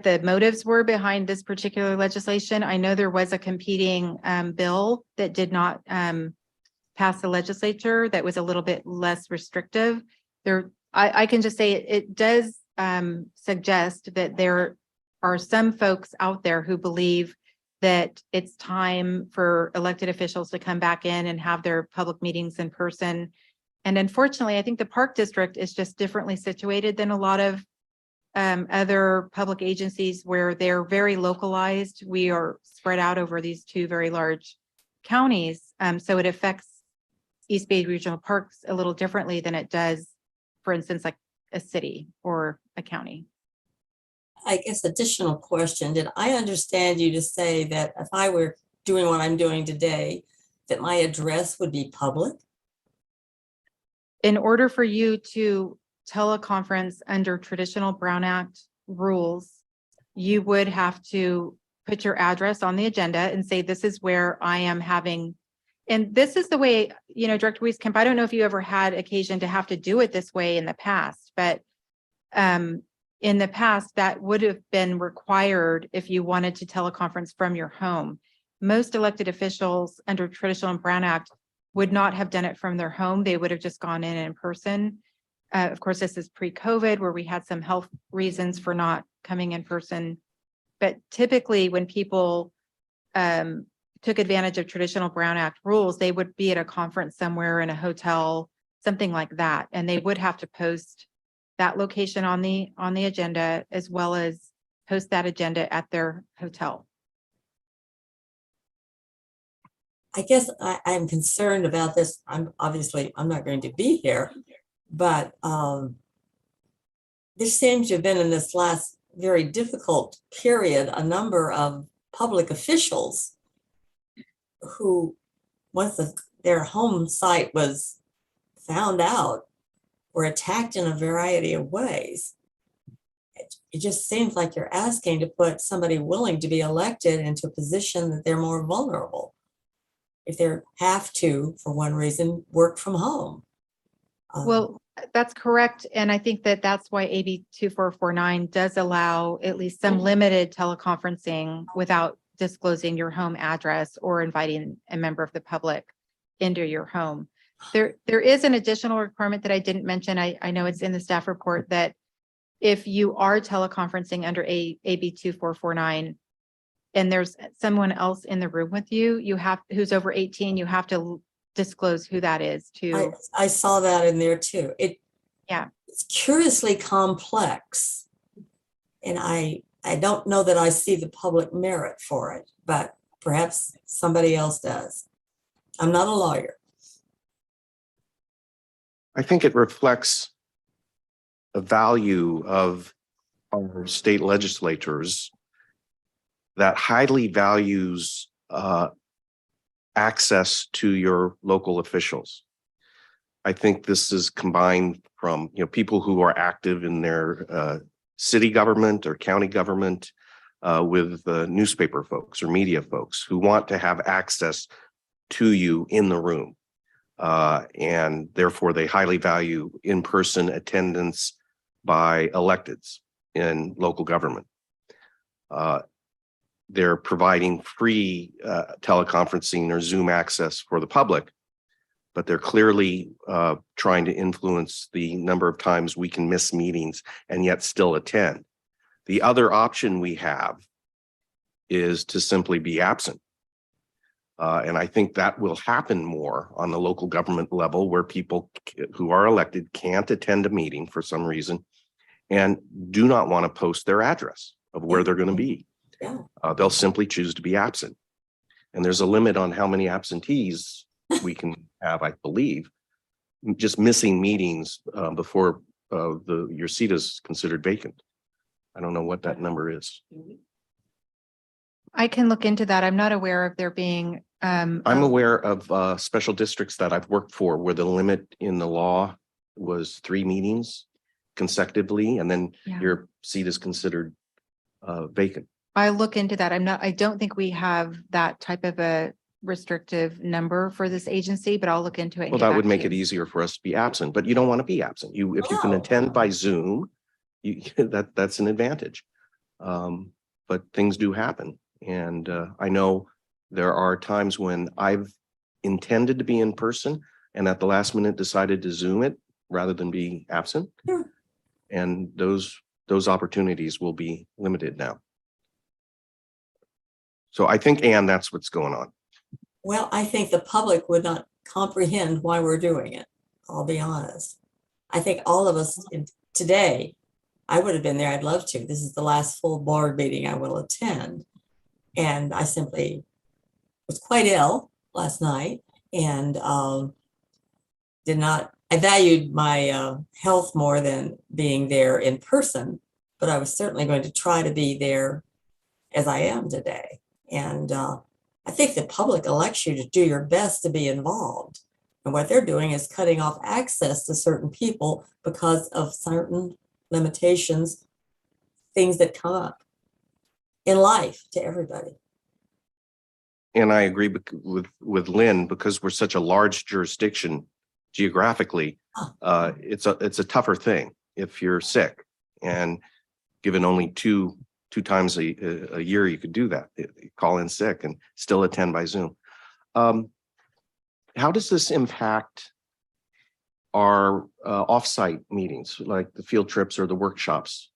the motives were behind this particular legislation. I know there was a competing bill that did not pass the legislature that was a little bit less restrictive. I can just say it does suggest that there are some folks out there who believe that it's time for elected officials to come back in and have their public meetings in person. And unfortunately, I think the Park District is just differently situated than a lot of other public agencies where they're very localized. We are spread out over these two very large counties. So it affects East Bay Regional Parks a little differently than it does, for instance, like a city or a county. I guess additional question, did I understand you to say that if I were doing what I'm doing today, that my address would be public? In order for you to teleconference under traditional Brown Act rules, you would have to put your address on the agenda and say, this is where I am having, and this is the way, Director Wieskamp, I don't know if you ever had occasion to have to do it this way in the past, but in the past, that would have been required if you wanted to teleconference from your home. Most elected officials under traditional Brown Act would not have done it from their home. They would have just gone in person. Of course, this is pre-COVID where we had some health reasons for not coming in person. But typically when people took advantage of traditional Brown Act rules, they would be at a conference somewhere in a hotel, something like that. And they would have to post that location on the agenda, as well as post that agenda at their hotel. I guess I'm concerned about this. I'm not going to be here, but there seems to have been in this last very difficult period a number of public officials who, once their home site was found out, were attacked in a variety of ways. It just seems like you're asking to put somebody willing to be elected into a position that they're more vulnerable if they have to, for one reason, work from home. Well, that's correct. And I think that that's why AB 2449 does allow at least some limited teleconferencing without disclosing your home address or inviting a member of the public into your home. There is an additional requirement that I didn't mention. I know it's in the staff report that if you are teleconferencing under AB 2449 and there's someone else in the room with you, who's over 18, you have to disclose who that is to. I saw that in there too. It's curiously complex. And I don't know that I see the public merit for it, but perhaps somebody else does. I'm not a lawyer. I think it reflects the value of our state legislators that highly values access to your local officials. I think this is combined from, people who are active in their city government or county government with newspaper folks or media folks who want to have access to you in the room. And therefore they highly value in-person attendance by electeds in local government. They're providing free teleconferencing or Zoom access for the public, but they're clearly trying to influence the number of times we can miss meetings and yet still attend. The other option we have is to simply be absent. And I think that will happen more on the local government level where people who are elected can't attend a meeting for some reason and do not want to post their address of where they're going to be. They'll simply choose to be absent. And there's a limit on how many absentees we can have, I believe, just missing meetings before your seat is considered vacant. I don't know what that number is. I can look into that. I'm not aware of there being. I'm aware of special districts that I've worked for where the limit in the law was 3 meetings consecutively, and then your seat is considered vacant. I look into that. I don't think we have that type of a restrictive number for this agency, but I'll look into it. Well, that would make it easier for us to be absent, but you don't want to be absent. If you can attend by Zoom, that's an advantage. But things do happen. And I know there are times when I've intended to be in person and at the last minute decided to Zoom it rather than be absent. And those opportunities will be limited now. So I think, Ann, that's what's going on. Well, I think the public would not comprehend why we're doing it. I'll be honest. I think all of us today, I would have been there. I'd love to. This is the last full board meeting I will attend. And I simply was quite ill last night and I valued my health more than being there in person, but I was certainly going to try to be there as I am today. And I think the public elects you to do your best to be involved. And what they're doing is cutting off access to certain people because of certain limitations, things that come up in life to everybody. And I agree with Lynn, because we're such a large jurisdiction geographically, it's a tougher thing if you're sick, and given only two times a year you could do that, call in sick and still attend by Zoom. How does this impact our offsite meetings, like the field trips or the workshops,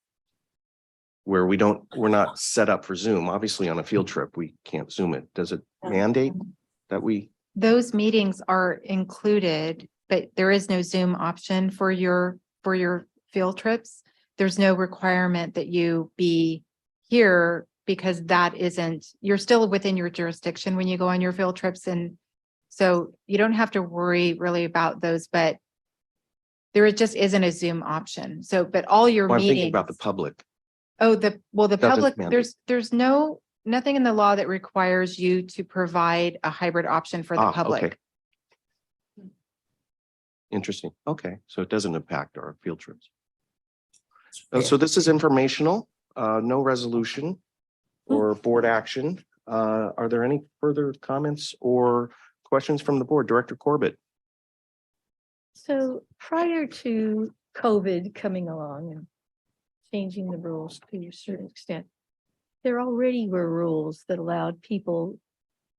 where we're not set up for Zoom? Obviously on a field trip, we can't Zoom it. Does it mandate that we? Those meetings are included, but there is no Zoom option for your field trips. There's no requirement that you be here because you're still within your jurisdiction when you go on your field trips. And so you don't have to worry really about those, but there just isn't a Zoom option. So, but all your I'm meetings. thinking about the public. Oh, the public, mandate. there's nothing in the law that requires you to provide a hybrid option for the public. Okay. Interesting. Okay. So it doesn't impact our field trips. So this is informational, no resolution or board action. Are there any further comments or questions from the board? Director Corbett. So prior to COVID coming along and changing the rules to a certain extent, there already were rules that allowed people,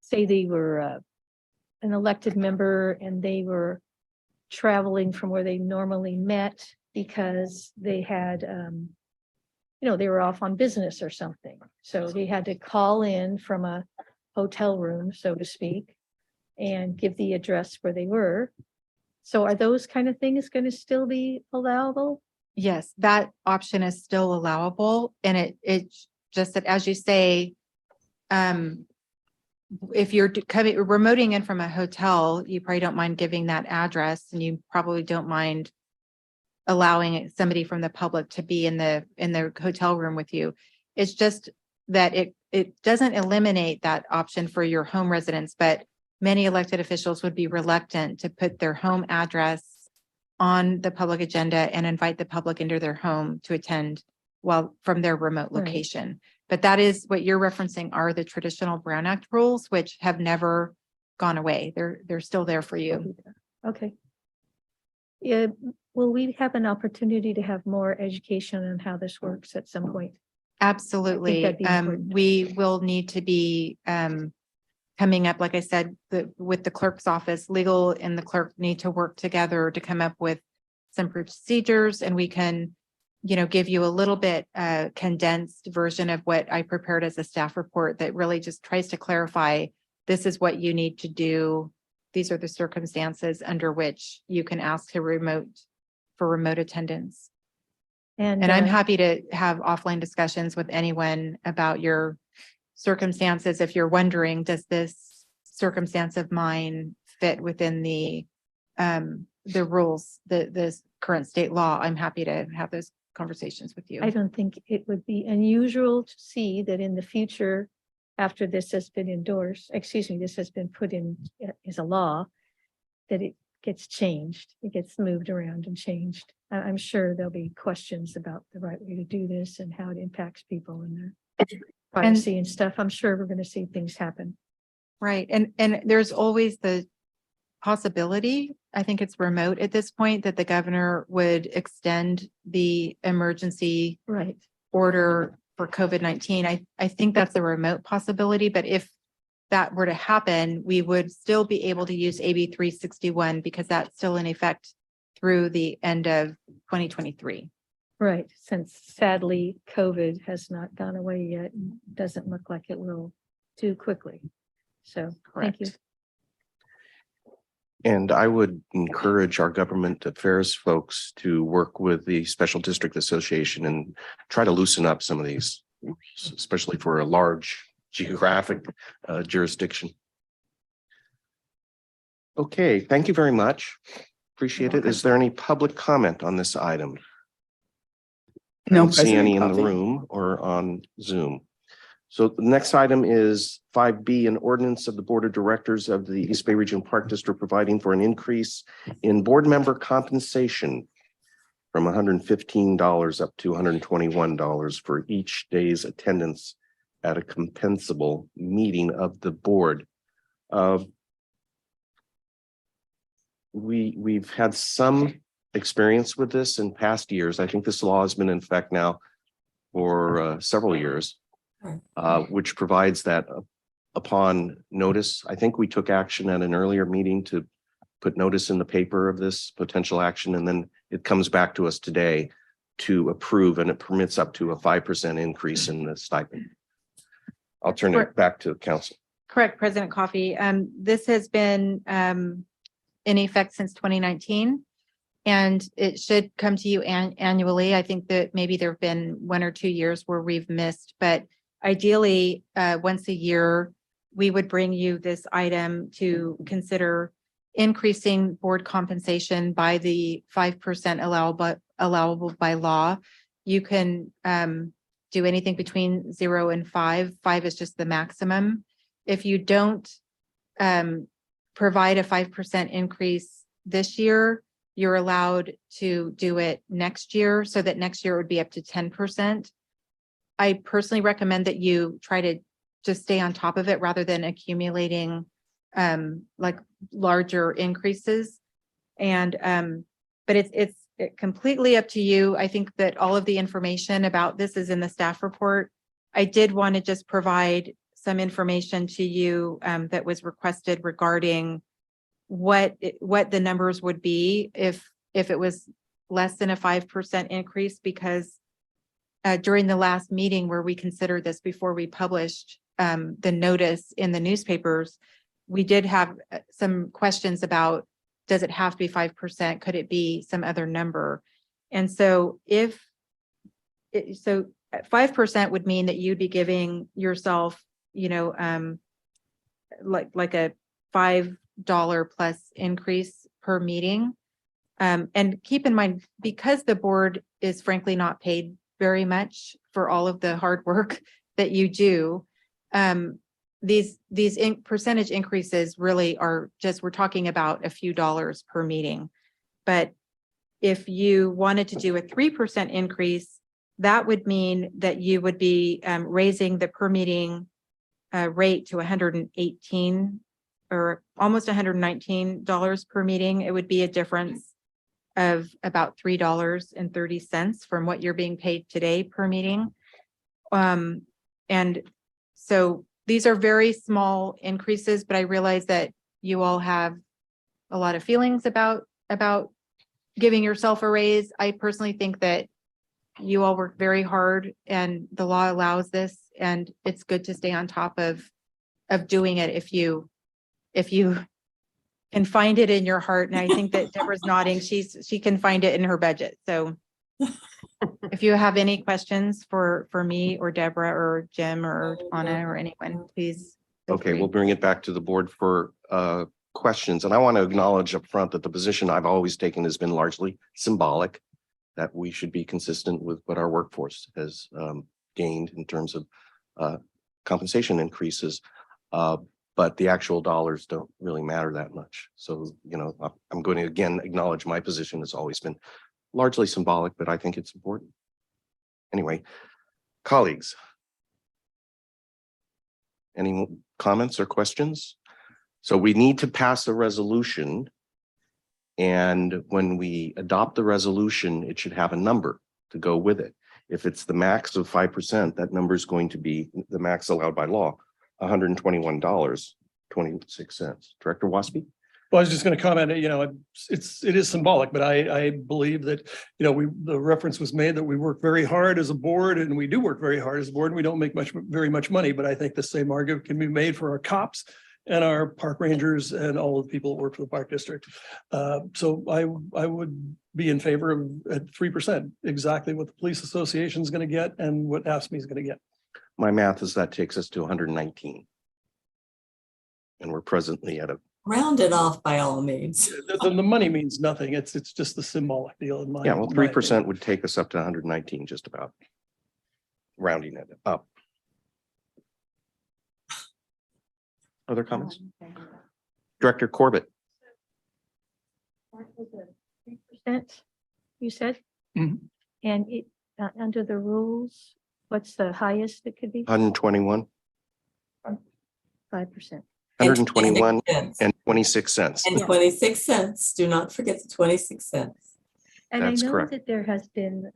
say they were an elected member and they were traveling from where they normally met because they had, they were off on business or something. So they had to call in from a hotel room, so to speak, and give the address where they were. So are those kind of things going to still be allowable? Yes, that option is still allowable, and it's just that, as you say, if you're coming, remoting in from a hotel, you probably don't mind giving that address, and you probably don't mind allowing somebody from the public to be in the hotel room with you. It's just that it doesn't eliminate that option for your home residents, but many elected officials would be reluctant to put their home address on the public agenda and invite the public into their home to attend while from their remote Right. location. But that is what you're referencing are the traditional Brown Act rules, which have never gone away. They're still there for you. Okay. Yeah, will we have an opportunity to have more education on how this works at some point? Absolutely. that'd be important. We will need to be coming up, like I said, with the clerk's office, legal and the clerk need to work together to come up with some procedures, and we can, give you a little bit condensed version of what I prepared as a staff report that really just tries to clarify, this is what you need to do. These are the circumstances under which you can ask for remote attendance. And I'm happy to have offline discussions with anyone about your circumstances. If you're wondering, does this circumstance of mine fit within the rules, the current state law? I'm happy to have those conversations with you. I don't think it would be unusual to see that in the future, after this has been endorsed, this has been put in as a law, that it gets changed, it gets moved around and changed. I'm sure there'll be questions about the right way to do this and how it impacts people and their privacy and stuff. I'm sure we're going to see things happen. Right. And there's always the possibility, I think it's remote at this point, that the governor would extend the emergency order for COVID-19. I think that's a remote possibility, but if that were to happen, we would still be able to use AB 361 because that's still in effect through the end of 2023. Right, since sadly, COVID has not gone away yet, and doesn't look like it will too quickly. So, thank you. And I would encourage our government affairs folks to work with the Special District Association and try to loosen up some of these, especially for a large geographic jurisdiction. Okay, thank you very much. Appreciate it. Is there any public comment on this item? I No, don't see any in the President Coffey. room or on Zoom. So the next item is 5B, an ordinance of the Board of Directors of the East Bay Region Park District providing for an increase in board member compensation from $115 up to $121 for each day's attendance at a compensable meeting of the board. We've had some experience with this in past years. I think this law has been in effect now for several years, which provides that upon notice. I think we took action at an earlier meeting to put notice in the paper of this potential action, and then it comes back to us today to approve, and it permits up to a 5% increase in the stipend. I'll turn it back to the council. Correct, President Coffey. This has been in effect since 2019, and it should come to you annually. I think that maybe there have been 1 or 2 years where we've missed, but ideally, once a year, we would bring you this item to consider increasing board compensation by the 5% allowable by law. You can do anything between 0 and 5. 5 is just the maximum. If you don't provide a 5% increase this year, you're allowed to do it next year, so that next year it would be up to 10%. I personally recommend that you try to just stay on top of it rather than accumulating like larger increases. And but it's completely up to you. I think that all of the information about this is in the staff report. I did want to just provide some information to you that was requested regarding what the numbers would be if it was less than a 5% increase, because during the last meeting where we considered this before we published the notice in the newspapers, we did have some questions about, does it have to be 5%? Could it be some other number? And so if, so 5% would mean that you'd be giving yourself, you know, like a $5 plus increase per meeting. And keep in mind, because the board is frankly not paid very much for all of the hard work that you do, these percentage increases really are just, we're talking about a few dollars per meeting. But if you wanted to do a 3% increase, that would mean that you would be raising the per meeting rate to 118 or almost $119 per meeting. It would be a difference of about $3.30 from what you're being paid today per meeting. And so these are very small increases, but I realize that you all have a lot of feelings about giving yourself a raise. I personally think that you all work very hard and the law allows this, and it's good to stay on top of doing it if you can find it in your heart. And I think that Deborah's nodding. She can find it in her budget. So if you have any questions for me or Deborah or Jim or Anna or anyone, please. Okay, we'll bring it back to the board for questions. And I want to acknowledge up front that the position I've always taken has been largely symbolic, that we should be consistent with what our workforce has gained in terms of compensation increases. But the actual dollars don't really matter that much. So, you know, I'm going to again acknowledge my position has always been largely symbolic, but I think it's important. Anyway, colleagues, any comments or questions? So we need to pass a resolution. And when we adopt the resolution, it should have a number to go with it. If it's the max of 5%, that number is going to be the max allowed by law, $121.26. Director Waspy? Well, I was just going to comment, you know, it is symbolic, but I believe that, you know, the reference was made that we work very hard as a board, and we do work very hard as a board, and we don't make very much money, but I think the same argument can be made for our cops and our park rangers and all of the people that work for the park district. So I would be in favor of at 3%, exactly what the police association is going to get and what AFSCME is going to get. My math is that takes us to 119. And we're presently at a Round it off by all means. The money means nothing. It's just the symbolic deal in my. yeah, well, 3% would take us up to 119, just about. Rounding it up. Other comments? Director Corbett? 3%, you said? Mhm. And it, under the rules, what's the highest it could be? 121. 5%. 121 and 26 cents. And 26 cents. Do not forget the 26 cents. And That's I know correct. that there has been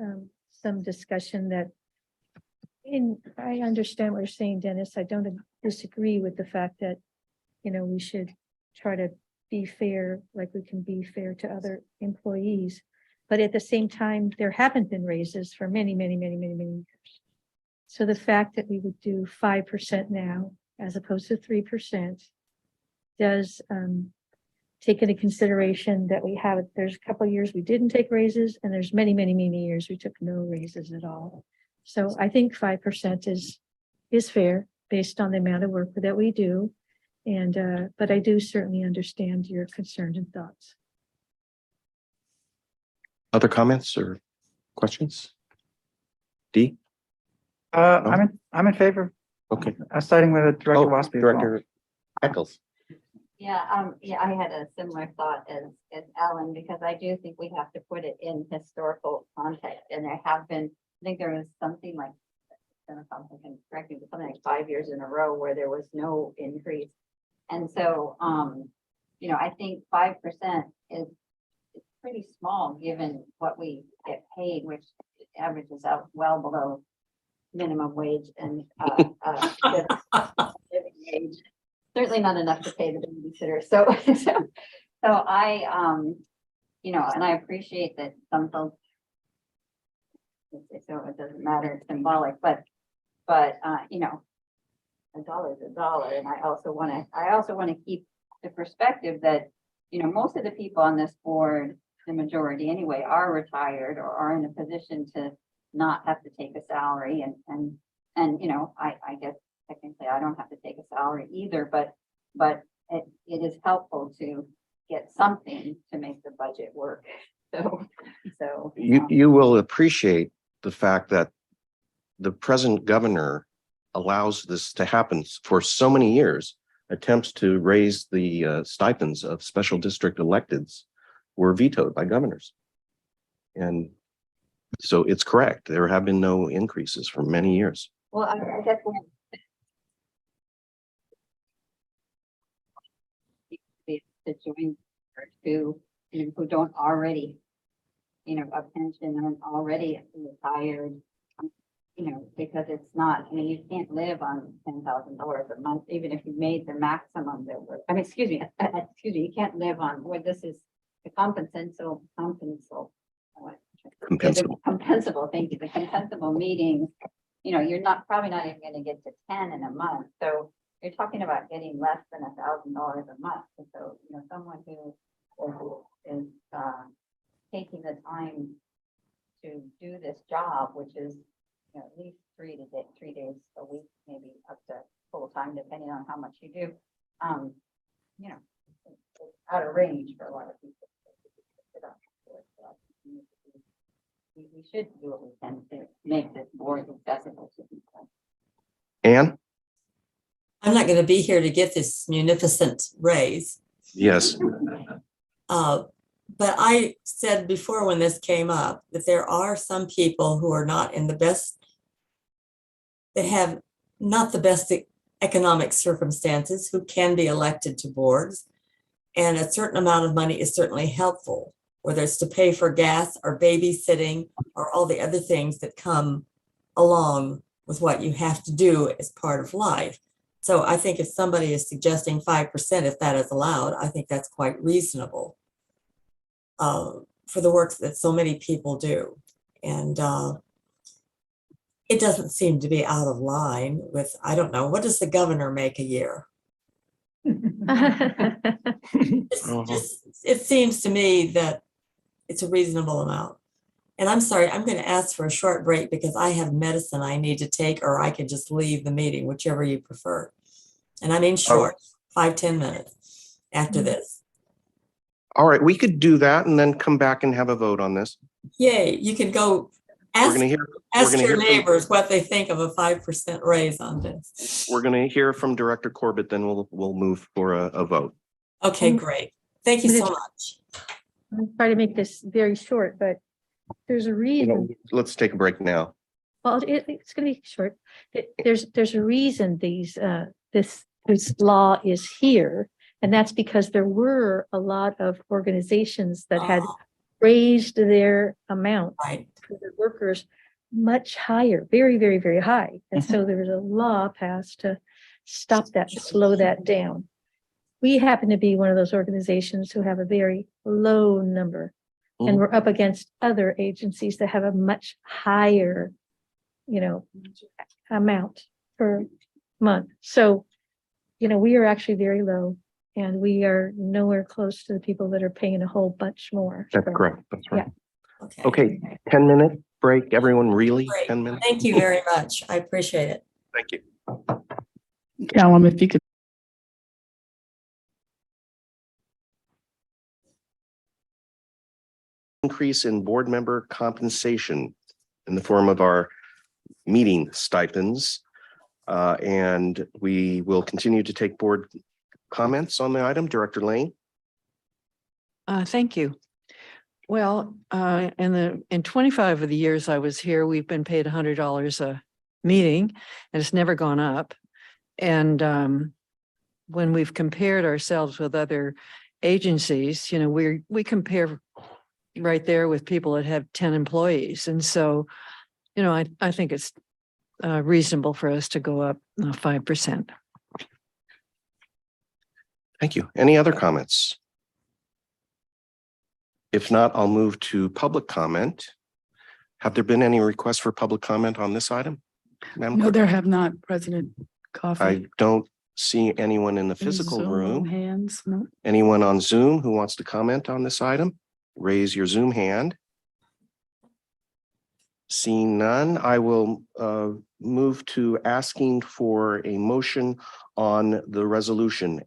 some discussion that I understand what you're saying, Dennis. I don't disagree with the fact that, you know, we should try to be fair, like we can be fair to other employees. But at the same time, there haven't been raises for many, many, many, many, many years. So the fact that we would do 5% now, as opposed to 3%, does take into consideration that there's a couple of years we didn't take raises, and there's many, many, many years we took no raises at all. So I think 5% is fair based on the amount of work that we do. And but I do certainly understand your concerns and thoughts. Other comments or questions? D? I'm in favor. Okay. Starting with Director Waspy. Director Eccles. Yeah, I had a similar thought as Alan, because I do think we have to put it in historical context. And there have been, I think there was something like, I don't know if I'm thinking correctly, but something like 5 years in a row where there was no increase. And so, you know, I think 5% is pretty small given what we get paid, which averages out well below minimum wage and living wage. Certainly not enough to pay the babysitter. So I, you know, and I appreciate that some folks, so it doesn't matter, it's symbolic, but you know, a dollar is a dollar. And I also want to keep the perspective that, most of the people on this board, the majority anyway, are retired or are in a position to not have to take a salary. And I guess technically I don't have to take a salary either, but it is helpful to get something to make the budget work. So You will appreciate the fact that the present governor allows this to happen for so many years. Attempts to raise the stipends of special district electeds were vetoed by governors. And so it's correct. There have been no increases for many years. well, I guess to join who don't already, a pension and already retired, because it's not, you can't live on $10,000 a month, even if you made the maximum that was, excuse me, you can't live on, this is the compensable, thank you, the compensable meetings, you're probably not even gonna get to 10 in a month, so you're talking about getting less than $1,000 a month, and so, someone who is taking the time to do this job, which is at least 3 days a week, maybe up to full time, depending on how much you do. It's out of range for a lot of people. We should do what we can to make this board accessible to people. Anne? I'm not going to be here to get this munificent raise. Yes. But I said before when this came up that there are some people who are not in the best, that have not the best economic circumstances, who can be elected to boards. And a certain amount of money is certainly helpful, whether it's to pay for gas or babysitting or all the other things that come along with what you have to do as part of life. So I think if somebody is suggesting 5%, if that is allowed, I think that's quite reasonable for the work that so many people do. And it doesn't seem to be out of line with, I don't know, what does the governor make a year? It seems to me that it's a reasonable amount. And I'm sorry, I'm going to ask for a short break because I have medicine I need to take, or I can just leave the meeting, whichever you prefer. And I mean short, 5-10 minutes after this. All right, we could do that and then come back and have a vote on this. Yay, you can go ask your neighbors what they think of a 5% raise on this. We're going to hear from Director Corbett, then we'll move for a vote. Okay, great. Thank you so much. I'll try to make this very short, but there's a reason. Let's take a break now. Well, it's going to be short. There's a reason this law is here, and that's because there were a lot of organizations that had raised their amount for their workers much higher, very, very, very high. And so there was a law passed to stop that, slow that down. We happen to be one of those organizations who have a very low number, and we're up against other agencies that have a much higher, amount per month. So, we are actually very low, and we are nowhere close to the people that are paying a whole bunch more. That's correct. That's right. Yeah. Okay, 10-minute break. Everyone, really? Great. 10 minutes? Thank you very much. I appreciate it. Thank you. Callum, if you could. Increase in board member compensation in the form of our meeting stipends. And we will continue to take board comments on the item. Director Lane. Thank you. Well, in 25 of the years I was here, we've been paid $100 a meeting, and it's never gone up. And when we've compared ourselves with other agencies, we compare right there with people that have 10 employees. And so, I think it's reasonable for us to go up 5%. Thank you. Any other comments? If not, I'll move to public comment. Have there been any requests for public comment on this item? No, there have not, President. Coffee. I don't see anyone in the Any physical Zoom room. Hands, no. Anyone on Zoom who wants to comment on this item? Raise your Zoom hand. Seeing none, I will move to asking for a motion on the resolution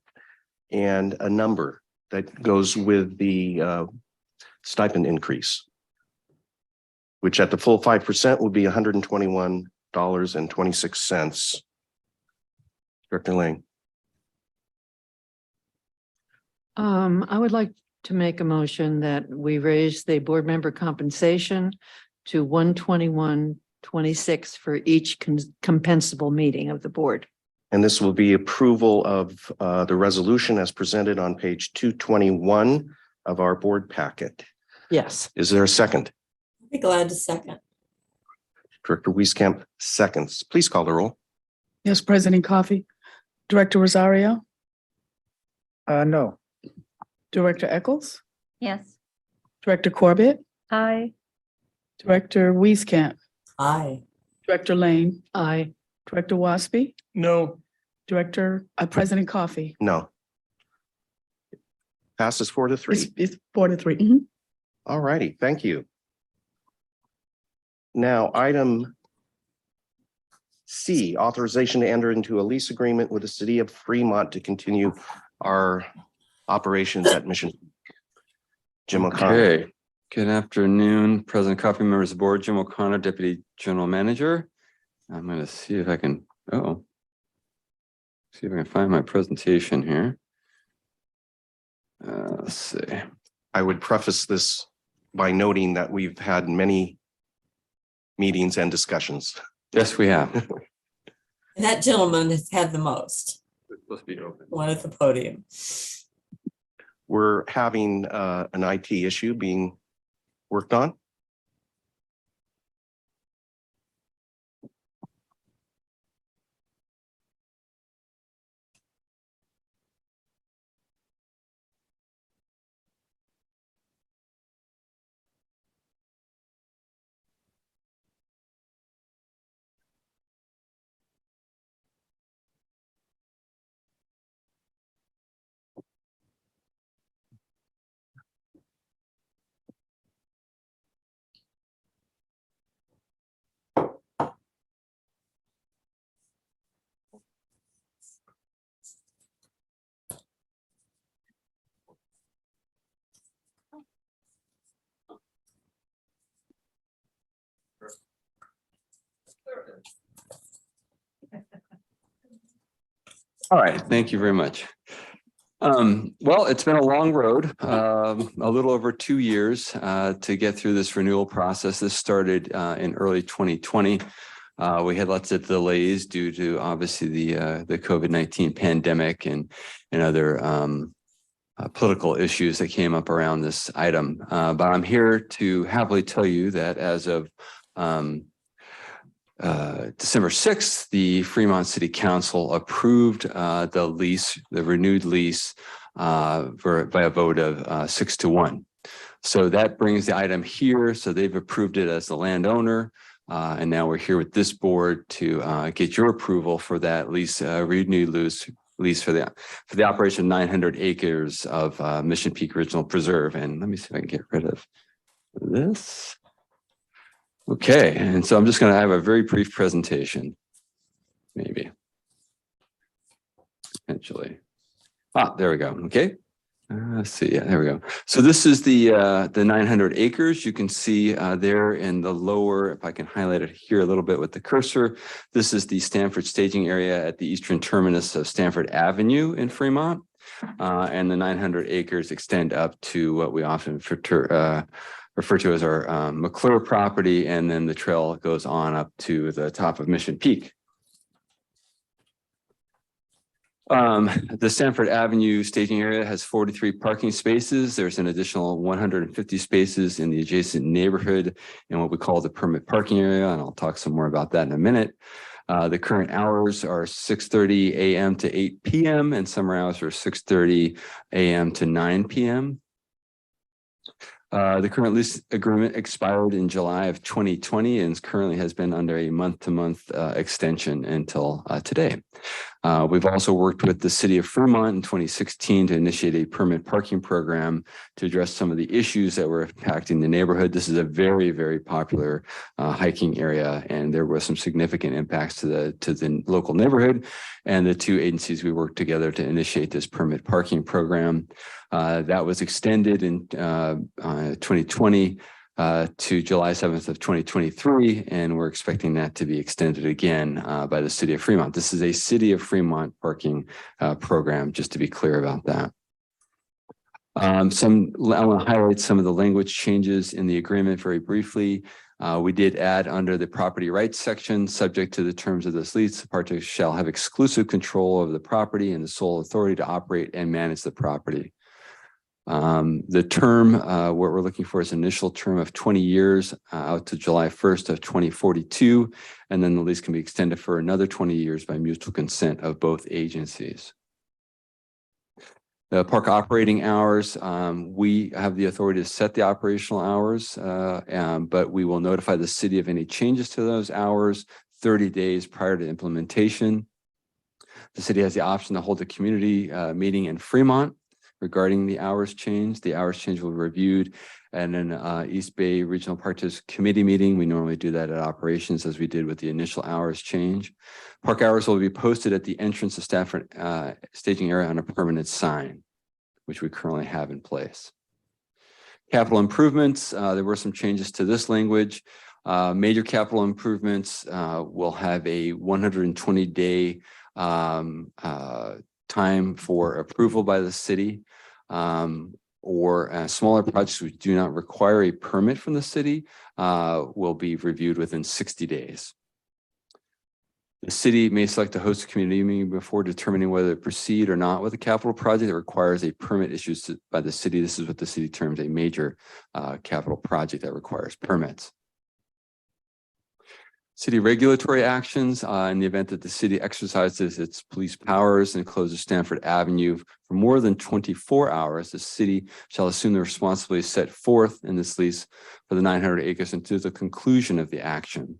and a number that goes with the stipend increase, which at the full 5% would be $121.26. Director Lang. I would like to make a motion that we raise the board member compensation to $121.26 for each compensable meeting of the board. And this will be approval of the resolution as presented on page 221 of our board packet. Yes. Is there a second? I'd be glad to second. Director Wieskamp seconds. Please call the roll. Yes, President Coffee. Director Rosario, No. Director Eccles, Yes. Director Corbett, Aye. Director Wieskamp, Aye. Director Lane, Aye. Director Waspy, No. President Coffee. No. Passes 4-3. It's 4-3. Mhm. All righty, thank you. Now, item C, authorization to enter into a lease agreement with the city of Fremont to continue our operations at Mission. Jim O'Connor. Okay, good afternoon, President Coffee, members of the board, Jim O'Connor, Deputy General Manager. I'm going to see if I can, see if I can find my presentation here. Let's see. I would preface this by noting that we've had many meetings and discussions. Yes, we have. And that gentleman has had the most. It's supposed to be open. One at the podium. We're having an IT issue being worked on. All right, thank you very much. Well, it's been a long road, a little over 2 years to get through this renewal process. This started in early 2020. We had lots of delays due to obviously the COVID-19 pandemic and other political issues that came up around this item. But I'm here to happily tell you that as of December 6th, the Fremont City Council approved the renewed lease by a vote of 6-1. So that brings the item here. So they've approved it as the landowner. And now we're here with this board to get your approval for that lease, renewed lease for the operation of 900 acres of Mission Peak Original Preserve. And let me see if I can get rid of this. Okay, and so I'm just going to have a very brief presentation, maybe, potentially. There we go. Okay, let's see. Yeah, there we go. So this is the 900 acres. You can see there in the lower, if I can highlight it here a little bit with the cursor. This is the Stanford staging area at the eastern terminus of Stanford Avenue in Fremont, and the 900 acres extend up to what we often refer to as our McClure property, and then the trail goes on up to the top of Mission Peak. The Stanford Avenue staging area has 43 parking spaces. There's an additional 150 spaces in the adjacent neighborhood in what we call the permit parking area, and I'll talk some more about that in a minute. The current hours are 6:30 a.m. to 8 p.m. and summer hours are 6:30 a.m. to 9 p.m. The current lease agreement expired in July of 2020 and currently has been under a month-to-month extension until today. We've also worked with the city of Fremont in 2016 to initiate a permit parking program to address some of the issues that were impacting the neighborhood. This is a very, very popular hiking area, and there was some significant impacts to the local neighborhood. And the two agencies, we worked together to initiate this permit parking program. That was extended in 2020 to July 7th of 2023, and we're expecting that to be extended again by the city of Fremont. This is a city of Fremont parking program, just to be clear about that. I want to highlight some of the language changes in the agreement very briefly. We did add under the property rights section, subject to the terms of this lease, the party shall have exclusive control over the property and the sole authority to operate and manage the property. The term, what we're looking for is initial term of 20 years out to July 1st of 2042, and then the lease can be extended for another 20 years by mutual consent of both agencies. The park operating hours, we have the authority to set the operational hours, but we will notify the city of any changes to those hours 30 days prior to implementation. The city has the option to hold a community meeting in Fremont regarding the hours change. The hours change will be reviewed and an East Bay Regional Park District Committee meeting. We normally do that at operations as we did with the initial hours change. Park hours will be posted at the entrance of Stafford staging area on a permanent sign, which we currently have in place. Capital improvements, there were some changes to this language. Major capital improvements will have a 120-day time for approval by the city, or smaller projects which do not require a permit from the city will be reviewed within 60 days. The city may select to host a community meeting before determining whether to proceed or not with a capital project that requires a permit issued by the city. This is what the city terms a major capital project that requires permits. City regulatory actions, in the event that the city exercises its police powers and closes Stanford Avenue for more than 24 hours, the city shall assume the responsibility set forth in this lease for the 900 acres until the conclusion of the action.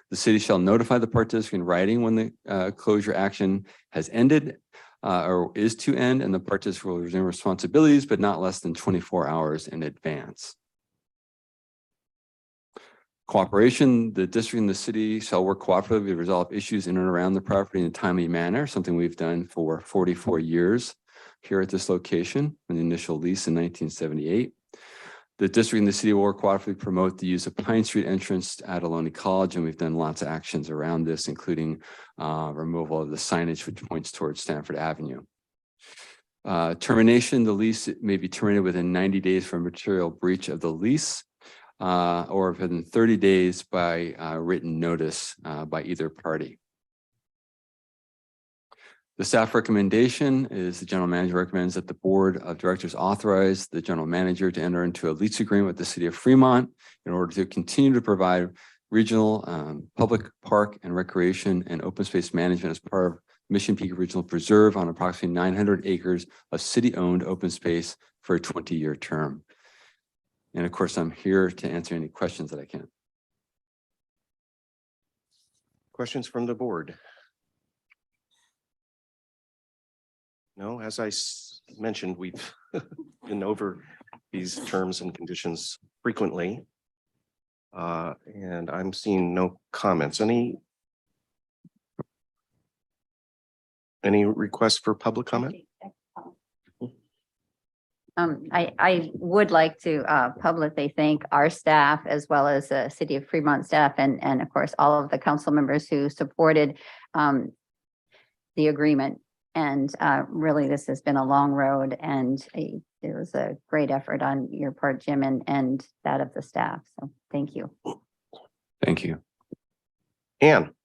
The city shall notify the park district in writing when the closure action has ended or is to end, and the park district will resume responsibilities, but not less than 24 hours in advance. Cooperation, the district and the city shall work cooperatively to resolve issues in and around the property in a timely manner, something we've done for 44 years here at this location, in the initial lease in 1978. The district and the city will work cooperatively to promote the use of Pine Street entrance at Ohlone College, and we've done lots of actions around this, including removal of the signage which points towards Stanford Avenue. Termination, the lease may be terminated within 90 days for material breach of the lease, or within 30 days by written notice by either party. The staff recommendation is the general manager recommends that the board of directors authorize the general manager to enter into a lease agreement with the city of Fremont in order to continue to provide regional public park and recreation and open space management as part of Mission Peak Regional Preserve on approximately 900 acres of city-owned open space for a 20-year term. And of course, I'm here to answer any questions that I can. Questions from the board? No, as I mentioned, we've been over these terms and conditions frequently. And I'm seeing no comments. Any requests for public comment? I would like to publicly thank our staff as well as the City of Fremont staff and of course, all of the council members who supported the agreement. And really, this has been a long road, and it was a great effort on your part, Jim, and that of the staff. So thank you. Thank you. Ann.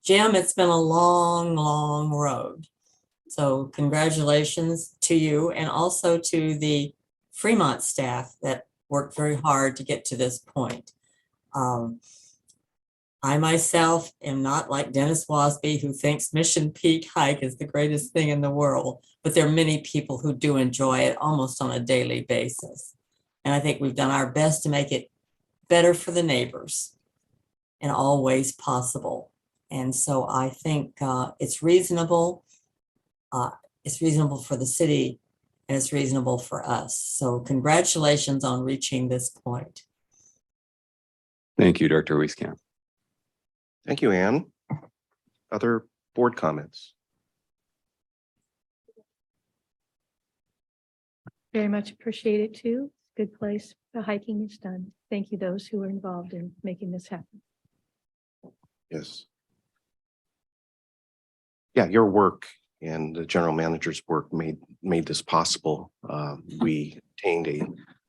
Jim, it's been a long, long road. So congratulations to you and also to the Fremont staff that worked very hard to get to this point. I myself am not like Dennis Wasby, who thinks Mission Peak Hike is the greatest thing in the world, but there are many people who do enjoy it almost on a daily basis. And I think we've done our best to make it better for the neighbors in all ways possible. And so I think it's reasonable. It's reasonable for the city and it's reasonable for us. So congratulations on reaching this point. Thank you, Director Wieskamp. Thank you, Ann. Other board comments? Very much appreciate it too. Good place. The hiking is done. Thank you, those who were involved in making this happen. Yes. Yeah, your work and the general manager's work made this possible. We obtained a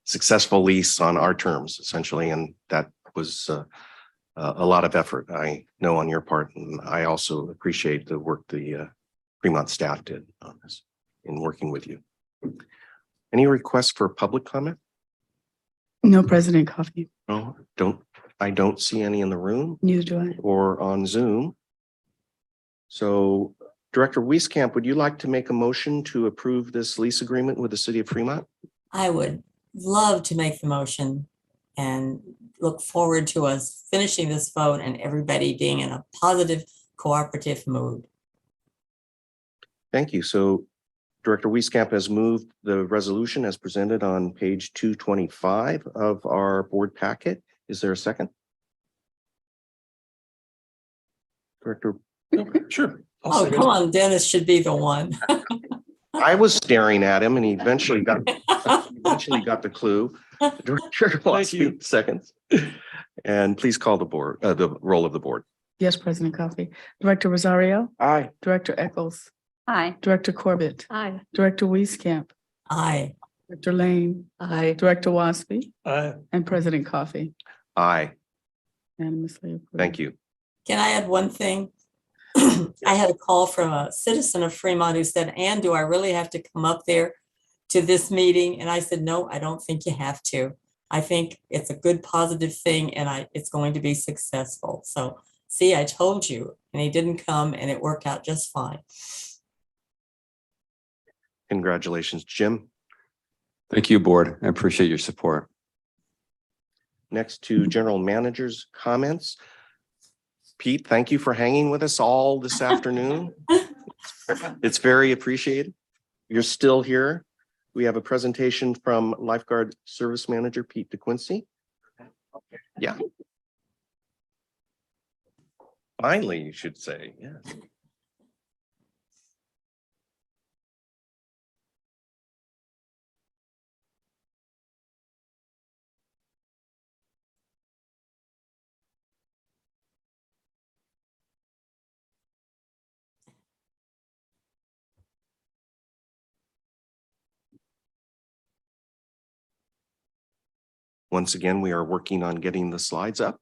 successful lease on our terms essentially, and that was a lot of effort, I know, on your part. And I also appreciate the work the Fremont staff did on this in working with you. Any requests for public comment? No, President Coffee. No, I don't see any in the room Neither do I. or on Zoom. So Director Wieskamp, would you like to make a motion to approve this lease agreement with the city of Fremont? I would love to make the motion and look forward to us finishing this vote and everybody being in a positive, cooperative mood. Thank you. So Director Wieskamp has moved the resolution as presented on page 225 of our board packet. Is there a second? Director? Sure. Oh, come on, Dennis should be the one. I was staring at him and he eventually got the clue. Director Waspy, seconds. And please call the board, the roll of the board. Yes, President Coffee. Director Rosario. Aye. Director Eccles. Aye. Director Corbett. Aye. Director Wieskamp. Aye. Director Lane. Aye. Director Waspy. Aye. And President Coffee. Aye. Unanimously approved. Thank you. Can I add one thing? I had a call from a citizen of Fremont who said, Ann, do I really have to come up there to this meeting? And I said, no, I don't think you have to. I think it's a good, positive thing and it's going to be successful. So see, I told you, and he didn't come and it worked out just fine. Congratulations, Jim. Thank you, board. I appreciate your support. Next to general manager's comments. Pete, thank you for hanging with us all this afternoon. It's very appreciated. You're still here. We have a presentation from Lifeguard Service Manager Pete DeQuincy. Yeah. Finally, you should say, yes. Once again, we are working on getting the slides up.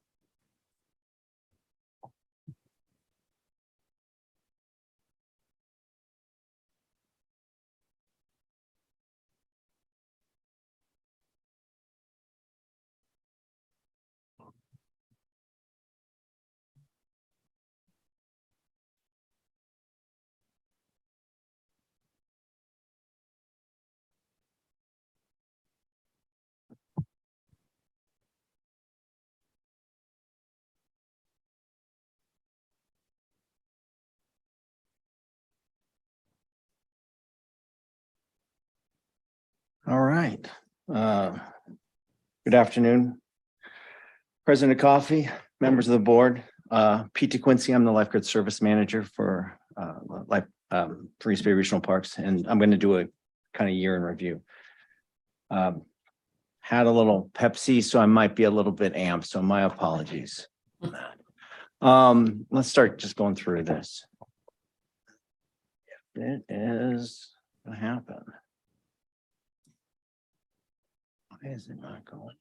All right. Good afternoon. President Coffee, members of the board, Pete DeQuincy, I'm the lifeguard service manager for East Bay Regional Parks, and I'm going to do a kind of year in review. Had a little Pepsi, so I might be a little bit amped, so my apologies. Let's start just going through this. It is going to happen. Why is it not going?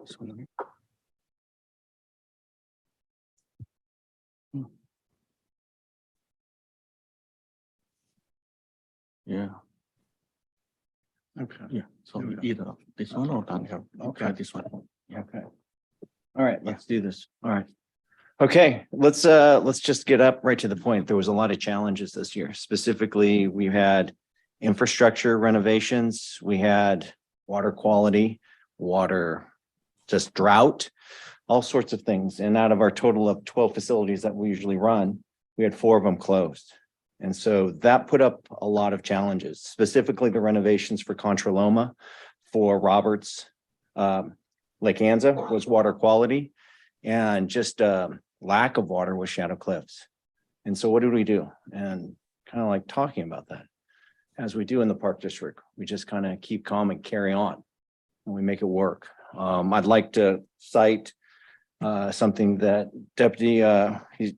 This one. Yeah. Okay. Yeah. So either this one or that. Okay. This one. Yeah. Okay. All right. Let's do this. All right. Okay. Let's just get up right to the point. There was a lot of challenges this year. Specifically, we had infrastructure renovations. We had water quality, water, just drought, all sorts of things. And out of our total of 12 facilities that we usually run, we had 4 of them closed. And so that put up a lot of challenges, specifically the renovations for Contra Loma, for Roberts, Lake Anza was water quality, and just lack of water with Shadow Cliffs. And so what did we do? And kind of like talking about that, as we do in the Park District, we just kind of keep calm and carry on, and we make it work. I'd like to cite something that Deputy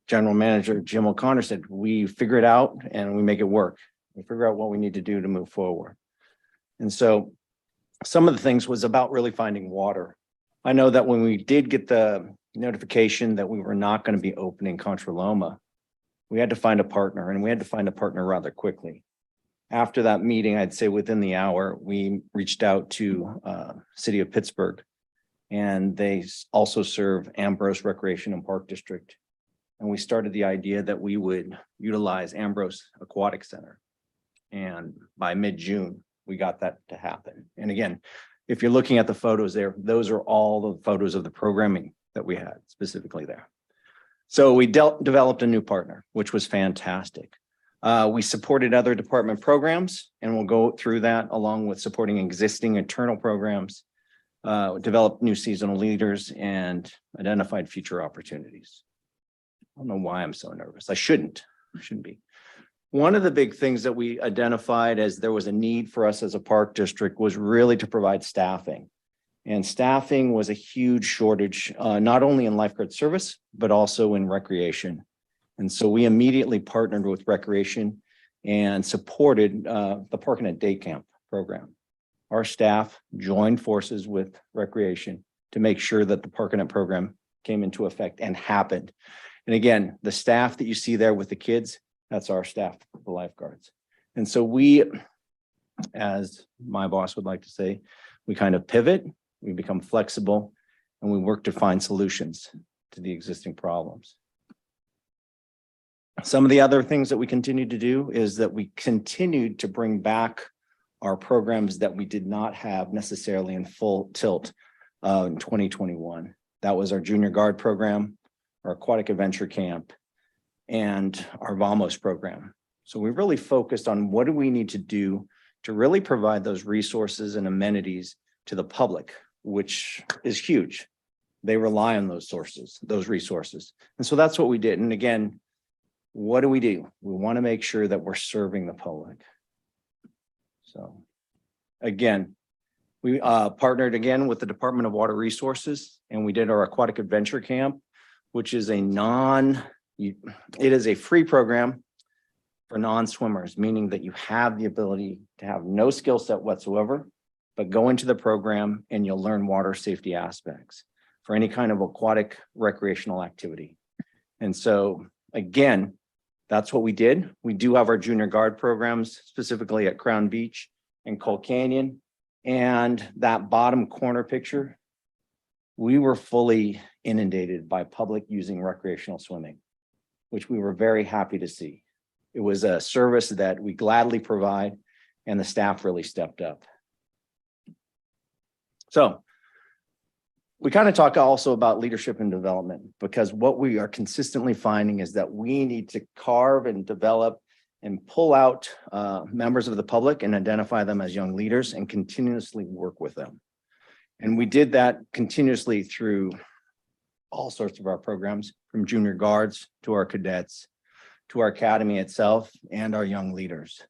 General Manager Jim O'Connor said. We figure it out and we make it work. We figure out what we need to do to move forward. And so some of the things was about really finding water. I know that when we did get the notification that we were not going to be opening Contra Loma, we had to find a partner, and we had to find a partner rather quickly. After that meeting, I'd say within the hour, we reached out to City of Pittsburgh, and they also serve Ambrose Recreation and Park District. And we started the idea that we would utilize Ambrose Aquatic Center. And by mid-June, we got that to happen. And again, if you're looking at the photos there, those are all the photos of the programming that we had specifically there. So we developed a new partner, which was fantastic. We supported other department programs, and we'll go through that along with supporting existing internal programs, developed new seasonal leaders, and identified future opportunities. I don't know why I'm so nervous. I shouldn't be. One of the big things that we identified as there was a need for us as a park district was really to provide staffing. And staffing was a huge shortage, not only in lifeguard service, but also in recreation. And so we immediately partnered with recreation and supported the Parking at Day Camp program. Our staff joined forces with recreation to make sure that the Parking at program came into effect and happened. And again, the staff that you see there with the kids, that's our staff, the lifeguards. And so we, as my boss would like to say, we kind of pivot, we become flexible, and we work to find solutions to the existing problems. Some of the other things that we continue to do is that we continued to bring back our programs that we did not have necessarily in full tilt in 2021. That was our junior guard program, our aquatic adventure camp, and our VAMOS program. So we really focused on what do we need to do to really provide those resources and amenities to the public, which is huge. They rely on those sources, those resources. And so that's what we did. And again, what do? We want to make sure that we're serving the public. So again, we partnered again with the Department of Water Resources, and we did our aquatic adventure camp, which is it is a free program for non-swimmers, meaning that you have the ability to have no skill set whatsoever, but go into the program and you'll learn water safety aspects for any kind of aquatic recreational activity. And so again, that's what we did. We do have our junior guard programs, specifically at Crown Beach and Coal Canyon. And that bottom corner picture, we were fully inundated by public using recreational swimming, which we were very happy to see. It was a service that we gladly provide, and the staff really stepped up. So we kind of talk also about leadership and development, because what we are consistently finding is that we need to carve and develop and pull out members of the public and identify them as young leaders and continuously work with them. And we did that continuously through all sorts of our programs, from junior guards to our cadets, to our academy itself and our young leaders.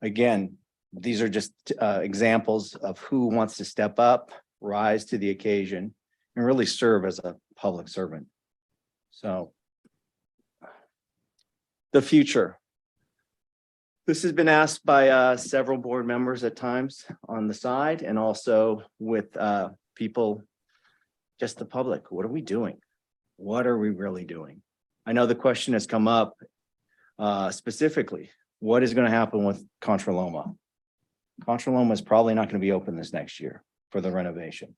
Again, these are just examples of who wants to step up, rise to the occasion, and really serve as a public servant. So the future. This has been asked by several board members at times on the side, and also with people, just the public. What are we doing? What are we really doing? I know the question has come up specifically, what is going to happen with Contra Loma? Contra Loma is probably not going to be open this next year for the renovations.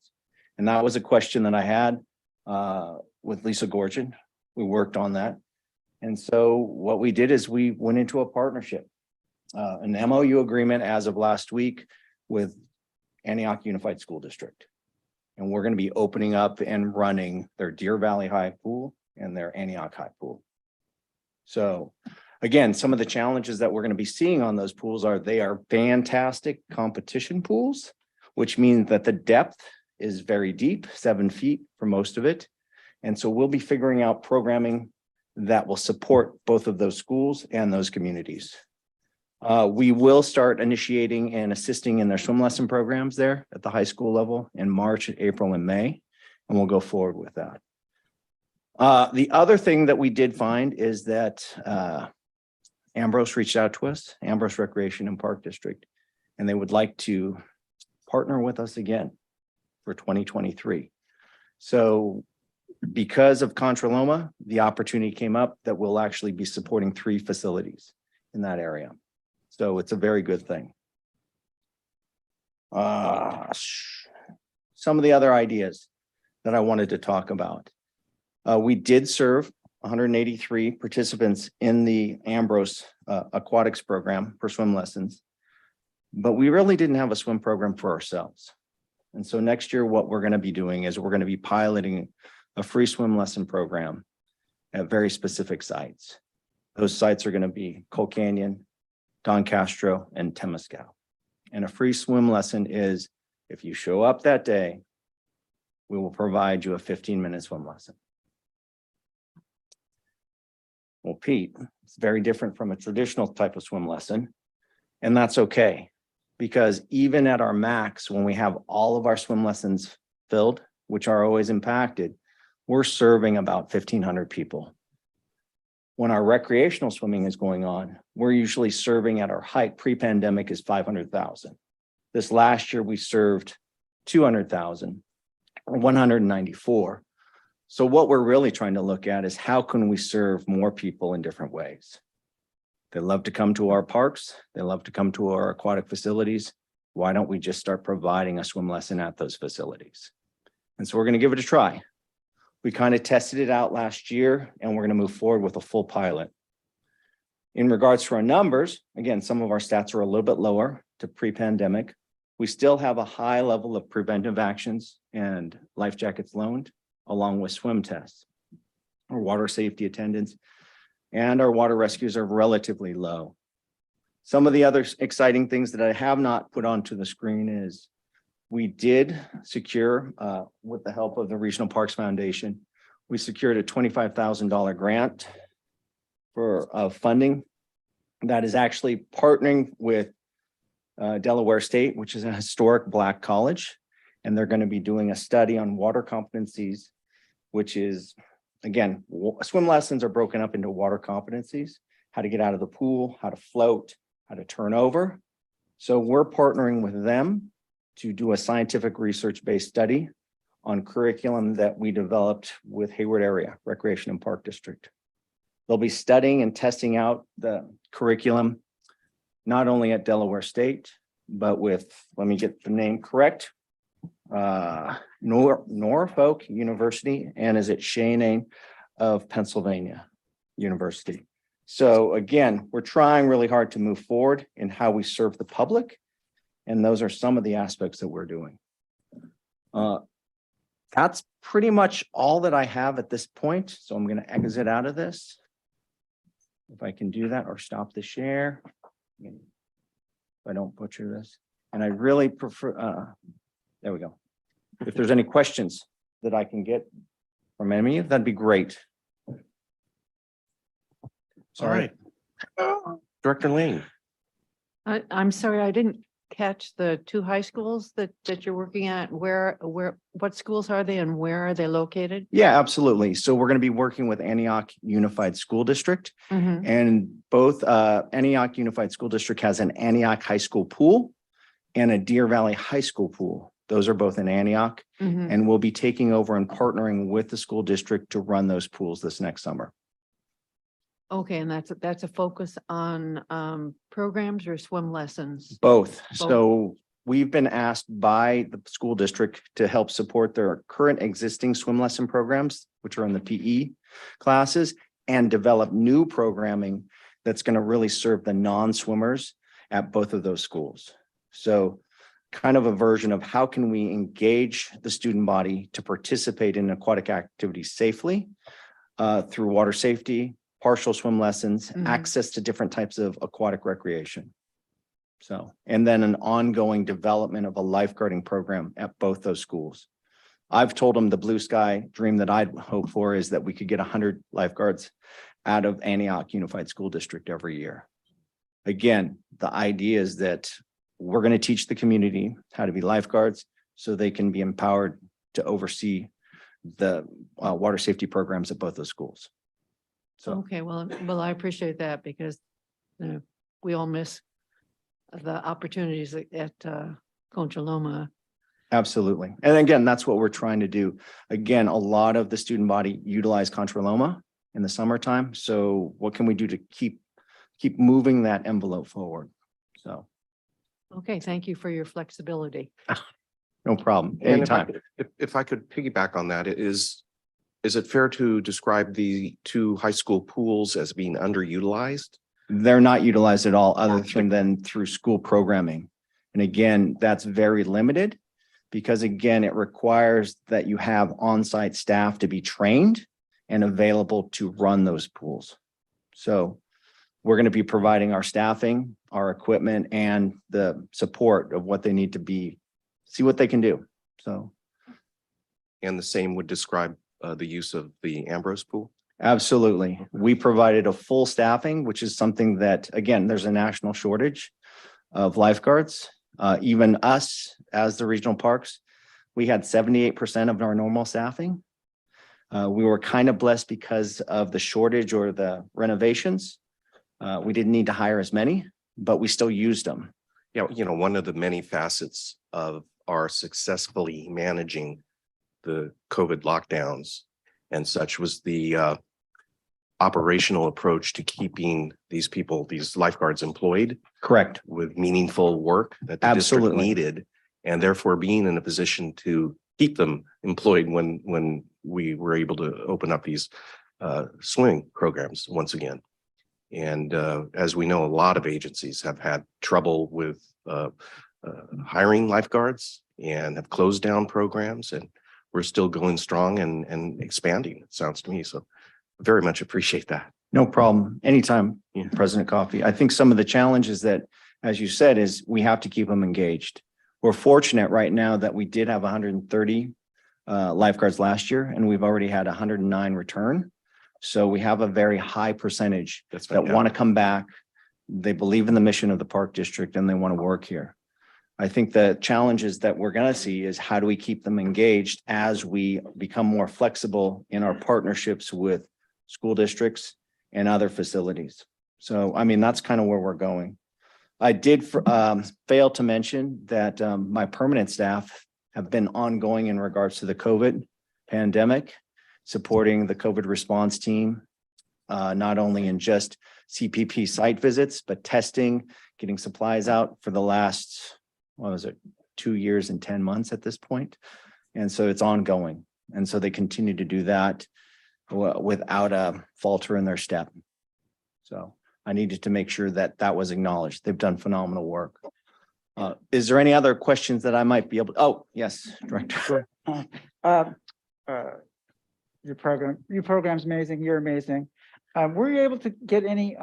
And that was a question that I had with Lisa Gorgon. We worked on that. And so what we did is we went into a partnership. an MOU agreement as of last week with Antioch Unified School District. And we're going to be opening up and running their Deer Valley High Pool and their Antioch High Pool. So again, some of the challenges that we're going to be seeing on those pools are they are fantastic competition pools, which means that the depth is very deep, 7 feet for most of it. And so we'll be figuring out programming that will support both of those schools and those communities. We will start initiating and assisting in their swim lesson programs there at the high school level in March, April, and May, and we'll go forward with that. The other thing that we did find is that Ambrose reached out to us, Ambrose Recreation and Park District, and they would like to partner with us again for 2023. So because of Contra Loma, the opportunity came up that we'll actually be supporting 3 facilities in that area. So it's a very good thing. Some of the other ideas that I wanted to talk about. We did serve 183 participants in the Ambrose aquatics program for swim lessons, but we really didn't have a swim program for ourselves. And so next year, what we're going to be doing is we're going to be piloting a free swim lesson program at very specific sites. Those sites are going to be Coal Canyon, Don Castro, and Temescal. And a free swim lesson is, if you show up that day, we will provide you a 15-minute swim lesson. Well, Pete, it's very different from a traditional type of swim lesson, and that's okay. Because even at our max, when we have all of our swim lessons filled, which are always impacted, we're serving about 1,500 people. When our recreational swimming is going on, we're usually serving at our height pre-pandemic is 500,000. This last year, we served 200,000, or 194. So what we're really trying to look at is how can we serve more people in different ways? They love to come to our parks. They love to come to our aquatic facilities. Why don't we just start providing a swim lesson at those facilities? And so we're going to give it a try. We kind of tested it out last year, and we're going to move forward with a full pilot. In regards to our numbers, again, some of our stats are a little bit lower to pre-pandemic. We still have a high level of preventive actions and life jackets loaned, along with swim tests. Our water safety attendants and our water rescues are relatively low. Some of the other exciting things that I have not put onto the screen is we did secure, with the help of the Regional Parks Foundation, we secured a $25,000 grant for funding that is actually partnering with Delaware State, which is a historic Black college. And they're going to be doing a study on water competencies, which is, again, swim lessons are broken up into water competencies, how to get out of the pool, how to float, how to turn over. So we're partnering with them to do a scientific research-based study on curriculum that we developed with Hayward Area Recreation and Park District. They'll be studying and testing out the curriculum, not only at Delaware State, but with, let me get the name correct, Norfolk University, and is it Cheyney of Pennsylvania University. So again, we're trying really hard to move forward in how we serve the public. And those are some of the aspects that we're doing. That's pretty much all that I have at this point. So I'm going to exit out of this. If I can do that or stop the share. If I don't butcher this. And I really prefer, there we go. If there's any questions that I can get from any of you, that'd be great. Sorry. Director Lane. I'm sorry, I didn't catch the 2 high schools that you're working at. What schools are they and where are they located? Yeah, absolutely. So we're going to be working with Antioch Unified School District, and both Antioch Unified School District has an Antioch High School pool and a Deer Valley High School pool. Those are both in Antioch, and we'll be taking over and partnering with the school district to run those pools this next summer. Okay, and that's a focus on programs or swim lessons? Both. So we've been asked by the school district to help support their current existing swim lesson programs, which are in the PE classes, and develop new programming that's going to really serve the non-swimmers at both of those schools. So kind of a version of how can we engage the student body to participate in aquatic activities safely through water safety, partial swim lessons, access to different types of aquatic recreation. So, and then an ongoing development of a lifeguarding program at both those schools. I've told them the blue sky dream that I'd hope for is that we could get 100 lifeguards out of Antioch Unified School District every year. Again, the idea is that we're going to teach the community how to be lifeguards so they can be empowered to oversee the water safety programs at both those schools. So, Okay, well, I appreciate that because we all miss the opportunities at Concha Loma. absolutely. And again, that's what we're trying to do. Again, a lot of the student body utilize Concha Loma in the summertime. So what can we do to keep moving that envelope forward? So. Okay, thank you for your flexibility. No problem. And Anytime. if I could piggyback on that, is it fair to describe the two high school pools as being underutilized? They're not utilized at all other than through school programming. And again, that's very limited because again, it requires that you have on-site staff to be trained and available to run those pools. So we're going to be providing our staffing, our equipment, and the support of what they need to be, see what they can do. So. And the same would describe the use of the Ambrose pool? Absolutely. We provided a full staffing, which is something that, again, there's a national shortage of lifeguards. Even us as the regional parks, we had 78% of our normal staffing. We were kind of blessed because of the shortage or the renovations. We didn't need to hire as many, but we still used them. Yeah, one of the many facets of our successfully managing the COVID lockdowns and such was the operational approach to keeping these people, these lifeguards employed. Correct. With meaningful work that the district Absolutely. needed, and therefore being in a position to keep them employed when we were able to open up these swimming programs once again. And as we know, a lot of agencies have had trouble with hiring lifeguards and have closed down programs, and we're still going strong and expanding, it sounds to me. So very much appreciate that. No problem. Anytime, President Coffey. I think some of the challenges that, as you said, is we have to keep them engaged. We're fortunate right now that we did have 130 lifeguards last year, and we've already had 109 return. So we have a very high percentage that want to come back. They believe in the mission of the park district and they want to work here. I think the challenges that we're going to see is how do we keep them engaged as we become more flexible in our partnerships with school districts and other facilities. So, I mean, that's kind of where we're going. I did fail to mention that my permanent staff have been ongoing in regards to the COVID pandemic, supporting the COVID response team, not only in just CPP site visits, but testing, getting supplies out for the last, 2 years and 10 months at this point. And so it's ongoing. And so they continue to do that without a falter in their step. So I needed to make sure that that was acknowledged. They've done phenomenal work. Is there any other questions that I might be able to? Oh, yes, Director. Your program's amazing. You're amazing. Were you able to get any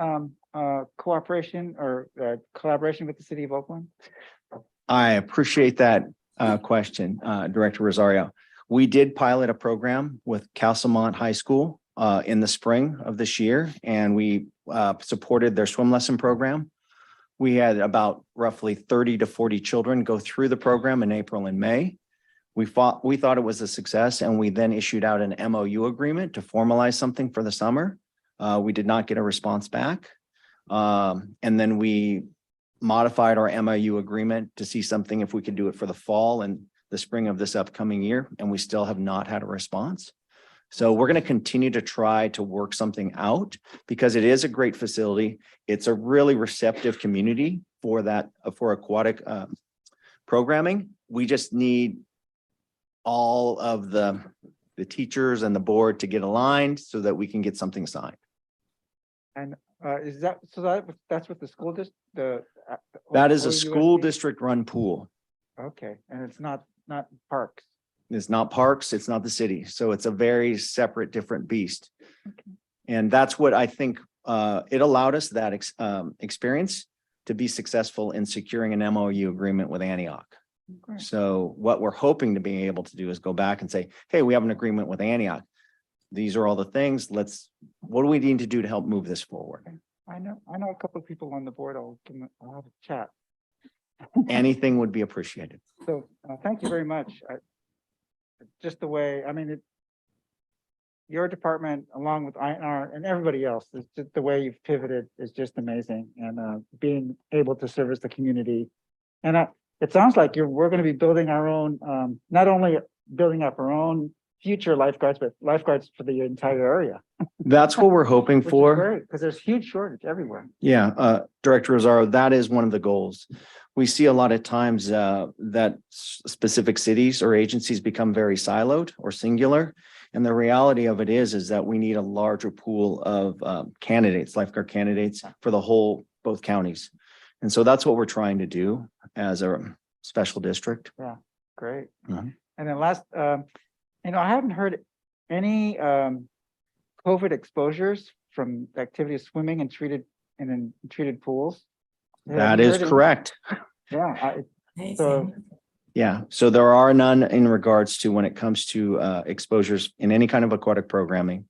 cooperation or collaboration with the city of Oakland? I appreciate that question, Director Rosario. We did pilot a program with Castlemont High School in the spring of this year, and we supported their swim lesson program. We had about roughly 30 to 40 children go through the program in April and May. We thought it was a success, and we then issued out an MOU agreement to formalize something for the summer. We did not get a response back. And then we modified our MOU agreement to see something if we could do it for the fall and the spring of this upcoming year, and we still have not had a response. So we're going to continue to try to work something out because it is a great facility. It's a really receptive community for that, for aquatic programming. We just need all of the teachers and the board to get aligned so that we can get something signed. And is that, so that's what the school district, That is a OUSD? school district run pool. Okay, and it's not parks. It's not parks, it's not the city. So it's a very separate, different beast. And that's what I think, it allowed us that experience to be successful in securing an MOU agreement with Antioch. Okay. So what we're hoping to be able to do is go back and say, hey, we have an agreement with Antioch. These are all the things. What do we need to do to help move this forward? I know a couple of people on the board. I'll have a chat. Anything would be appreciated. So thank you very much. Just the way, I mean, your department, along with INR and everybody else, is just the way you've pivoted is just amazing. And being able to service the community. And it sounds like we're going to be building our own, not only building up our own future lifeguards, but lifeguards for the entire area. That's what we're hoping for. Because there's huge shortage everywhere. Yeah, Director Rosario, that is one of the goals. We see a lot of times that specific cities or agencies become very siloed or singular. And the reality of it is that we need a larger pool of candidates, lifeguard candidates for both counties. And so that's what we're trying to do as a special district. Yeah, great. Mhm. And then last, I haven't heard any COVID exposures from the activity of swimming and treated pools. That is correct. Yeah. So there are none in regards to when it comes to exposures in any kind of aquatic programming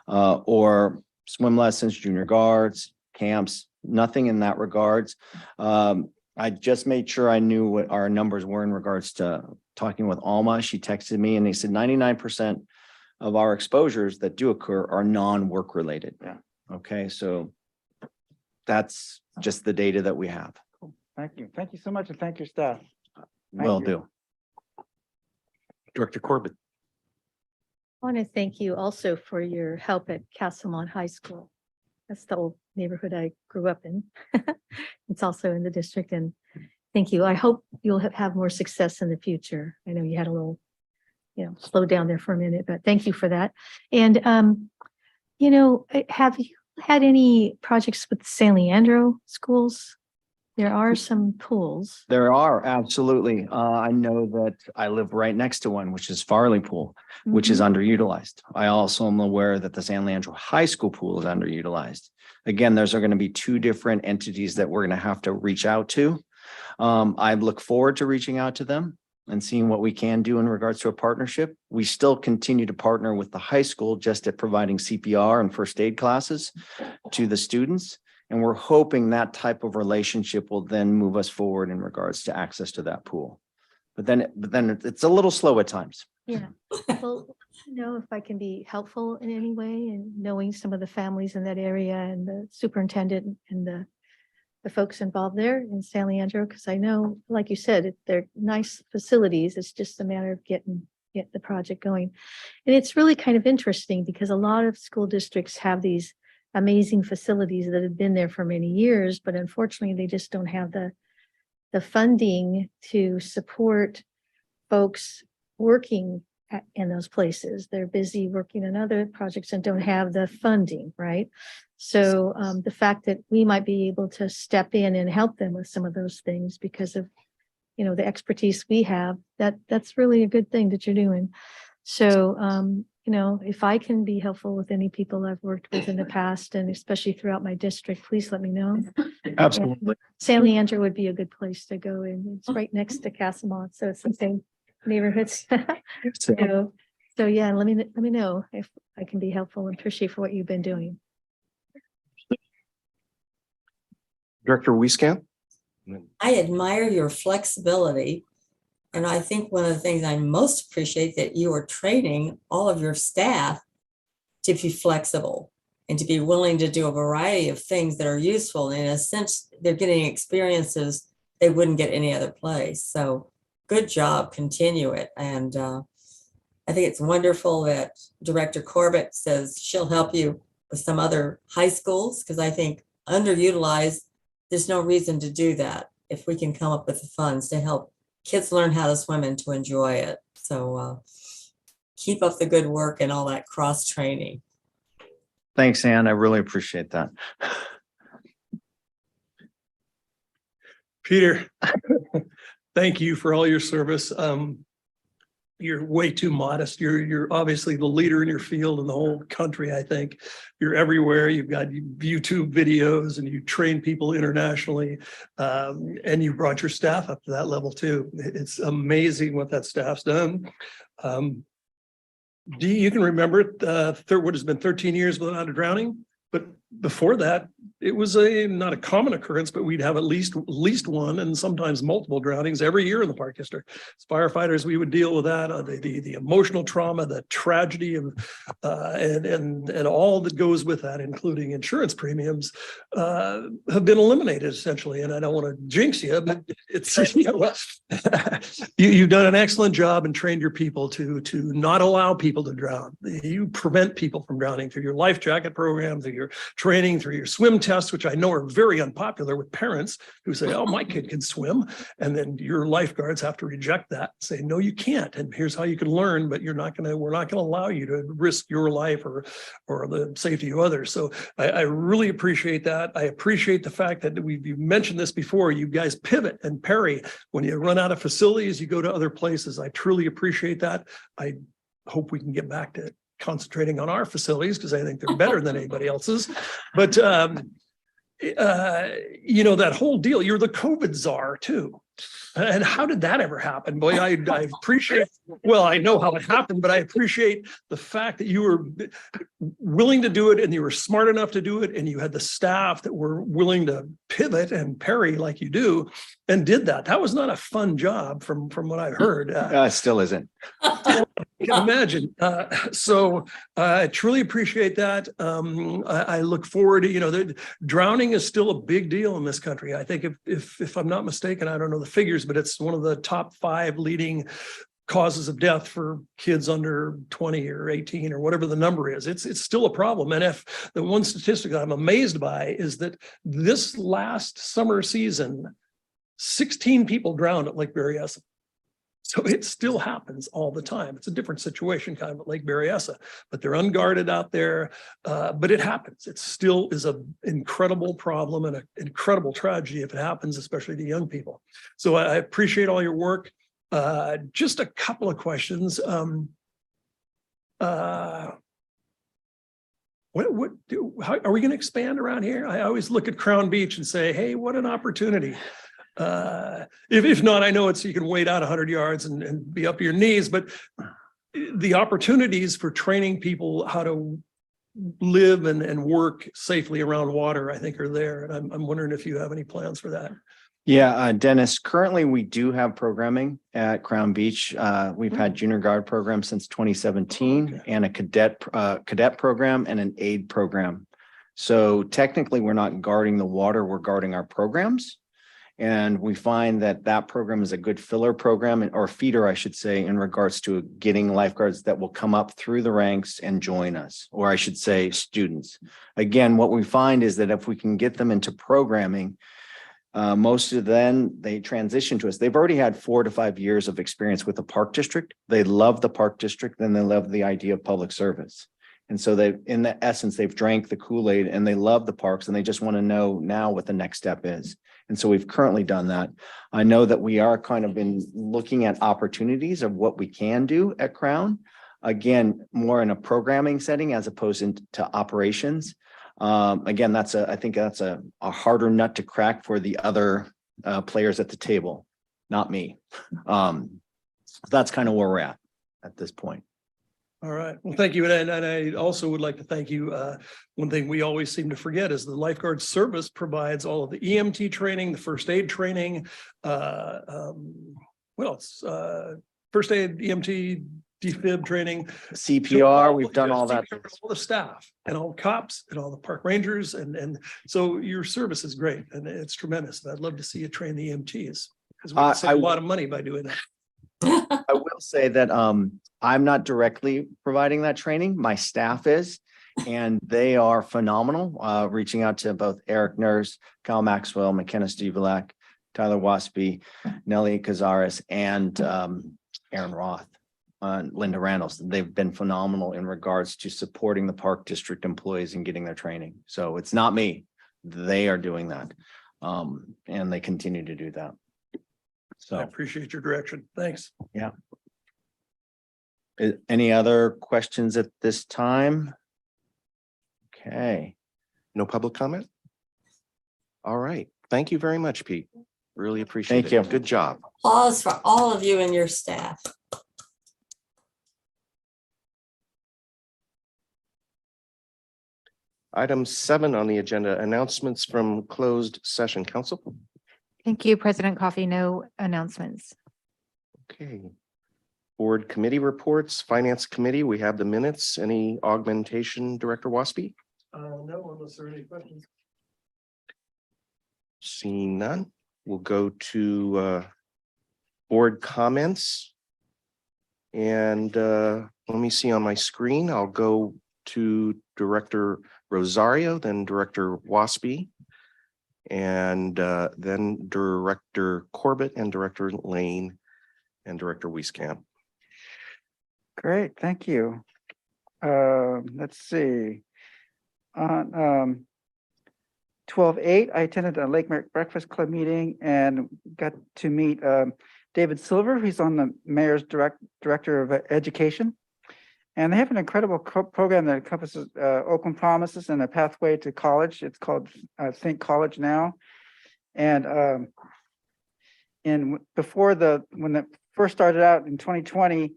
or swim lessons, junior guards, camps, nothing in that regards. I just made sure I knew what our numbers were in regards to talking with Alma. She texted me and they said 99% of our exposures that do occur are non-work related. Yeah. Okay, so that's just the data that we have. Thank you. Thank you so much. And thank your staff. Will you. do. Director Corbett. I want to thank you also for your help at Castlemont High School. That's the old neighborhood I grew up in. It's also in the district, and thank you. I hope you'll have more success in the future. I know you had a little, slow down there for a minute, but thank you for that. And, have you had any projects with San Leandro schools? There are some pools. There are, absolutely. I know that I live right next to one, which is Farley Pool, which is underutilized. I also am aware that the San Leandro High School pool is underutilized. Again, those are going to be two different entities that we're going to have to reach out to. I look forward to reaching out to them and seeing what we can do in regards to a partnership. We still continue to partner with the high school just at providing CPR and first aid classes to the students. And we're hoping that type of relationship will then move us forward in regards to access to that pool. But then it's a little slow at times. Yeah. Well, if I can be helpful in any way and knowing some of the families in that area and the superintendent and the folks involved there in San Leandro, because I know, like you said, they're nice facilities. It's just a matter of getting the project going. And it's really kind of interesting because a lot of school districts have these amazing facilities that have been there for many years, but unfortunately they just don't have the funding to support folks working in those places. They're busy working on other projects and don't have the funding, right? So the fact that we might be able to step in and help them with some of those things because of, the expertise we have, that's really a good thing that you're doing. So, if I can be helpful with any people I've worked with in the past, and especially throughout my district, please let me know. Absolutely. And San Leandro would be a good place to go, and it's right next to Castlemont, so it's the same neighborhoods. So yeah, let me know if I can be helpful and appreciate for what you've been doing. Director Wieskamp? I admire your flexibility. And I think one of the things I most appreciate that you are training all of your staff to be flexible and to be willing to do a variety of things that are useful. In a sense, they're getting experiences they wouldn't get any other place. So good job, continue it. And I think it's wonderful that Director Corbett says she'll help you with some other high schools, because I think underutilized, there's no reason to do that if we can come up with the funds to help kids learn how to swim and to enjoy it. So keep up the good work and all that cross training. Thanks, Ann. I really appreciate that. Peter, thank you for all your service. You're way too modest. You're obviously the leader in your field in the whole country, I think. You're everywhere. You've got YouTube videos and you train people internationally. And you brought your staff up to that level too. It's amazing what that staff's done. Dee, you can remember what has been 13 years without a drowning, but before that, it was not a common occurrence, but we'd have at least one and sometimes multiple drownings every year in the Park District. As firefighters, we would deal with that, the emotional trauma, the tragedy of, and all that goes with that, including insurance premiums, have been eliminated essentially. And I don't want to jinx you, but it's, you've done an excellent job and trained your people to not allow people to drown. You prevent people from drowning through your life jacket program, through your training, through your swim tests, which I know are very unpopular with parents who say, oh, my kid can swim. And then your lifeguards have to reject that, say, no, you can't. And here's how you can learn, but we're not going to allow you to risk your life or the safety of others. So I really appreciate that. I appreciate the fact that you mentioned this before, you guys pivot and parry. When you run out of facilities, you go to other places. I truly appreciate that. I hope we can get back to concentrating on our facilities because I think they're better than anybody else's. But, that whole deal, you're the COVID czar too. And how did that ever happen? Boy, I appreciate, well, I know how it happened, but I appreciate the fact that you were willing to do it and you were smart enough to do it. And you had the staff that were willing to pivot and parry like you do and did that. That was not a fun job from what I've heard. It still isn't. I can imagine. So I truly appreciate that. I look forward to, drowning is still a big deal in this country. I think if I'm not mistaken, I don't know the figures, but it's one of the top 5 leading causes of death for kids under 20 or 18 or whatever the number is. It's still a problem. And if the one statistic I'm amazed by is that this last summer season, 16 people drowned at Lake Berryessa. So it still happens all the time. It's a different situation kind of at Lake Berryessa, but they're unguarded out there. But it happens. It still is an incredible problem and an incredible tragedy if it happens, especially to young people. So I appreciate all your work. Just a couple of questions. How are we going to expand around here? I always look at Crown Beach and say, hey, what an opportunity. If not, I know you can wait out 100 yards and be up to your knees, but the opportunities for training people how to live and work safely around water, I think are there. And I'm wondering if you have any plans for that. Yeah, Dennis, currently we do have programming at Crown Beach. We've had junior guard program since 2017 and a cadet program and an aid program. So technically we're not guarding the water, we're guarding our programs. And we find that program is a good filler program or feeder, I should say, in regards to getting lifeguards that will come up through the ranks and join us, or I should say students. Again, what we find is that if we can get them into programming, most of them, they transition to us. They've already had 4 to 5 years of experience with the Park District. They love the Park District and they love the idea of public service. And so in the essence, they've drank the Kool-Aid and they love the parks and they just want to know now what the next step is. And so we've currently done that. I know that we are kind of been looking at opportunities of what we can do at Crown. Again, more in a programming setting as opposed to operations. Again, I think that's a harder nut to crack for the other players at the table, not me. So that's kind of where we're at this point. All right. Well, thank you. And I also would like to thank you. One thing we always seem to forget is the lifeguard service provides all of the EMT training, the first aid training. What else? First aid, EMT, defib training. CPR, we've done all that. All the staff and all the cops and all the park rangers. And so your service is great and it's tremendous. And I'd love to see you train the EMTs because we can save a lot of money by doing that. I will say that I'm not directly providing that training. My staff is, and they are phenomenal. Reaching out to both Eric Nurse, Kyle Maxwell, McKenna Stevelak, Tyler Waspy, Nelly Cazares, and Aaron Roth, Linda Randalls. They've been phenomenal in regards to supporting the Park District employees and getting their training. So it's not me. They are doing that. And they continue to do that. I So, appreciate your direction. Thanks. yeah. Any other questions at this time? Okay. No public comment? All right. Thank you very much, Pete. Really appreciate Thank it. you. Good job. Applause for all of you and your staff. Item 7 on the agenda, announcements from closed session. Council. Thank you, President Coffee. No announcements. Okay. Board committee reports, Finance Committee, we have the minutes. Any augmentation, Director Waspy? No, unless there are any questions. Seeing none, we'll go to board comments. And let me see on my screen, I'll go to Director Rosario, then Director Waspy, and then Director Corbett and Director Lane and Director Wieskamp. Great, thank you. Let's see. On 12/8, I attended a Lake Merrick Breakfast Club meeting and got to meet David Silver. He's on the mayor's director of education. And they have an incredible program that encompasses Oakland Promises and a pathway to college. It's called Think College Now. And before when it first started out in 2020,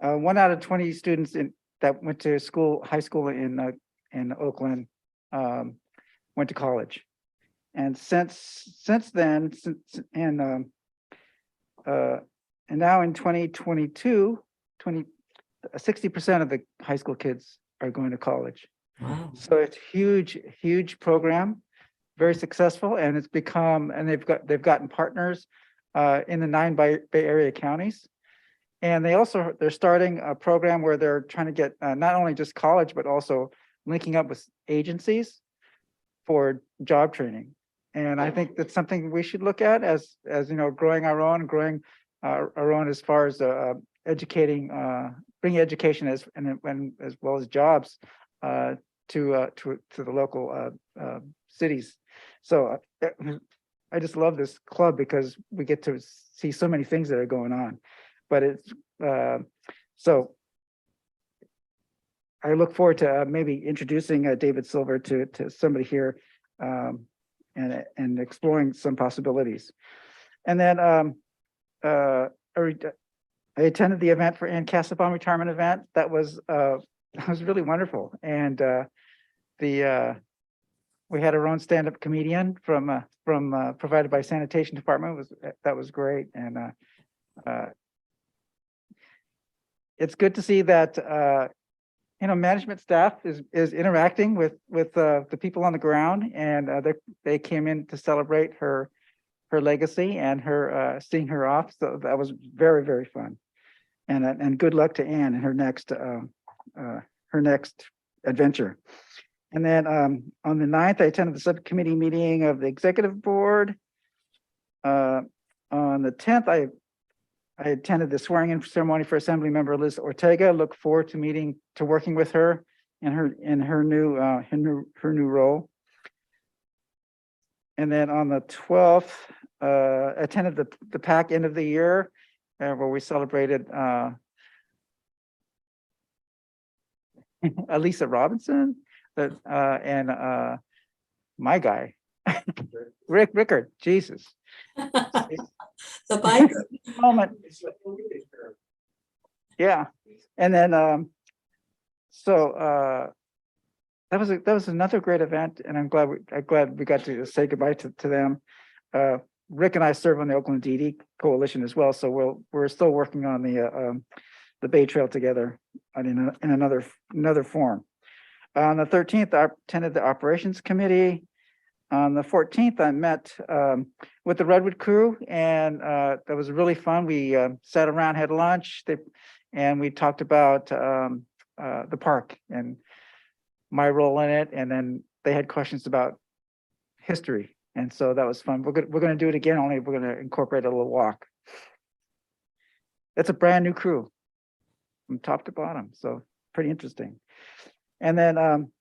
1 out of 20 students that went to high school in Oakland went to college. And since then, and now in 2022, 60% of the high school kids are going to college. Wow. So it's huge program, very successful, and it's become, and they've gotten partners in the 9 Bay Area counties. And they're starting a program where they're trying to get not only just college, but also linking up with agencies for job training. And I think that's something we should look at as growing our own as far as educating, bringing education as well as jobs to the local cities. So I just love this club because we get to see so many things that are going on. But it's so I look forward to maybe introducing David Silver to somebody here and exploring some possibilities. And then I attended the event for Ann Casabon retirement event. That was really wonderful. And we had our own stand-up comedian from provided by sanitation department. That was great. And it's good to see that management staff is interacting with the people on the ground, and they came in to celebrate her legacy and her seeing her off. So that was very fun. And good luck to Anne in her next adventure. And then on the 9th, I attended the subcommittee meeting of the executive board. On the 10th, I attended the swearing in ceremony for Assembly Member Liz Ortega. Look forward to working with her in her new role. And then on the 12th, attended the PAC end of the year where we celebrated Alisa Robinson and my guy, Rickard, Jesus. The biker. Moment. Yeah. And then that was another great event, and I'm glad we got to say goodbye to them. Rick and I serve on the Oakland DEC coalition as well, so we're still working on the Bay Trail together in another form. On the 13th, I attended the operations committee. On the 14th, I met with the Redwood crew, and that was really fun. We sat around, had lunch, and we talked about the park and my role in it. And then they had questions about history, and so that was fun. We're going to do it again, only we're going to incorporate a little walk. It's a brand new crew from top to bottom, so pretty interesting. And then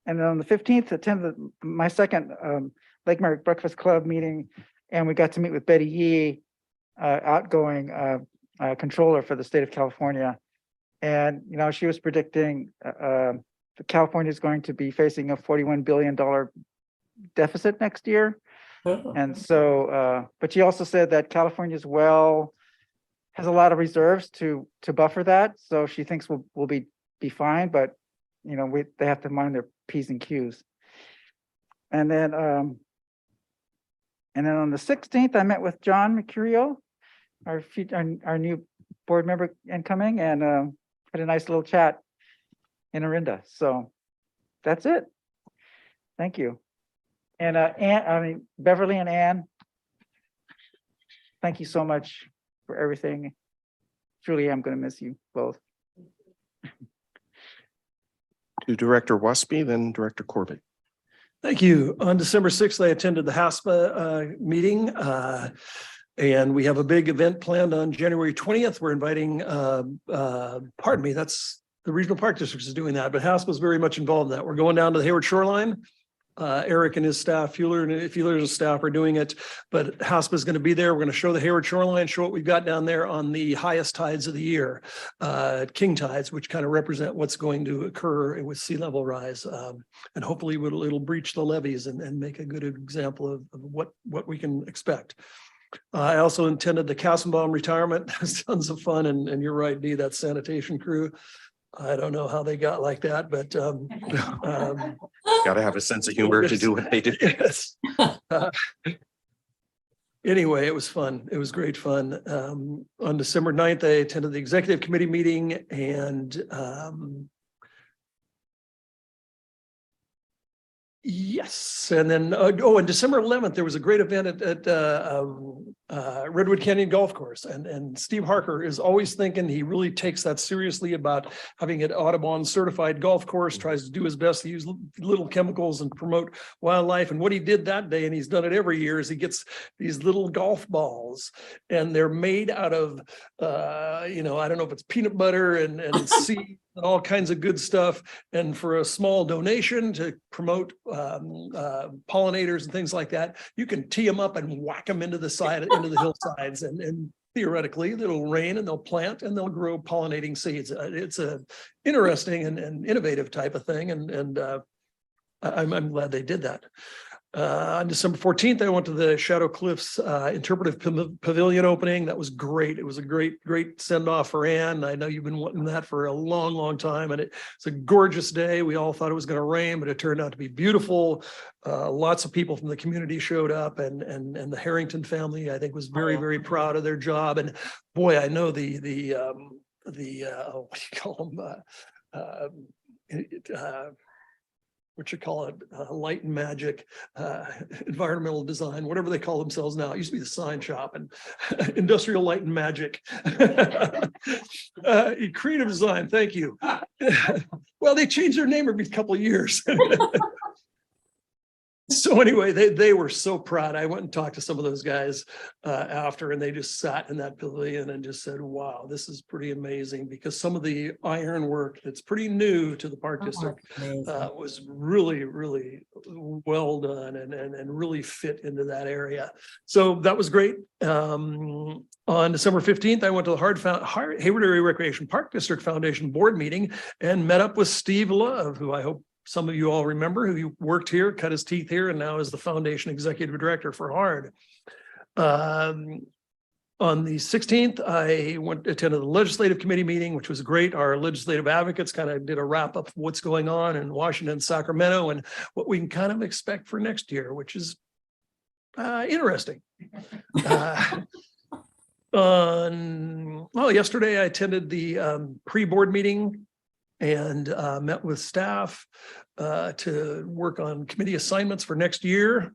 And then on the 15th, attended my second Lake Merrick Breakfast Club meeting, and we got to meet with Betty Yee, outgoing controller for the state of California. And, you know, she was predicting California is going to be facing a $41 billion deficit next year. And so, but she also said that California's well has a lot of reserves to buffer that. So she thinks we'll be fine, but you know, they have to mind their P's and Q's. And then on the 16th, I met with John Mercurio, our new board member incoming, and had a nice little chat in Orinda. So that's it. Thank you. And Beverly and Ann, thank you so much for everything. Truly, I'm going to miss you both. To Director Waspy, then Director Corbett. Thank you. On December 6th, I attended the HASPA meeting. And we have a big event planned on January 20th. We're inviting, pardon me, that's the Regional Park District is doing that, but HASPA is very much involved in that. We're going down to the Hayward Shoreline. Eric and his staff, Fueller's staff are doing it, but HASPA is going to be there. We're going to show the Hayward Shoreline, show what we've got down there on the highest tides of the year, king tides, which kind of represent what's going to occur with sea level rise. And hopefully it'll breach the levees and make a good example of what we can expect. I also attended the Kassenbaum retirement. That's tons of fun. And you're right, Dee, that sanitation crew. I don't know how they got like that, but got to have a sense of humor to do what they do. Yes. Anyway, it was fun. It was great fun. On December 9th, I attended the executive committee meeting, and yes, and then on December 11th, there was a great event at Redwood Canyon Golf Course, and Steve Harker is always thinking, he really takes that seriously about having an Audubon certified golf course, tries to do his best to use little chemicals and promote wildlife. And what he did that day, and he's done it every year, is he gets these little golf balls, and they're made out of I don't know if it's peanut butter and seed and all kinds of good stuff. And for a small donation to promote pollinators and things like that, you can tee them up and whack them into the hillsides, and theoretically it'll rain and they'll plant and they'll grow pollinating seeds. It's a interesting and innovative type of thing, and I'm glad they did that. On December 14th, I went to the Shadow Cliffs Interpretive Pavilion opening. That was great. It was a great send off for Ann. I know you've been wanting that for a long, long time, and it's a gorgeous day. We all thought it was going to rain, but it turned out to be beautiful. Lots of people from the community showed up, and the Harrington family, I think, was very, very proud of their job. And boy, I know the what do you call them? What you call it, light and magic, environmental design, whatever they call themselves now. It used to be the sign shop, and industrial light and magic. Creative design, thank you. Well, they changed their name every couple of years. So anyway, they were so proud. I went and talked to some of those guys after, and they just sat in that pavilion and just said, wow, this is pretty amazing, because some of the ironwork that's pretty new to the Park District was really, really well done and really fit into that area. So that was great. On December 15th, I went to the Hayward Area Recreation Park District Foundation board meeting and met up with Steve Love, who I hope some of you all remember, who worked here, cut his teeth here, and now is the foundation executive director for HARD. On the 16th, I attended the legislative committee meeting, which was great. Our legislative advocates kind of did a wrap up of what's going on in Washington and Sacramento and what we can kind of expect for next year, which is interesting. Yesterday I attended the pre-board meeting and met with staff to work on committee assignments for next year.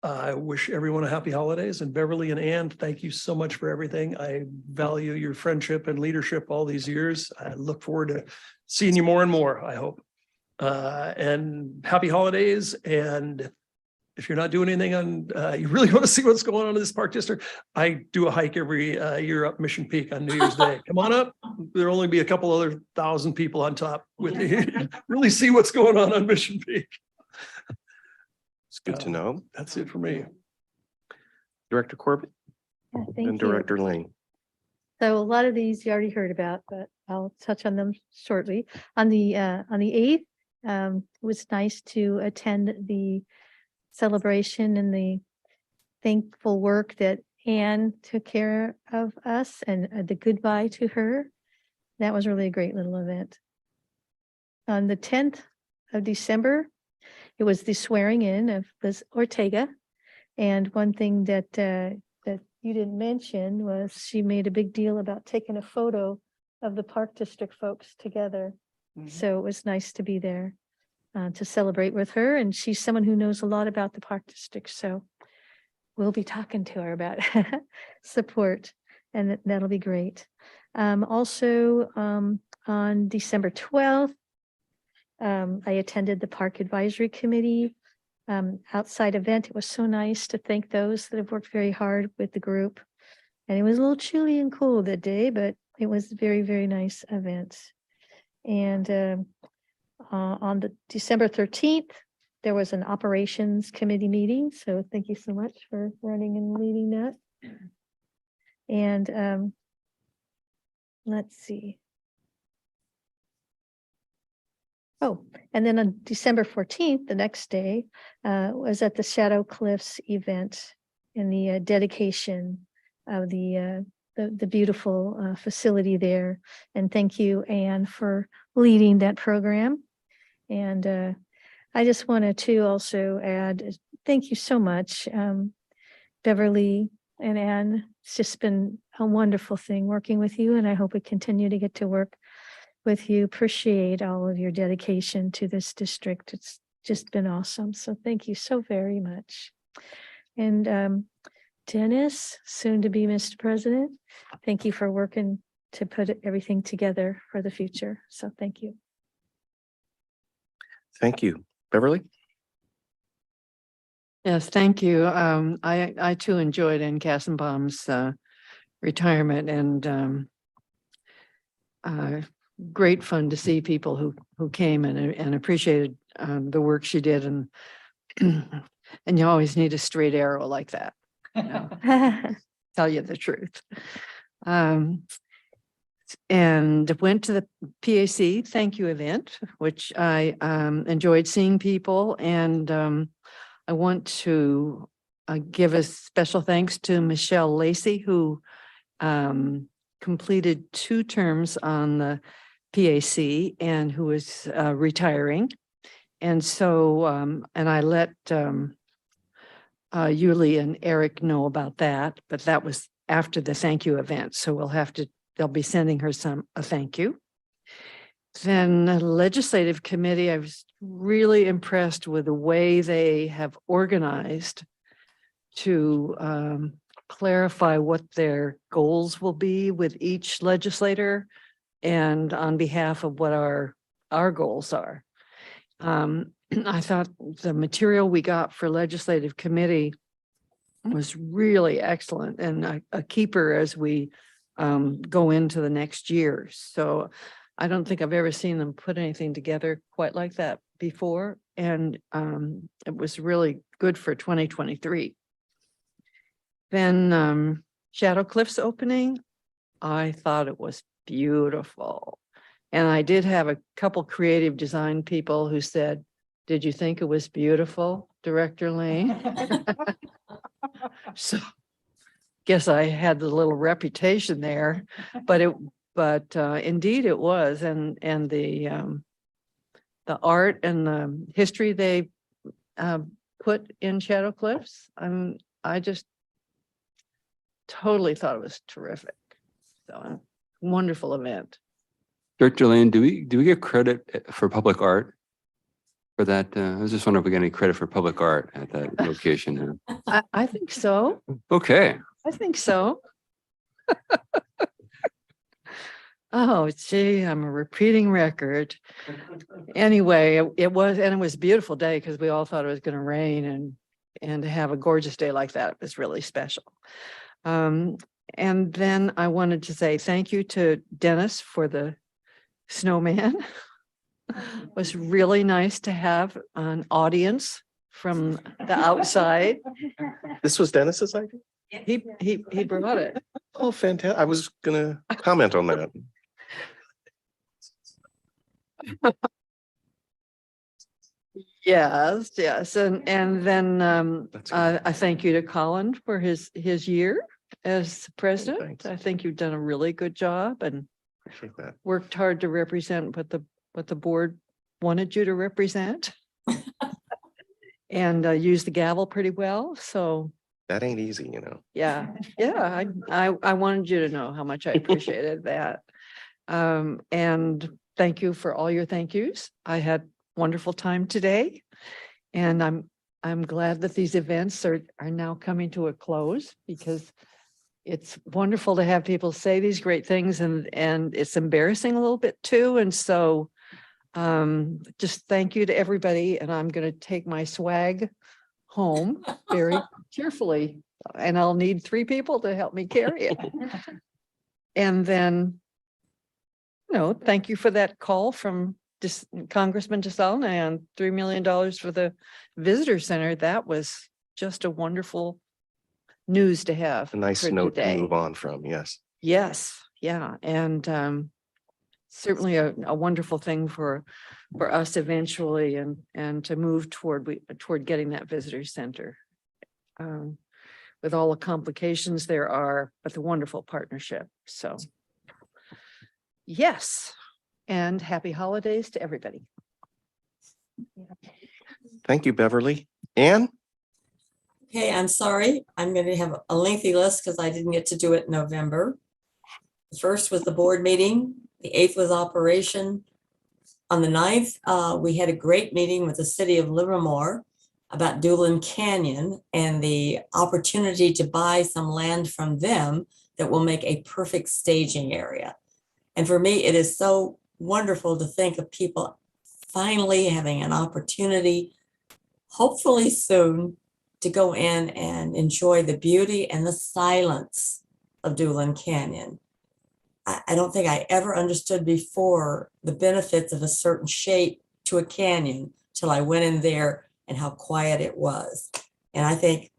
I wish everyone a happy holidays, and Beverly and Ann, thank you so much for everything. I value your friendship and leadership all these years. I look forward to seeing you more and more, I hope. And happy holidays, and if you're not doing anything on, you really want to see what's going on in this park district, I do a hike every year up Mission Peak on New Year's Day. Come on up. There'll only be a couple other 1,000 people on top with you. Really see what's going on Mission Peak. It's good to know. That's it for me. Director Corbett Yeah, thank and you. Director Lane. So a lot of these you already heard about, but I'll touch on them shortly. On the 8th, it was nice to attend the celebration and the thankful work that Anne took care of us and the goodbye to her. That was really a great little event. On the 10th of December, it was the swearing in of Liz Ortega. And one thing that that you didn't mention was she made a big deal about taking a photo of the Park District folks together. So it was nice to be there to celebrate with her. And she's someone who knows a lot about the Park District. So we'll be talking to her about support, and that'll be great. Also, on December 12th, I attended the Park Advisory Committee outside event. It was so nice to thank those that have worked very hard with the group. And it was a little chilly and cool that day, but it was a very, very nice event. And on the December 13th, there was an operations committee meeting. So thank you so much for running and leading that. And let's see. Oh, and then on December 14th, the next day, was at the Shadow Cliffs event in the dedication of the beautiful facility there. And thank you, Anne, for leading that program. And I just wanted to also add, thank you so much, Beverly and Anne. It's just been a wonderful thing working with you, and I hope we continue to get to work with you. Appreciate all of your dedication to this district. It's just been awesome. So thank you so very much. And Dennis, soon to be Mr. President, thank you for working to put everything together for the future. So thank you. Thank you. Beverly? Yes, thank you. I too enjoyed Ann Kassenbaum's retirement, and great fun to see people who came and appreciated the work she did, and and you always need a straight arrow like that. You know? Tell you the truth. And went to the PAC thank you event, which I enjoyed seeing people, and I want to give a special thanks to Michelle Lacey, who completed 2 terms on the PAC and who is retiring. And so, and I let Yuli and Eric know about that, but that was after the thank you event. So they'll be sending her a thank you. Then the legislative committee, I was really impressed with the way they have organized to clarify what their goals will be with each legislator and on behalf of what our goals are. I thought the material we got for legislative committee was really excellent and a keeper as we go into the next year. So I don't think I've ever seen them put anything together quite like that before. And it was really good for 2023. Then Shadow Cliffs opening, I thought it was beautiful. And I did have a couple creative design people who said, "Did you think it was beautiful, Director Lane?" So guess I had the little reputation there, but indeed it was. And the art and the history they put in Shadow Cliffs, I just totally thought it was terrific. So wonderful event. Director Lane, do we get credit for public art for that? I was just wondering if we get any credit for public art at that location. I think so. Okay. I think so. Oh, gee, I'm a repeating record. Anyway, it was a beautiful day because we all thought it was going to rain, and And to have a gorgeous day like that was really special. And then I wanted to say thank you to Dennis for the snowman. It was really nice to have an audience from the outside. This was Dennis's idea? He brought it. Oh, fantastic. I was gonna comment on that. Yes. And then I thank you to Colin for his year as president. Thanks. I think you've done a really good job and Appreciate that. worked hard to represent what the board wanted you to represent. And used the gavel pretty well. So That ain't easy, you know. yeah, I wanted you to know how much I appreciated that. And thank you for all your thank yous. I had wonderful time today. And I'm glad that these events are now coming to a close because it's wonderful to have people say these great things and it's embarrassing a little bit too. And so just thank you to everybody. And I'm going to take my swag home very cheerfully. And I'll need 3 people to help me carry it. And then, thank you for that call from Congressman DeSalle and $3 million for the visitor center. That was just a wonderful news to have. A nice for note to today. move on from, yes. Yes, yeah, and certainly a wonderful thing for us eventually and to move toward getting that visitor center. With all the complications there are, but the wonderful partnership. So yes, and happy holidays to everybody. Thank you, Beverly. Ann? Okay, I'm sorry. I'm going to have a lengthy list because I didn't get to do it in November. The first was the board meeting. The 8th was operation. On the 9th, we had a great meeting with the city of Livermore about Doolin Canyon and the opportunity to buy some land from them that will make a perfect staging area. And for me, it is so wonderful to think of people finally having an opportunity, hopefully soon, to go in and enjoy the beauty and the silence of Doolin Canyon. I don't think I ever understood before the benefits of a certain shape to a canyon till I went in there and how quiet it was. And I think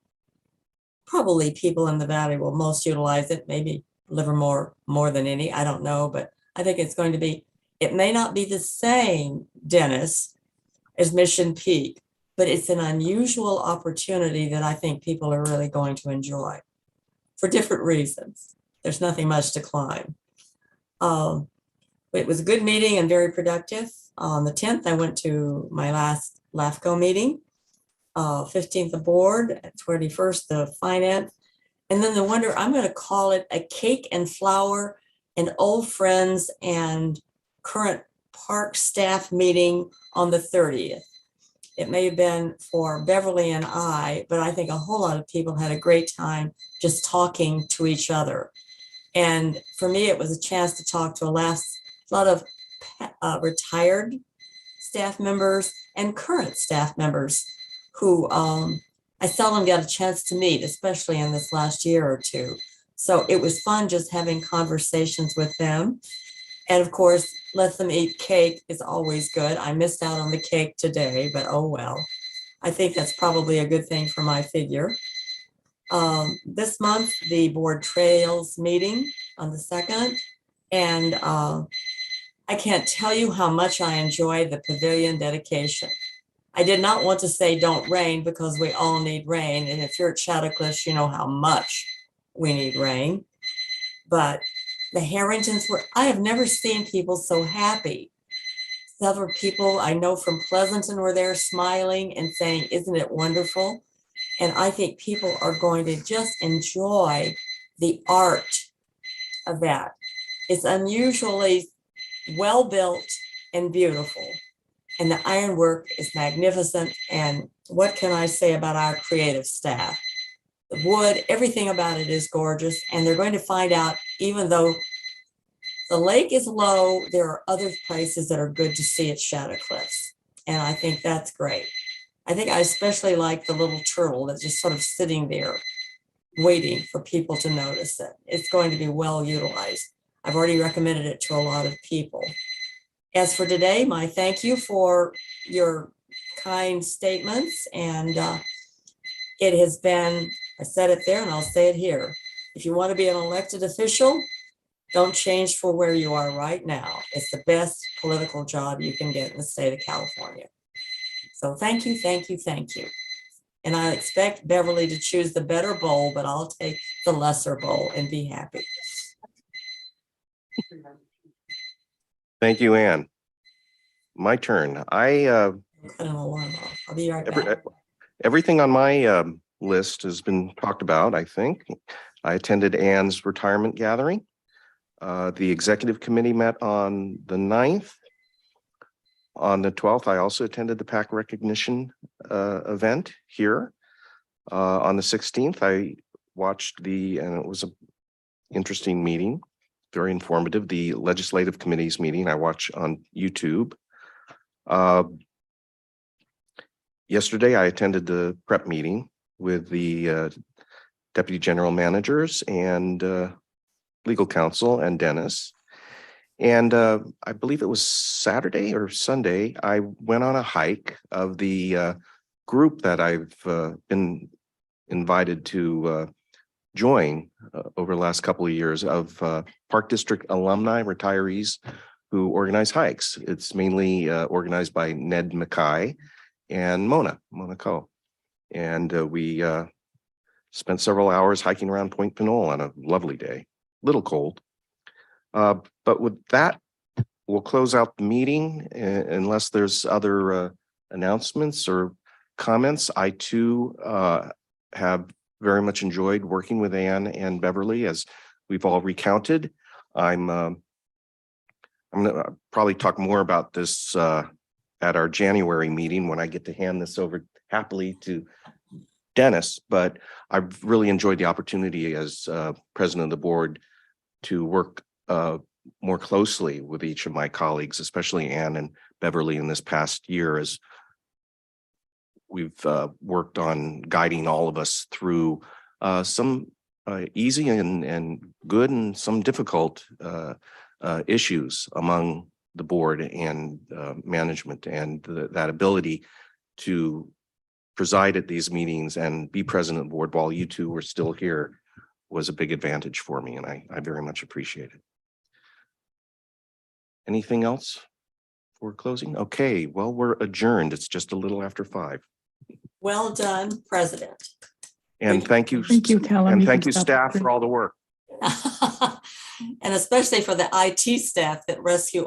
probably people in the valley will most utilize it, maybe Livermore more than any, I don't know, but I think it's going to be, it may not be the same, Dennis, as Mission Peak, but it's an unusual opportunity that I think people are really going to enjoy for different reasons. There's nothing much to climb. It was a good meeting and very productive. On the 10th, I went to my last LAFCO meeting, 15th the board, 21st the finance, and then I'm going to call it a cake and flower and old friends and current park staff meeting on the 30th. It may have been for Beverly and I, but I think a whole lot of people had a great time just talking to each other. And for me, it was a chance to talk to a lot of retired staff members and current staff members who I seldom got a chance to meet, especially in this last year or two. So it was fun just having conversations with them. And of course, let them eat cake is always good. I missed out on the cake today, but oh well. I think that's probably a good thing for my figure. This month, the board trails meeting on the 2nd. And I can't tell you how much I enjoy the pavilion dedication. I did not want to say don't rain because we all need rain. And if you're at Shadow Cliffs, you know how much we need rain. But the Harringtons I have never seen people so happy. Several people I know from Pleasanton were there smiling and saying, isn't it wonderful? And I think people are going to just enjoy the art of that. It's unusually well-built and beautiful. And the ironwork is magnificent. And what can I say about our creative staff? The wood, everything about it is gorgeous. And they're going to find out, even though the lake is low, there are other places that are good to see at Shadow Cliffs. And I think that's great. I think I especially like the little turtle that's just sort of sitting there waiting for people to notice it. It's going to be well utilized. I've already recommended it to a lot of people. As for today, my thank you for your kind statements, and it has been, I said it there and I'll say it here. If you want to be an elected official, don't change for where you are right now. It's the best political job you can get in the state of California. So thank you, thank you, thank you. And I expect Beverly to choose the better bowl, but I'll take the lesser bowl and be happy. Thank you, Ann. My turn. Cut an alarm off. I'll be right back. Everything on my list has been talked about, I think. I attended Ann's retirement gathering. The executive committee met on the 9th. On the 12th, I also attended the PAC recognition event here. On the 16th, I watched and it was an interesting meeting, very informative, the legislative committee's meeting I watched on YouTube. Yesterday, I attended the prep meeting with the deputy general managers and legal counsel and Dennis. And I believe it was Saturday or Sunday, I went on a hike of the group that I've been invited to join over the last couple of years of Park District alumni, retirees who organize hikes. It's mainly organized by Ned Mackay and Mona Coe. And we spent several hours hiking around Point Pinole on a lovely day, little cold. But with that, we'll close out the meeting unless there's other announcements or comments. I too have very much enjoyed working with Ann and Beverly, as we've all recounted. I'm gonna probably talk more about this at our January meeting when I get to hand this over happily to Dennis, but I've really enjoyed the opportunity as president of the board to work more closely with each of my colleagues, especially Ann and Beverly in this past year, as we've worked on guiding all of us through some easy and good and some difficult issues among the board and management, and that ability to preside at these meetings and be president of the board while you two were still here was a big advantage for me, and I very much appreciate it. Anything else for closing? Okay, well, we're adjourned. It's just a little after 5. Well done, President. And thank you. Thank you, Callum. And You thank can you, stop staff, the for all the work. And especially for the IT staff that rescue